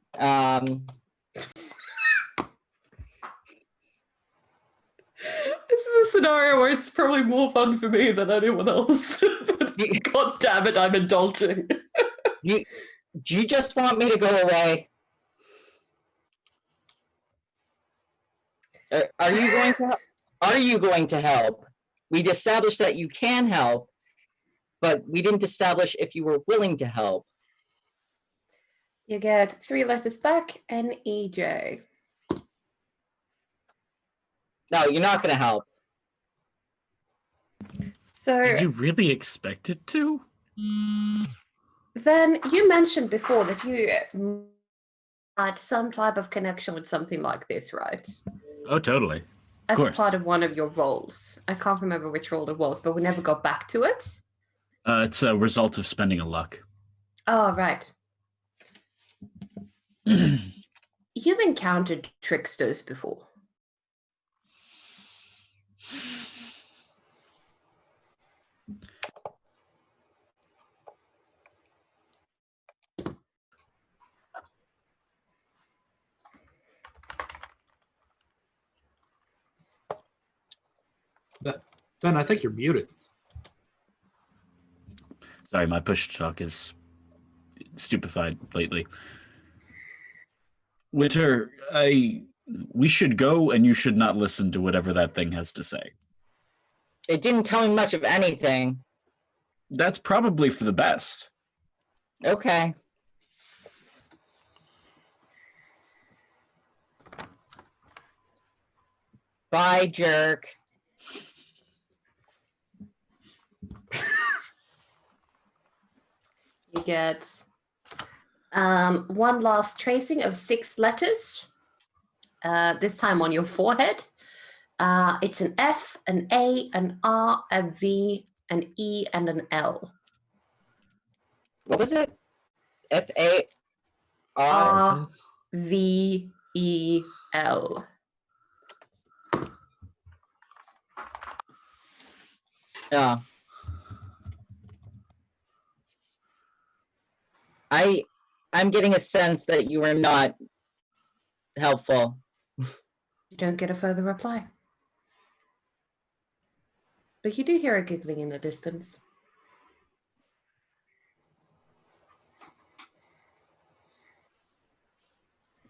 This is a scenario where it's probably more fun for me than anyone else. But God damn it, I'm indulging. Do you just want me to go away? Are you going to? Are you going to help? We'd established that you can help, but we didn't establish if you were willing to help. You get 3 letters back, NEJ. No, you're not going to help. So Did you really expect it to? then you mentioned before that you had some type of connection with something like this, right? Oh, totally. As course. part of one of your roles. I can't remember which role it was, but we never got back to it. It's a result of spending a luck. Oh, right. You've encountered tricksters before. Ben, I think you're muted. Sorry, my push talk is stupefied lately. Winter, we should go, and you should not listen to whatever that thing has to say. It didn't tell me much of anything. That's probably for the best. Okay. Bye, jerk. You get one last tracing of 6 letters, this time on your forehead. It's an F, an A, an R, a V, an E, and an L. What was it? FAR? R, V, E, L. Yeah. I'm getting a sense that you are not helpful. You don't get a further reply. But you do hear a giggling in the distance.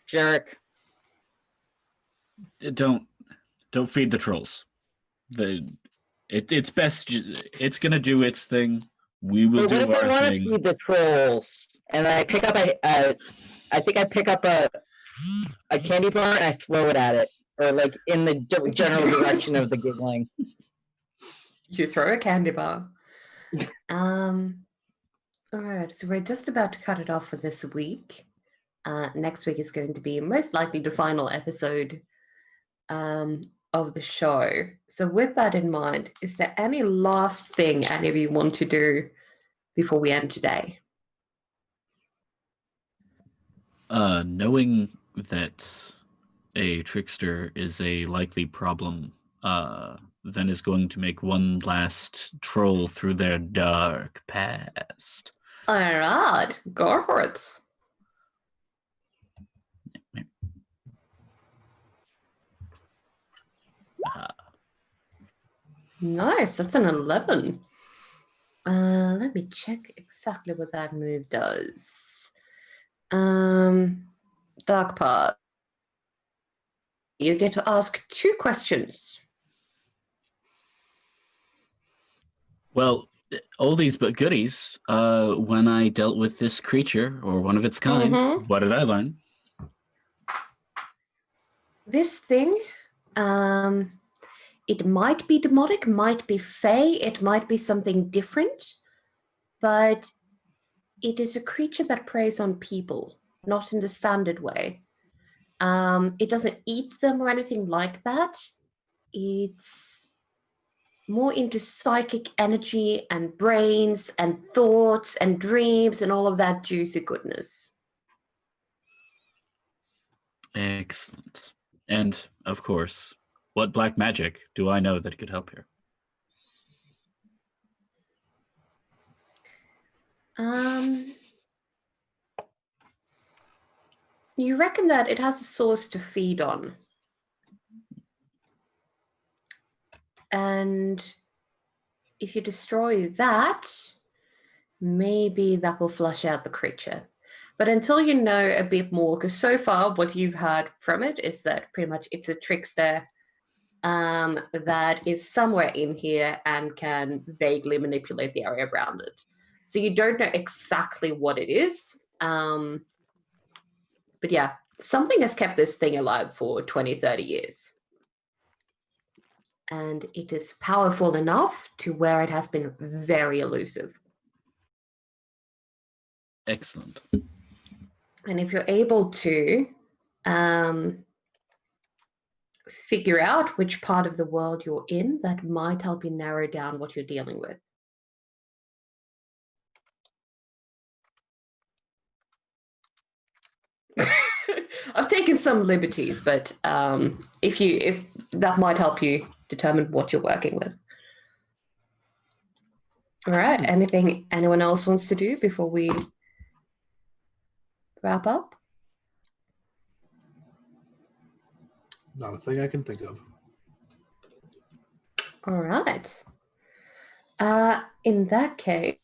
Jerk. Don't feed the trolls. It's best. It's gonna do its thing. We will But what do if I our want to thing. feed the trolls? And I pick up I think I pick up a candy bar and I throw it at it, or like in the general direction of the giggling. You throw a candy bar. All right, so we're just about to cut it off for this week. Next week is going to be most likely the final episode of the show. So with that in mind, is there any last thing any of you want to do before we end today? Knowing that a trickster is a likely problem, then is going to make one last troll through their dark past. All right, go for it. Nice, that's an 11. Let me check exactly what that move does. Dark part. You get to ask 2 questions. Well, oldies but goodies. When I dealt with this creature or one of its kind, Mhm. what did I learn? This thing, it might be demonic, might be fey, it might be something different, but it is a creature that preys on people, not in the standard way. It doesn't eat them or anything like that. It's more into psychic energy and brains and thoughts and dreams and all of that juicy goodness. Excellent. And, of course, what black magic do I know that could help here? You reckon that it has a source to feed on. And if you destroy that, maybe that will flush out the creature. But until you know a bit more, because so far what you've heard from it is that pretty much it's a trickster that is somewhere in here and can vaguely manipulate the area around it. So you don't know exactly what it is. But yeah, something has kept this thing alive for 20, 30 years. And it is powerful enough to where it has been very elusive. Excellent. And if you're able to figure out which part of the world you're in, that might help you narrow down what you're dealing with. I've taken some liberties, but if that might help you determine what you're working with. All right. Anything anyone else wants to do before we wrap up? Not a thing I can think of. All right. In that case,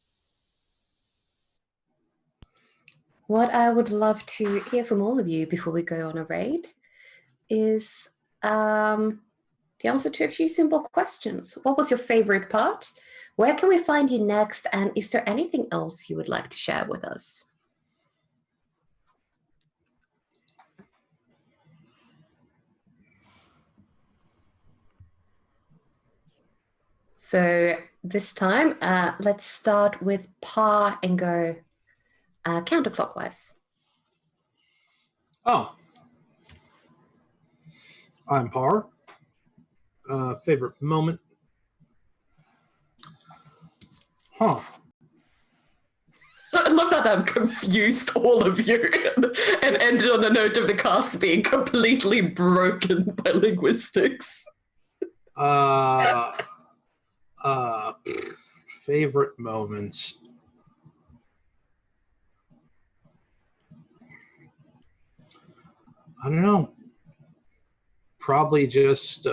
what I would love to hear from all of you before we go on a raid is the answer to a few simple questions. What was your favorite part? Where can we find you next? And is there anything else you would like to share with us? So this time, let's start with Pa and go counterclockwise. Oh. I'm Par. Favorite moment? Huh. I love that I'm confused all of you and ended on a note of the cast being completely broken by linguistics. Favorite moments. I don't know. Probably just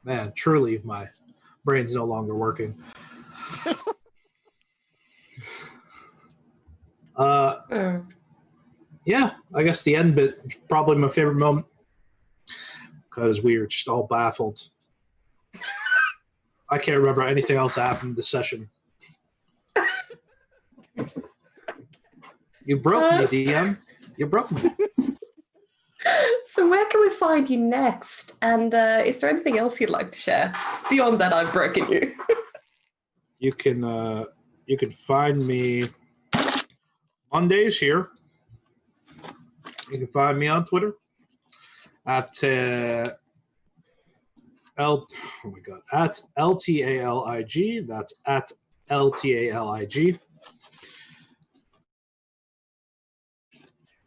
man, truly my brain's no longer working. Yeah, I guess the end bit is probably my favorite moment because we were just all baffled. I can't remember anything else that happened in the session. You broke me, DM. You broke me. So where can we find you next? And is there anything else you'd like to share beyond that I've broken you? You can find me Mondays here. You can find me on Twitter at at LTALIG. That's at LTALIG.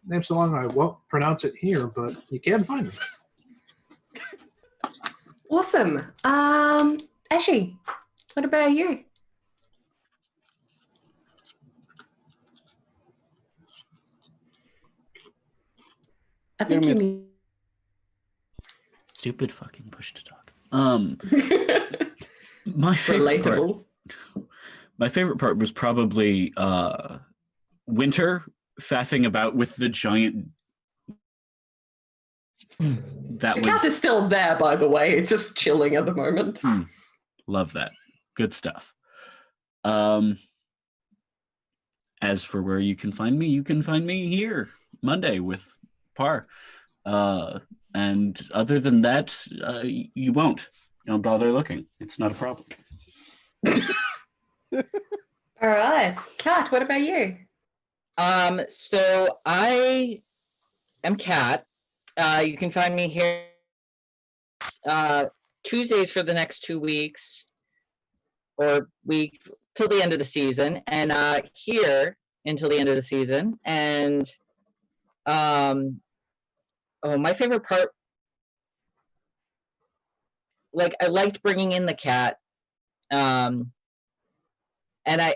name so long I won't pronounce it here, but you can find me. Awesome. Ashy, what about you? I think You're you mute. mean. Stupid fucking push to talk. My favorite part. Relatable. My favorite part was probably Winter faffing about with the giant. That The cat was is still there, by the way. It's just chilling at the moment. love that. Good stuff. As for where you can find me here Monday with Par. And other than that, you won't. Don't bother looking. It's not a problem. All right. Kat, what about you? So I am Kat. You can find me here Tuesdays for the next 2 weeks, or week till the end of the season, and here until the end of the season. And my favorite part, like I liked bringing in the cat, and I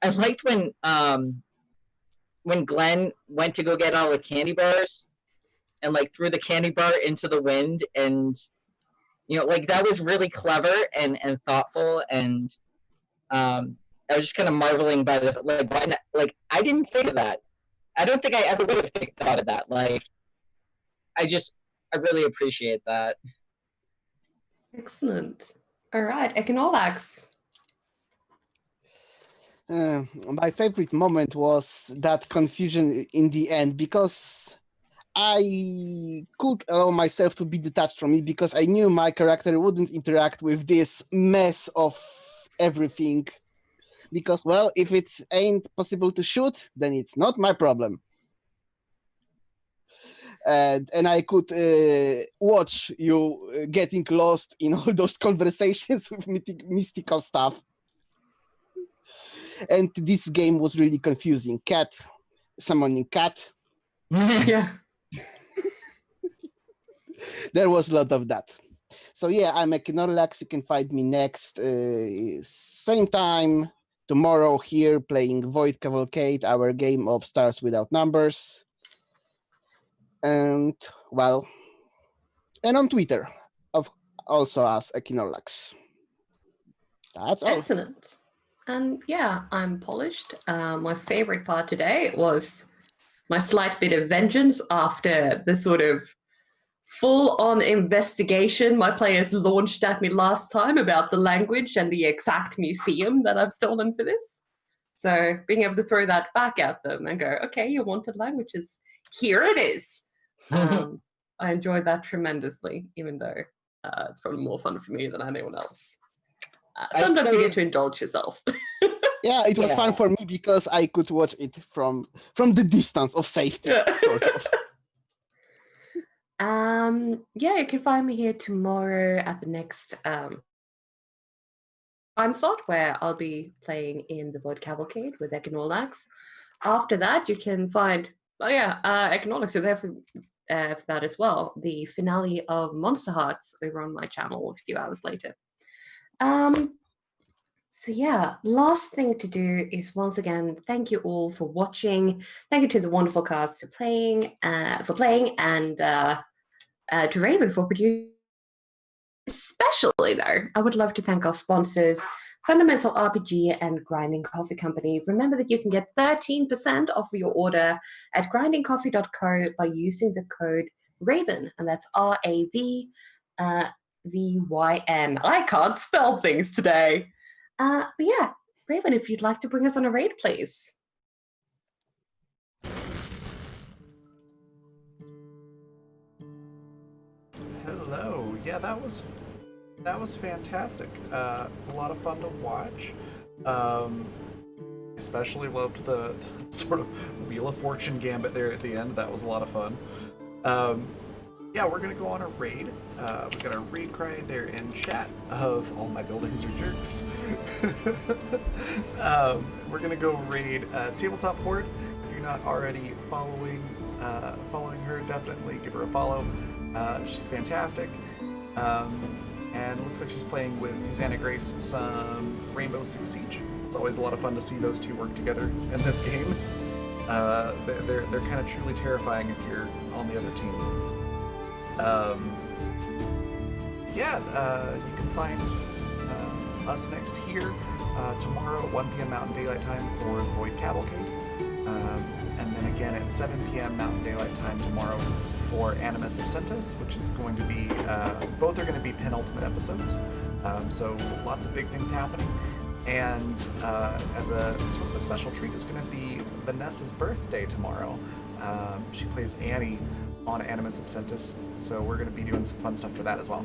I liked when Glenn went to go get all the candy bars and like threw the candy bar into the wind, and like that was really clever and thoughtful, and I was just kind of marveling by the like I didn't think of that. I don't think I ever would have thought of that. Like I really appreciate that. Excellent. All right, Econovax. My favorite moment was that confusion in the end, because I could allow myself to be detached from it, because I knew my character wouldn't interact with this mess of everything. Because, well, if it ain't possible to shoot, then it's not my problem. And I could watch you getting lost in all those conversations with mystical stuff. And this game was really confusing. Cat summoning cat. Yeah. There was a lot of that. So yeah, I'm Ekinorlax. You can find me next same time tomorrow here playing Void Cavalcade, our game of Stars Without Numbers. And well, and on Twitter, also as Ekinorlax. That's all. Excellent. And yeah, I'm polished. My favorite part today was my slight bit of vengeance after the sort of full-on investigation my players launched at me last time about the language and the exact museum that I've stolen for this. So being able to throw that back at them and go, okay, you wanted languages, here it is. I enjoyed that tremendously, even though it's probably more fun for me than anyone else. Sometimes you get to indulge yourself. Yeah, it was fun for me because I could watch it from the distance of safety, sort of. Yeah, you can find me here tomorrow at the next time slot where I'll be playing in the Void Cavalcade with Econorlax. After that, you can find, Econorlax is there for that as well. The finale of Monster Hearts over on my channel a few hours later. So yeah, last thing to do is once again thank you all for watching. Thank you to the wonderful cast for playing, and to Raven for producing. Especially though, I would love to thank our sponsors, Fundamental RPG and Grinding Coffee Company. Remember that you can get 13% off your order at grindingcoffee.co by using the code RAVEN, and that's RAVVYN. I can't spell things today. But yeah, Raven, if you'd like to bring us on a raid, please. Hello. Yeah, that was fantastic. A lot of fun to watch. Especially loved the sort of Wheel of Fortune gambit there at the end. That was a lot of fun. Yeah, we're gonna go on a raid. We got a raid cry there in chat of all my buildings are jerks. We're gonna go raid Tabletop Horde. If you're not already following following her, definitely give her a follow. She's fantastic. And it looks like she's playing with Susanna Grace some Rainbow Six Siege. It's always a lot of fun to see those two work together in this game. They're kind of truly terrifying if you're on the other team. You can find us next here tomorrow at 1 p.m. Mountain Daylight Time for the Void Cavalcade. And then again at 7 p.m. Mountain Daylight Time tomorrow for Animus Absentus, which is going to be, both are going to be penultimate episodes. So lots of big things happening. And as a sort of a special treat, it's going to be Vanessa's birthday tomorrow. She plays Annie on Animus Absentus, so we're going to be doing some fun stuff for that as well.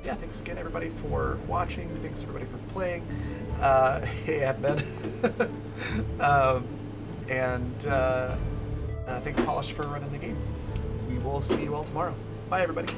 Thanks again everybody for watching. Thanks everybody for playing. Hey, Admin. Thanks Polished for running the game. We will see you all tomorrow. Bye everybody.